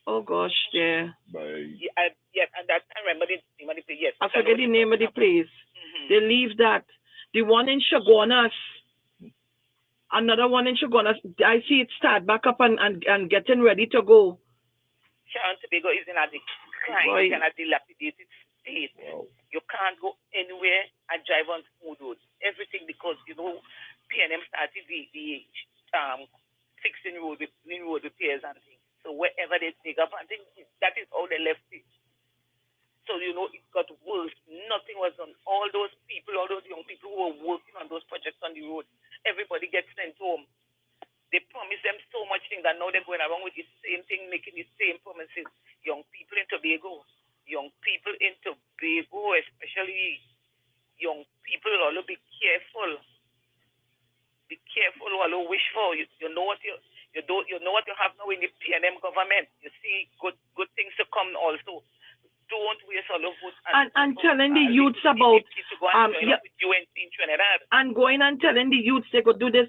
Oh gosh, there. Yes, and that I remember the name of the place. Yes, I forget the name of the place. They leave that. The one in Chaguanas. Another one in Chaguanas. I see it start back up and getting ready to go. Sharon Tobago is in a decline, in a dilapidated state. Wow. You can't go anywhere and drive on smooth roads. Everything because PNM started the fixing road repairs and things. So wherever they dig up and things, that is how they left it. So it got worse. Nothing was done. All those people, all those young people who were working on those projects on the road, everybody gets sent home. They promised them so much things that now they're going around with the same thing, making the same promises. Young people in Tobago, especially young people, all be careful. Be careful what you wish for. You know what you know what you have now in the PNM government. You see good things to come also. Don't waste all of it. And telling the youths about and going and telling the youths they could do this.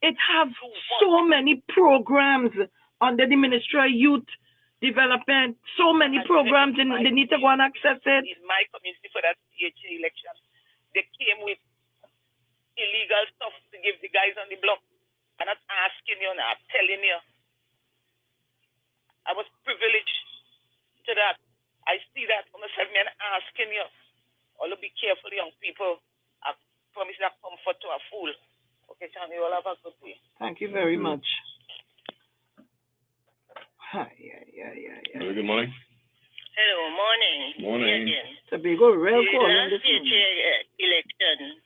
It have so many programs under the Ministry of Youth Development. So many programs, and they need to go and access it. In my community for that CHA election, they came with illegal stuff to give the guys on the block. I'm not asking you, I'm telling you. I was privileged to that. I see that on the side, man, asking you. All be careful, young people. I promise that comfort to a fool. Okay, Sean, you all have a good day. Thank you very much. Hello, good morning. Hello, morning. Morning. Tobago rail the call. last election,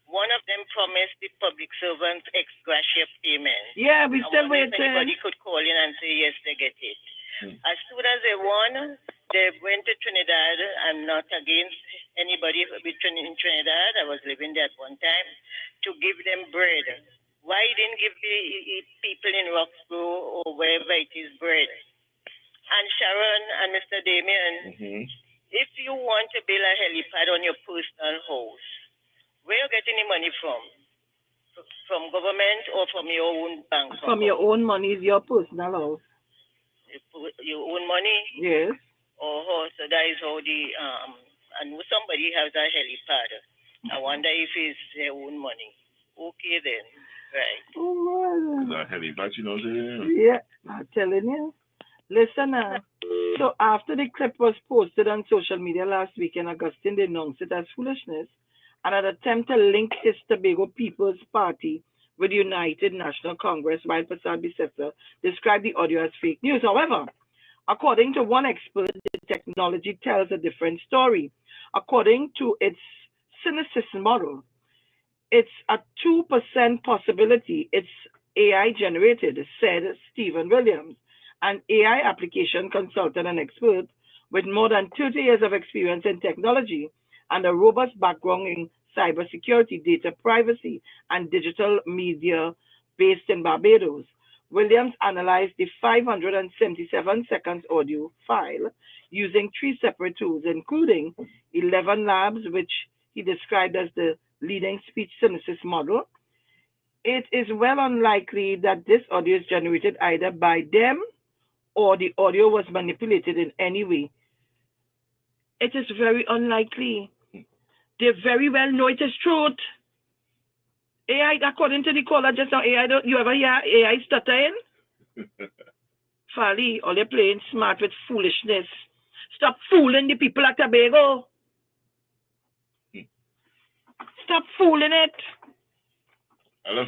one of them promised the public servants ex gratia payment. Yeah, we still waiting. Anybody could call in and say yes, they get it. As soon as they won, they went to Trinidad. I'm not against anybody in Trinidad. I was living there at one time, to give them bread. Why didn't give the people in Roxborough or wherever it is bread? And Sharon and Mr. Damien, if you want to build a helipad on your personal house, where are you getting the money from? From government or from your own bank? From your own money, is your personal house. Your own money? Yes. Oh, so that is how and somebody has a helipad. I wonder if it's their own money. Okay then, right. Oh, is that helipad, you know? Yeah, I'm telling you. Listen now. So after the clip was posted on social media last weekend, Augustine denounced it as foolishness and an attempt to link his Tobago People's Party with United National Congress, while Prasad Bisesa described the audio as fake news. However, according to one expert, the technology tells a different story. According to its Synesis model, it's a 2% possibility it's AI generated, said Stephen Williams, an AI application consultant and expert with more than 30 years of experience in technology and a robust background in cybersecurity, data privacy, and digital media based in Barbados. Williams analyzed the 577 seconds audio file using 3 separate tools, including 11 labs, which he described as the leading speech synthesis model. It is well unlikely that this audio is generated either by them or the audio was manipulated in any way. It is very unlikely. They very well know it is truth. AI, according to the caller just now, AI, you ever hear AI stuttering? Fali, all you're playing smart with foolishness. Stop fooling the people at Tobago. Stop fooling it. Hello?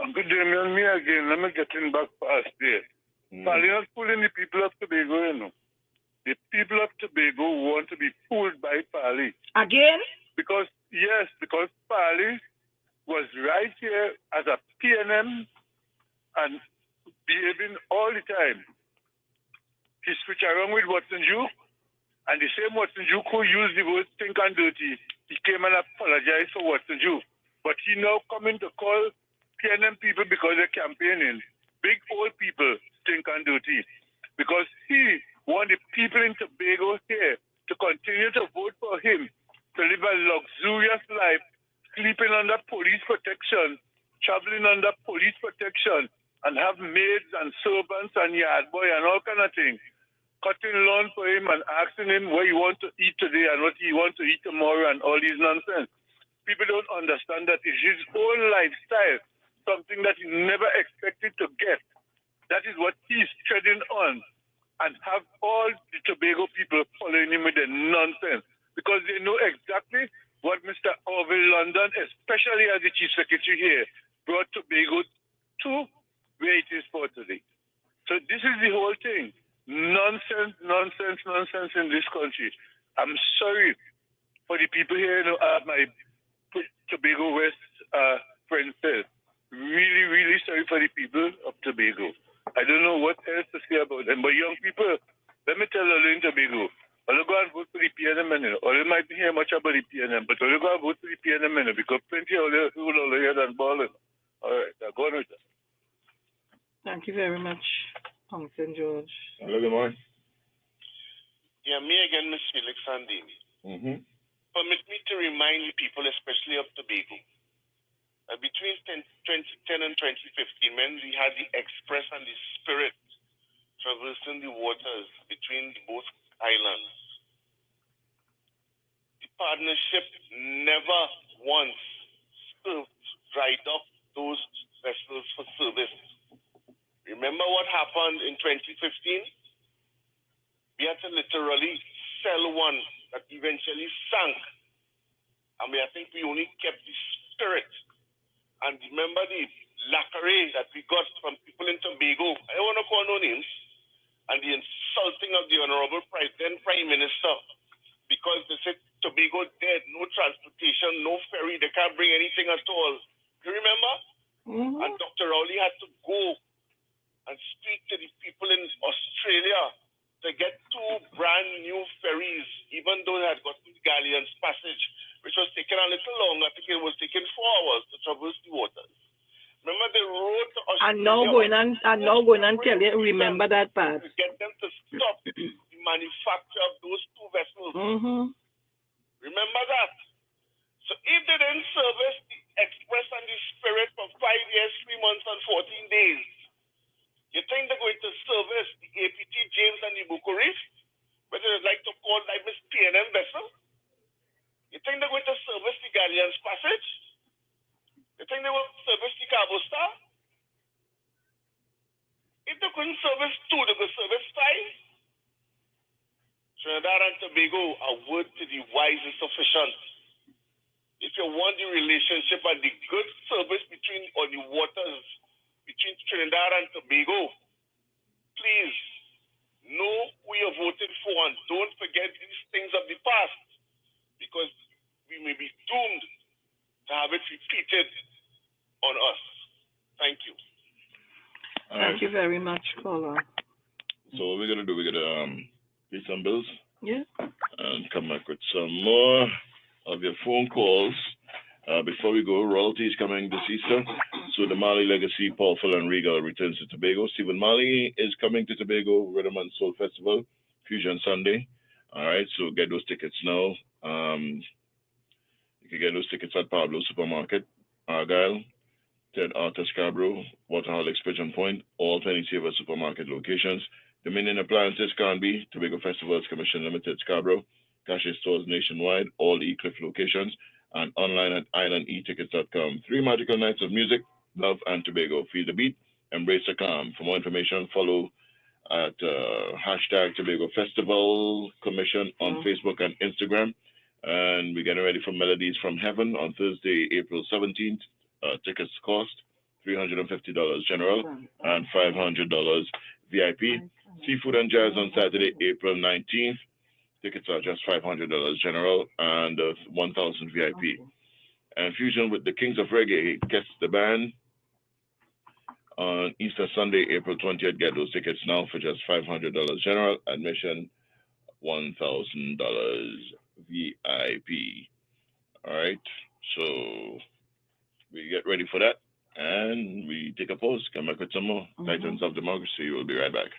Uncle Damien, me again. Let me get in back past there. Fali not fooling the people of Tobago, you know. The people of Tobago want to be fooled by Fali. Again? Because Fali was right here as a PNM and behaving all the time. He switched around with Watson Duke, and the same Watson Duke who used the word stink and dirty, he came and apologized for Watson Duke. But he now coming to call PNM people because they're campaigning. Big old people stink and dirty. Because he want the people in Tobago here to continue to vote for him, to live a luxurious life, sleeping under police protection, traveling under police protection, and have maids and servants and yard boy and all kind of things. Cutting lawn for him and asking him what he want to eat today and what he want to eat tomorrow and all these nonsense. People don't understand that it's his own lifestyle, something that he never expected to get. That is what he's treading on, and have all the Tobago people following him with their nonsense because they know exactly what Mr. Orville London, especially as the Chief Secretary here, brought Tobago to where it is for today. So this is the whole thing. Nonsense in this country. I'm sorry for the people here, my Tobago West friends said. Really, really sorry for the people of Tobago. I don't know what else to say about them. But young people, let me tell you in Tobago, I'll go and vote for the PNM, or they might hear much about the PNM, but I'll go and vote for the PNM, because plenty of them who will hear that balling. All right, I'll go on with that. Thank you very much, St. George. Hello, good morning. Yeah, me again, Miss Felix Sandini. Permit me to remind the people, especially of Tobago, between 2010 and 2015, when we had the Express and the Spirit traversing the waters between both islands, the partnership never once dried up those vessels for service. Remember what happened in 2015? We had to literally sell one that eventually sank. And I think we only kept the Spirit. And remember the lacqueray that we got from people in Tobago. I don't want to call no names. And the insulting of the Honorable then Prime Minister. Because they said Tobago dead, no transportation, no ferry, they can't bring anything at all. You remember? And Dr. Rowley had to go and speak to the people in Australia to get 2 brand new ferries, even though they had gotten the Galleon's Passage, which was taking a little longer. I think it was taking 4 hours to traverse the waters. Remember the road to Australia? I'm now going and tell you, remember that part. To get them to stop the manufacture of those 2 vessels. Remember that? So if they didn't service the Express and the Spirit for 5 years, 3 months, and 14 days, you think they're going to service the APT James and the Bucharest, whether they'd like to call like Miss PNM vessel? You think they're going to service the Galleon's Passage? You think they will service the Cabo Star? If they couldn't service 2, they could service 5. Trinidad and Tobago, a word to the wise is sufficient. If you want the relationship and the good service between or the waters between Trinidad and Tobago, please know who you voted for and don't forget these things of the past, because we may be doomed to have it repeated on us. Thank you. Thank you very much, caller. So what we're gonna do, we're gonna pay some bills. Yeah. And come back with some more of your phone calls. Before we go, royalty is coming this Easter. So the Mali Legacy, Powerful and Regal returns to Tobago. Stephen Mali is coming to Tobago, Rhythm and Soul Festival, Fusion Sunday. All right, so get those tickets now. You can get those tickets at Pablo Supermarket, Argyle, Ted Arthur Scarborough, Waterholics Pigeon Point, all Penny Saver supermarket locations. Dominion Appliances, Carnby, Tobago Festivals Commission Limited, Scarborough, Cache stores nationwide, all E-Cliff locations, and online at islandetickets.com. 3 magical nights of music, love, and Tobago. Feel the beat, embrace the calm. For more information, follow at hashtag Tobago Festival Commission on Facebook and Instagram. And we're getting ready for Melodies from Heaven on Thursday, April 17th. Tickets cost $350 general and $500 VIP. Seafood and Jazz on Saturday, April 19th. Tickets are just $500 general and $1,000 VIP. And Fusion with the Kings of Reggae gets the band on Easter Sunday, April 20th. Get those tickets now for just $500 general. Admission $1,000 VIP. All right, so we get ready for that and we take a pause. Come back with some more Titans of Democracy. We'll be right back.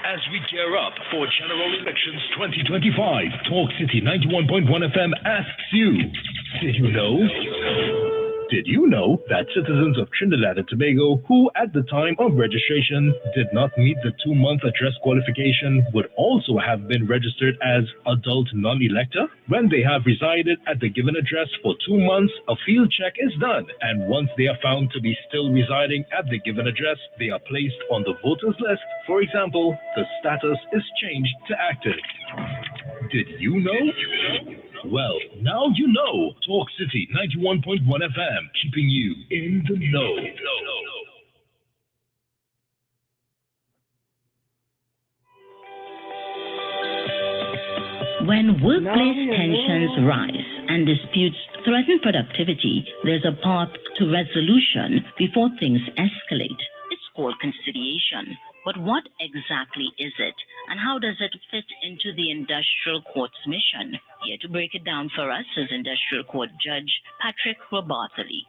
As we gear up for General Elections 2025, Talk City 91.1 FM asks you, did you know? Did you know that citizens of Trinidad and Tobago who at the time of registration did not meet the 2-month address qualification would also have been registered as adult non-elector? When they have resided at the given address for 2 months, a field check is done, and once they are found to be still residing at the given address, they are placed on the voters list. For example, the status is changed to active. Did you know? Well, now you know. Talk City 91.1 FM, keeping you in the know. When workplace tensions rise and disputes threaten productivity, there's a path to resolution before things escalate. It's called conciliation. But what exactly is it, and how does it fit into the industrial court's mission? Here to break it down for us is industrial court judge Patrick Robartoli.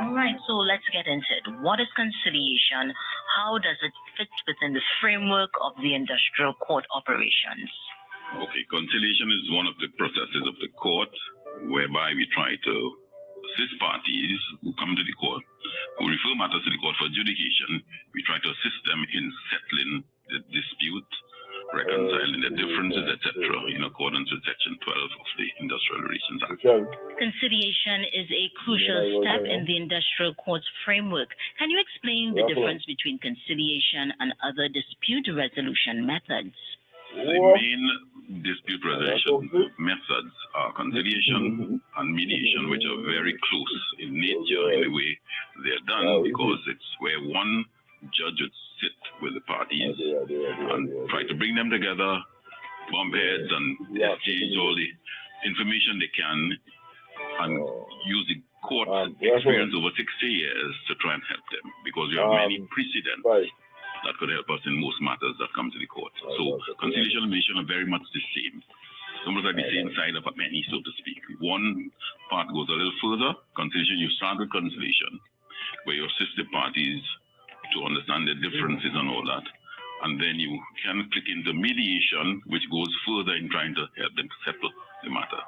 All right, so let's get into it. What is conciliation? How does it fit within the framework of the industrial court operations? Okay, conciliation is one of the processes of the court whereby we try to assist parties who come to the court, who refer matters to the court for adjudication. We try to assist them in settling the dispute, reconciling the differences, etc., in accordance with Section 12 of the Industrial Relations Act. Conciliation is a crucial step in the industrial court's framework. Can you explain the difference between conciliation and other dispute resolution methods? The main dispute resolution methods are conciliation and mediation, which are very close in nature in the way they're done, because it's where one judge would sit with the parties and try to bring them together, bump heads, and exchange all the information they can, and use the court experience over 60 years to try and help them, because we have many precedents that could help us in most matters that come to the court. So conciliation and mediation are very much the same. Almost like the same side of a penny, so to speak. One part goes a little further. Conciliation, you start with conciliation, where you assist the parties to understand their differences and all that. And then you can click into mediation, which goes further in trying to help them settle the matter.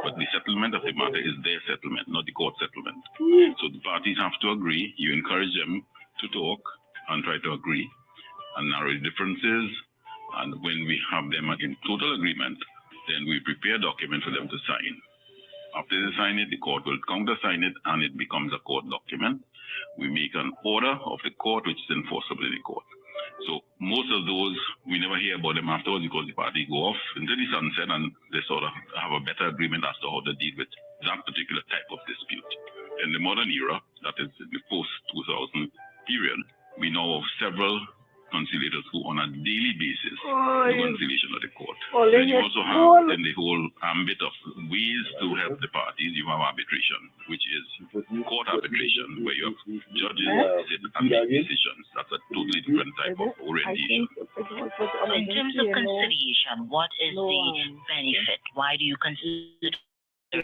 But the settlement of the matter is their settlement, not the court settlement. So the parties have to agree. You encourage them to talk and try to agree and narrow the differences. And when we have them in total agreement, then we prepare a document for them to sign. After they sign it, the court will countersign it, and it becomes a court document. We make an order of the court, which is enforceable in the court. So most of those, we never hear about them afterwards, because the party go off into the sunset and they sort of have a better agreement as to how to deal with that particular type of dispute. In the modern era, that is the post-2000 period, we know of several conciliators who on a daily basis do conciliation at the court. Then you also have in the whole ambit of ways to help the parties, you have arbitration, which is court arbitration, where you have judges sit and make decisions. That's a totally different type of orientation. In terms of conciliation, what is the benefit? Why do you consider it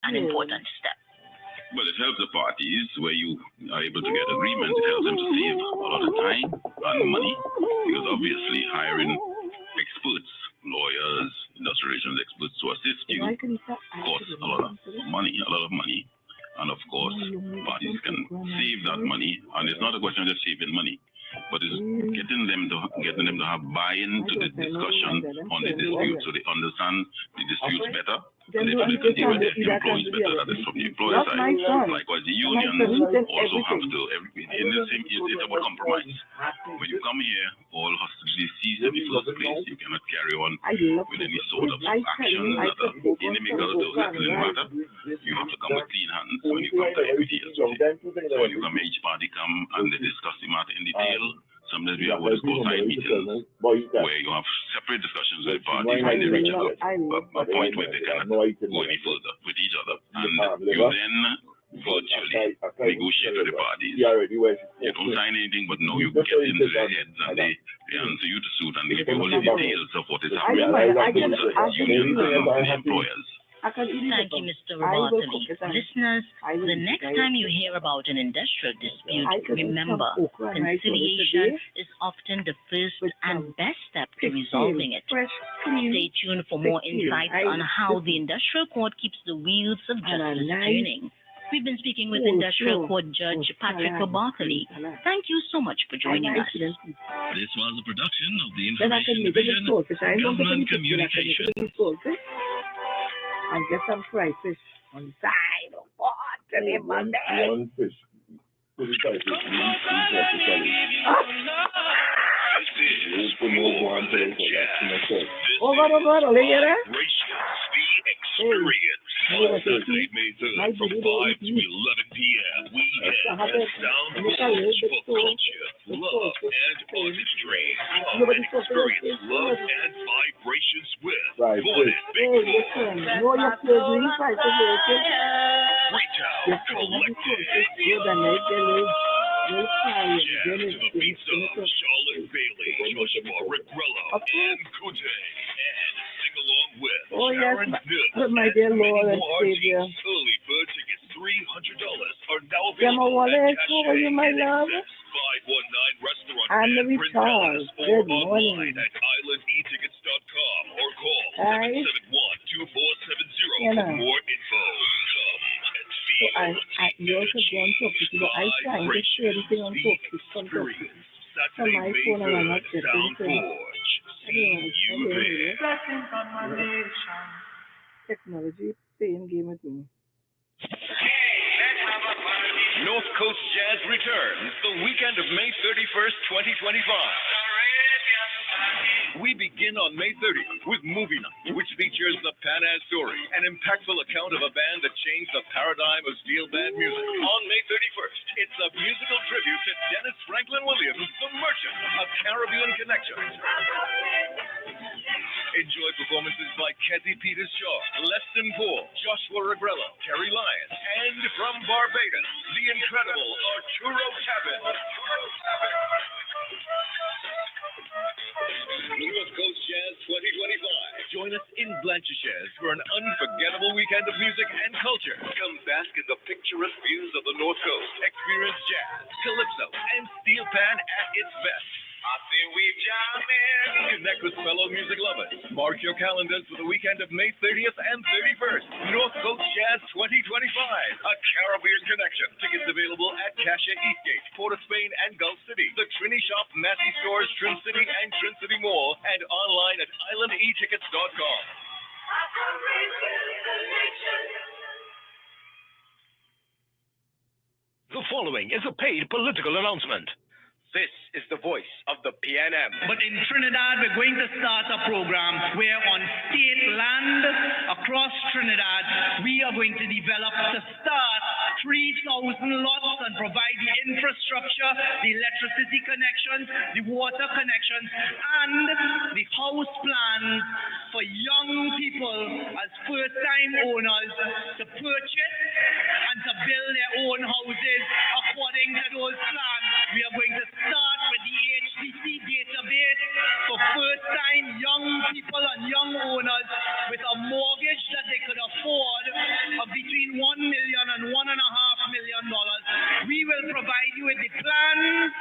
an important step? Well, it helps the parties where you are able to get agreement. It helps them to save a lot of time and money, because obviously hiring experts, lawyers, industrial relations experts to assist you costs a lot of money. And of course, parties can save that money. And it's not a question of just saving money, but it's getting them to have buy-in to the discussion on the dispute, so they understand the disputes better, and they can deal with their employees better. That is from the employer side. Likewise, the unions also have to, in the same, it's about compromise. When you come here, all hostility cease in the first place. You cannot carry on with any sort of actions that are inimical to settling matter. You have to come with clean hands when you come to equity. So when you come, each party come and they discuss the matter in detail. Sometimes we have what is called side meetings, where you have separate discussions with the parties when they reach a point where they cannot go any further with each other. And you then virtually negotiate with the parties. You don't sign anything, but no, you get into their heads and they answer you to suit and they give you all the details of what is happening between the unions and the employers. Thank you, Mr. Robatoli. Listeners, the next time you hear about an industrial dispute, remember, conciliation is often the first and best step to resolving it. Stay tuned for more insights on how the industrial court keeps the wheels of justice turning. We've been speaking with Industrial Court Judge Patrick Robatoli. Thank you so much for joining us. This was a production of the Information Division, Government Communications. And get some fried fish on the side of pot today, Monday. One fish. This is your Thursday, May 3rd, from 5 to 11 p.m. We have Sound Village for culture, love, and artistry. Come and experience love and vibrations with Voted Big Retail Collective. Jazz to the beats of Charlotte Bailey, Joshua Regrello, and Kute. And sing along with Sharon Nibb. My dear Lord and Savior. Early bird tickets, $300 are now available at Cache my love. 519 Restaurant I'm the Return Good or morning. online at islandetickets.com or call 771-2470 for more info. So you also go on top of it. I try to share everything on top of it. So my phone and I'm not getting technology playing game with me. North Coast Jazz returns the weekend of May 31st, 2025. We begin on May 30th with Movie Night, which features the Pan Am story, an impactful account of a band that changed the paradigm of steel band music. On May 31st, it's a musical tribute to Dennis Franklin Williams, The Merchant, A Caribbean Connection. Enjoy performances by Kezzy Peters-Shaw, Leston Paul, Joshua Regrello, Terry Lyons, and from Barbados, the incredible Arturo Cabin. North Coast Jazz 2025. Join us in Blanchisseuse for an unforgettable weekend of music and culture. Come bask in the picturesque views of the North Coast. Experience jazz, calypso, and steel pan at its best. I say we jamming. Connect with fellow music lovers. Mark your calendars for the weekend of May 30th and 31st. North Coast Jazz 2025. A Caribbean Connection. Tickets available at Cache Eastgate, Port of Spain, and Gulf City. The Trini Shop, Massey Stores, Trin City, and Trin City Mall. And online at islandetickets.com. The following is a paid political announcement. This is the voice of the PNM. But in Trinidad, we're going to start a program where on state land, a across Trinidad, we are going to develop to start 3,000 lots and provide the infrastructure, the electricity connections, the water connections, and the house plans for young people as first-time owners to purchase and to build their own houses according to those plans. We are going to start with the HDC database for first-time young people and young owners with a mortgage that they could afford of between $1 million and $1.5 million. We will provide you with the plans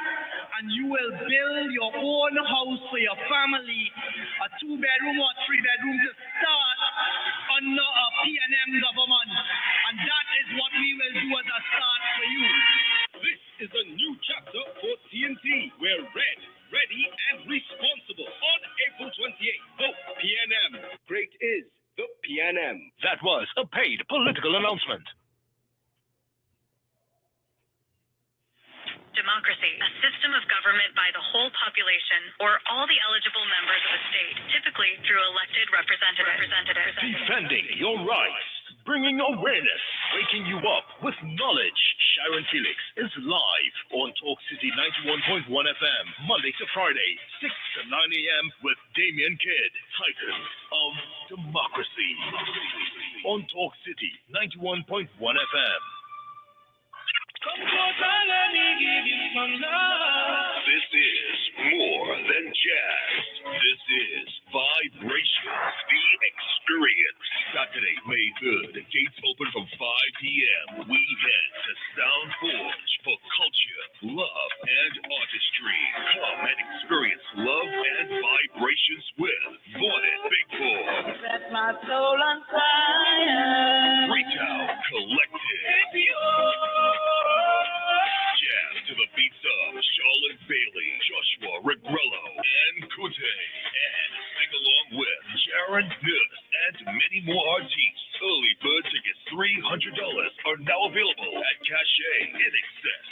and you will build your own house for your family, a 2-bedroom or 3-bedroom to start under a PNM government. And that is what we will do as a start for you. This is a new chapter for TNT. We're red, ready, and responsible. On April 28th, vote PNM. Great is the PNM. That was a paid political announcement. Democracy, a system of government by the whole population or all the eligible members of a state, typically through elected representatives. Defending your rights, bringing awareness, waking you up with knowledge. Sharon Felix is live on Talk City 91.1 FM, Monday to Friday, 6 to 9 a.m. with Damien Kidd, Titans of Democracy. On Talk City 91.1 FM. Come closer, let me give you some love. This is more than jazz. This is vibration. The experience. Saturday, May 3rd. Gates open from 5 p.m. We head to Sound Forge for culture, love, and artistry. Come and experience love and vibrations with Morning Big Four. Set my soul on fire. Reach out, collective. Jazz to the beats of Charlotte Bailey, Joshua Regrello, and Kute. And sing along with Jaron Nurse and many more artists. Early bird tickets $300 are now available at Cache, In Excess,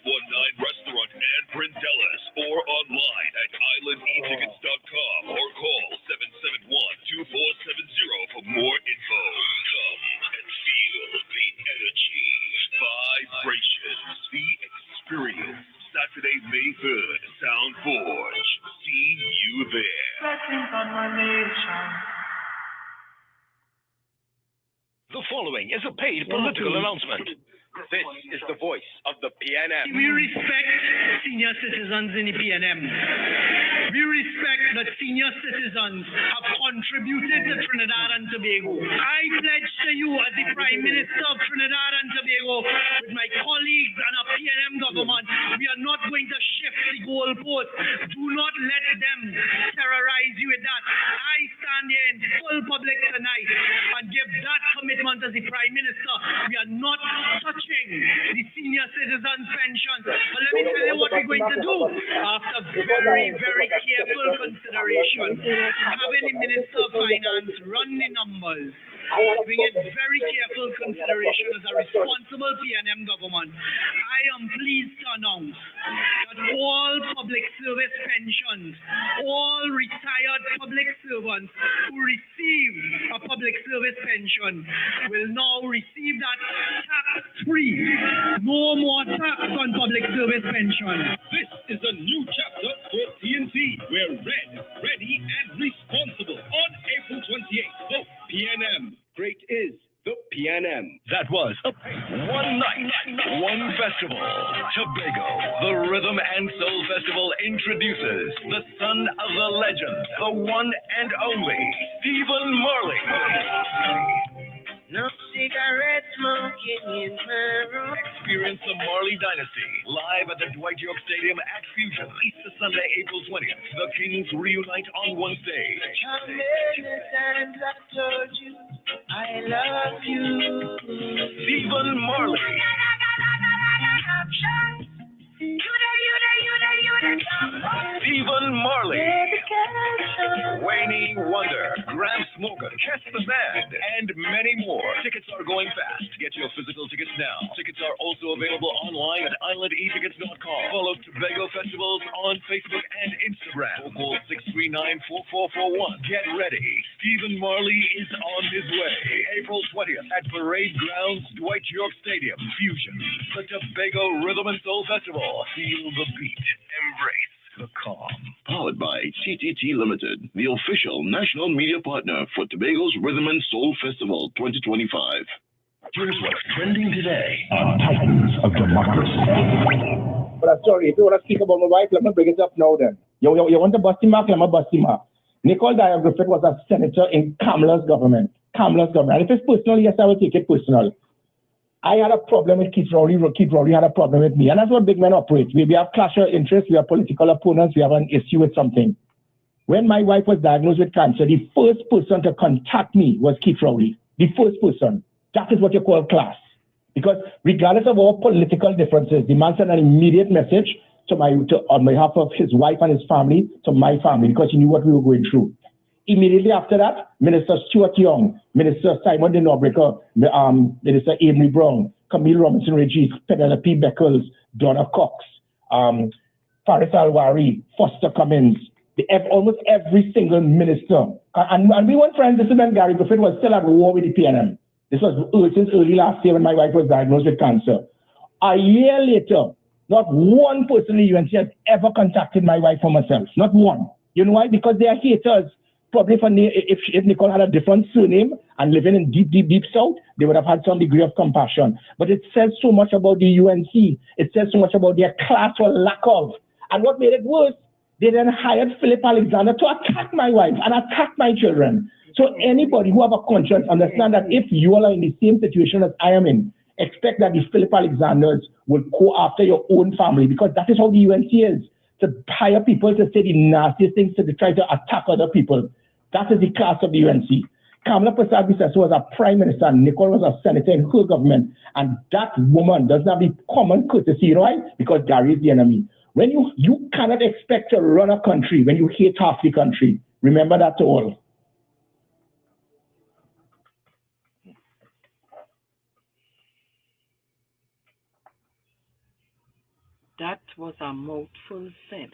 519 Restaurant and Prindellis, or online at islandetickets.com or call 771-2470 for more info. Come and feel the energy. Vibrations, the experience. Saturday, May 3rd, Sound Forge. See you there. Blessings on my nation. The following is a paid political announcement. This is the voice of the PNM. We respect senior citizens in the PNM. We respect that senior citizens have contributed to Trinidad and Tobago. I pledge to you as the Prime Minister of Trinidad and Tobago, with my colleagues and our PNM government, we are not going to shift the goalpost. Do not let them terrorize you with that. I stand here in full public tonight and give that commitment as the Prime Minister. We are not touching the senior citizens' pensions. But let me tell you what we're going to do after very, very careful consideration. Having the Minister of Finance run the numbers, giving it very careful consideration as a responsible PNM government, I am pleased to announce that all public service pensions, all retired public servants who receive a public service pension will now receive that tax-free. No more tax on public service pension. This is a new chapter for TNT. We're red, ready, and responsible. On April 28th, vote PNM. Great is the PNM. That was one night, one festival. Tobago, the Rhythm and Soul Festival introduces the son of the legend, the one and only Stephen Marley. No cigarette smoking in my room. Experience the Marley Dynasty live at the Dwight York Stadium at Fusion. Easter Sunday, April 20th. The Kings reunite on one stage. How many times I told you I love you? Stephen Marley. Stephen Stephen Marley, Wayne Wonder, Graham Smoker, Kes the Band, and many more. Tickets are going fast. Get your physical tickets now. Tickets are also available online at islandetickets.com. Follow Tobago Festivals on Facebook and Instagram. Call 639-4441. Get ready. Stephen Marley is on his way. April 20th at Parade Grounds, Dwight York Stadium, Fusion. The Tobago Rhythm and Soul Festival. Feel the beat. Embrace the calm. Powered by TTT Limited, the official national media partner for Tobago's Rhythm and Soul Festival 2025. Here's what's trending today on Titans of Democracy. But I'm sorry, if you want to speak about my wife, let me bring it up now then. You want to bust him up? Let me bust him up. Nicole Dyer-Griffith was a senator in Kamala's government. Kamala's government. And if it's personal, yes, I will take it personal. I had a problem with Keith Rowley. Keith Rowley had a problem with me. And that's what big men operate. We have clash of interests. We have political opponents. We have an issue with something. When my wife was diagnosed with cancer, the first person to contact me was Keith Rowley. The first person. That is what you call class. Because regardless of our political differences, the man sent an immediate message on behalf of his wife and his family to my family because he knew what we were going through. Immediately after that, Minister Stuart Young, Minister Simon de Nobrega, Minister Amory Brown, Camille Robinson-Regis, Penelope Beckles, Donna Cox, Faris Alwari, Foster Cummins, almost every single minister. And we weren't friends. This is when Gary Griffith was still at war with the PNM. This was since early last year when my wife was diagnosed with cancer. A year later, not one person in the UNC has ever contacted my wife or myself. Not one. You know why? Because they are haters. Probably if Nicole had a different surname and living in deep south, they would have had some degree of compassion. But it says so much about the UNC. It says so much about their class or lack of. And what made it worse, they then hired Philip Alexander to attack my wife and attack my children. So anybody who have a conscience understand that if you all are in the same situation as I am in, expect that the Philip Alexanders will go after your own family because that is how the UNC is. To hire people to say the nastiest things to try to attack other people. That is the class of the UNC. Kamala Prasad-Biswas was a prime minister, and Nicole was a senator in her government, and that woman doesn't have the common courtesy, right? Because Gary is the enemy. When you cannot expect to run a country when you hate half the country. Remember that to all. That was a mouthful said.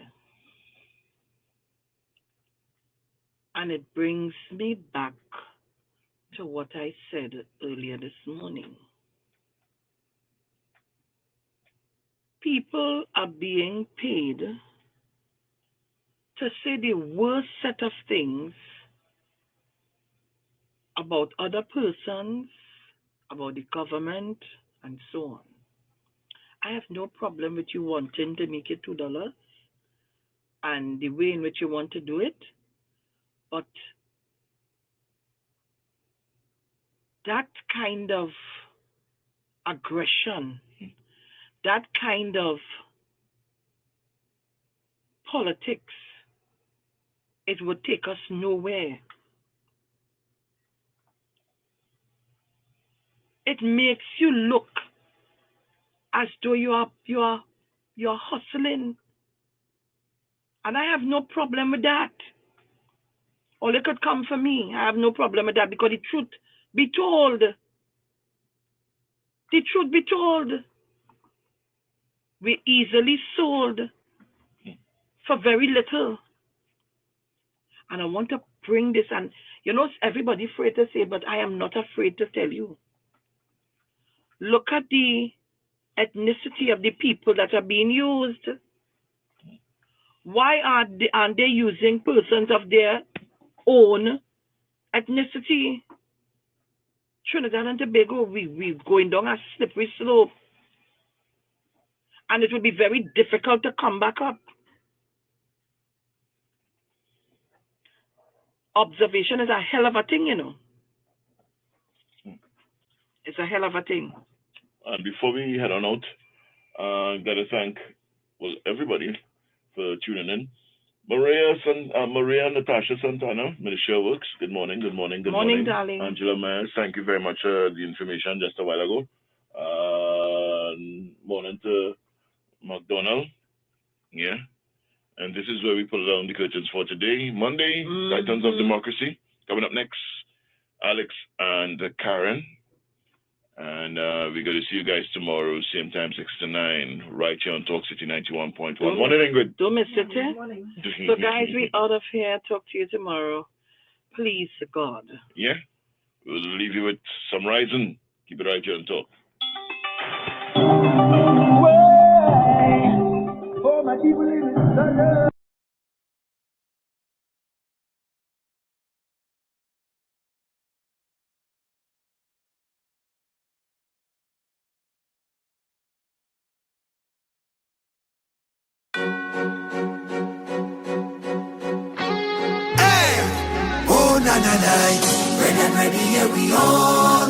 And it brings me back to what I said earlier this morning. People are being paid to say the worst set of things about other persons, about the government, and so on. I have no problem with you wanting to make it $2 and the way in which you want to do it, but that kind of aggression, that kind of politics, it would take us nowhere. It makes you look as though you're hustling. And I have no problem with that. Or it could come for me. I have no problem with that because the truth be told. The truth be told. We're easily sold for very little. And I want to bring this, and everybody's afraid to say, but I am not afraid to tell you. Look at the ethnicity of the people that are being used. Why aren't they using persons of their own ethnicity? Trinidad and Tobago, we're going down a slippery slope. And it will be very difficult to come back up. Observation is a hell of a thing, It's a hell of a thing. And before we head on out, got to thank everybody for tuning in. Maria Natasha Santana, Ministry of Works. Good morning. Good morning, darling. Angela Myers, thank you very much for the information just a while ago. Morning to McDonald. Yeah. And this is where we pull down the curtains for today. Monday, Titans of Democracy. Coming up next, Alex and Karen. And we're going to see you guys tomorrow, same time, 6 to 9, right here on Talk City 91.1. Morning, Ingrid. Don't miss it, eh? So, guys, we out of here. Talk to you tomorrow. Please, God. Yeah. We'll leave you with some rising. Keep it right here on Talk. Oh, my people in the Red and ready, here we all.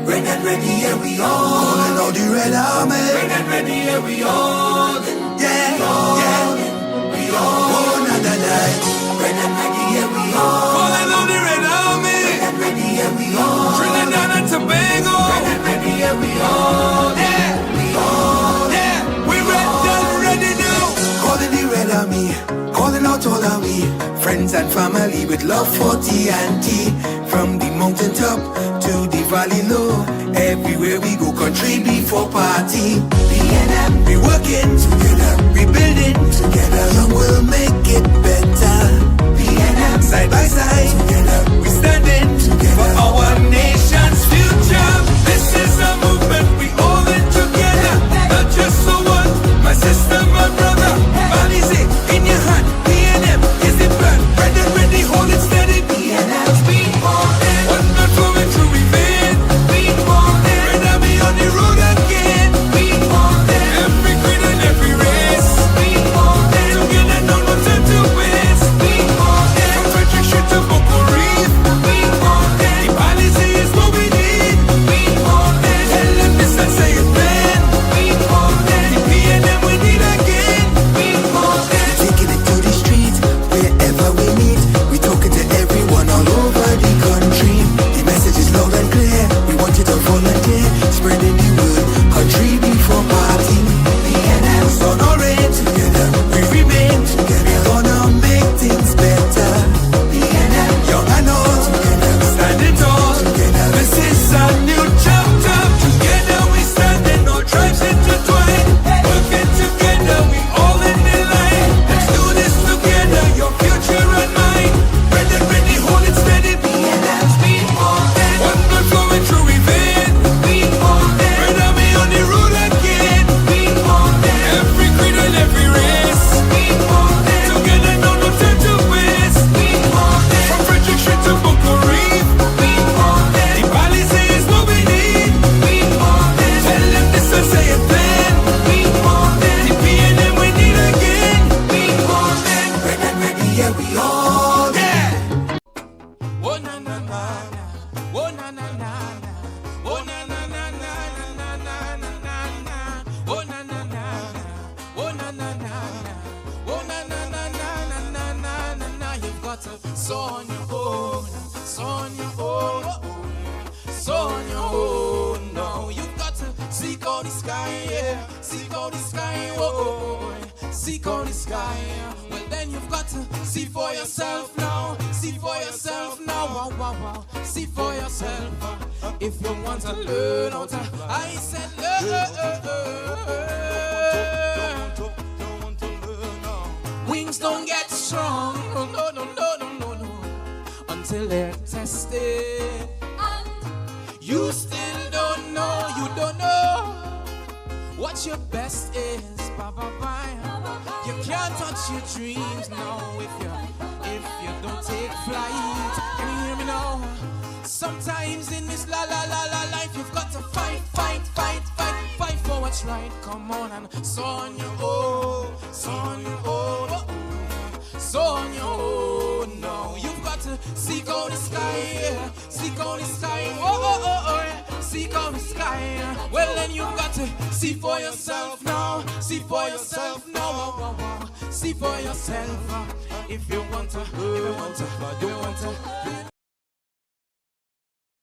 Red and ready, here we all. Calling all the Red Army. Red and ready, here we all. Yeah, we all. Oh, na na na. Red and ready, here we all. Calling all the Red Army. Red and ready, here we all. Trinidad and Tobago. Red and ready, here we all. Yeah, we all. Yeah, we red and ready now. Calling the Red Army. Calling out all of we friends and family with love for TNT. From the mountain top to the valley low, everywhere we go, country before party. B&M, we working together, we building together, young will make it better. B&M, side by side, together, we standing together for our nation's future. This is a movement we all in together, not just for one, my sister, my brother. Balize in your hand, B&M is the plan. Red and ready, hold it steady. B&M, speed more than one man flowing through we vein. Speed more than Red Army on the road again. Speed more than every green and every race. Speed more than together, no time to waste. Speed more than from Frederick Street to Boko Reef. Speed more than the Balize is what we need. Speed more than tell them this and say it then. Speed more than the B&M we need again. Speed more than taking it to the streets wherever we meet. We talking to everyone all over the country. The message is loud and clear. We want you to volunteer, spreading the word. Country before party. B&M, sun or rain, together we remain together. We're gonna make things better. B&M, young and old, together standing tall. Together, this is a new chapter. Together we standing, all tribes intertwined. Working together, we all in the line. Let's do this together, your future and mine. Red and ready, hold it steady. B&M, speed more than one blood flowing through we vein. Speed more than Red Army on the road again. Speed more than every creed and every race. Speed more than together, no time to waste. Speed more than from Frederick Street to Boko Reef. Speed more than the Balize is what we need. Speed more than tell them this and say it then. Speed more than the B&M we need again. Speed more than Red and ready, yeah we all. Yeah. Oh na na na, oh na na na, oh na na na na na na na na na, oh na na na, oh na na na, oh na na na na na na na na. You've got to sow on your own, sow on your own, sow on your own. No, you've got to seek out the sky, yeah, seek out the sky, oh, seek out the sky. Well then you've got to see for yourself now, see for yourself now, wow, wow, wow. See for yourself if you want to learn how to. I said learn. Wings don't get strong, no, no, no, no, no, no, until they're tested. And you still don't know, you don't know what your best is. Bye, bye, bye. You can't touch your dreams now if you don't take flight. Can you hear me now? Sometimes in this la la la la life you've got to fight for what's right. Come on and sow on your own, sow on your own, sow on your own. No, you've got to seek out the sky, yeah. Seek out the sky, yeah. Seek out the sky. Well then you've got to see for yourself now, see for yourself now, see for yourself. If you want to, you want to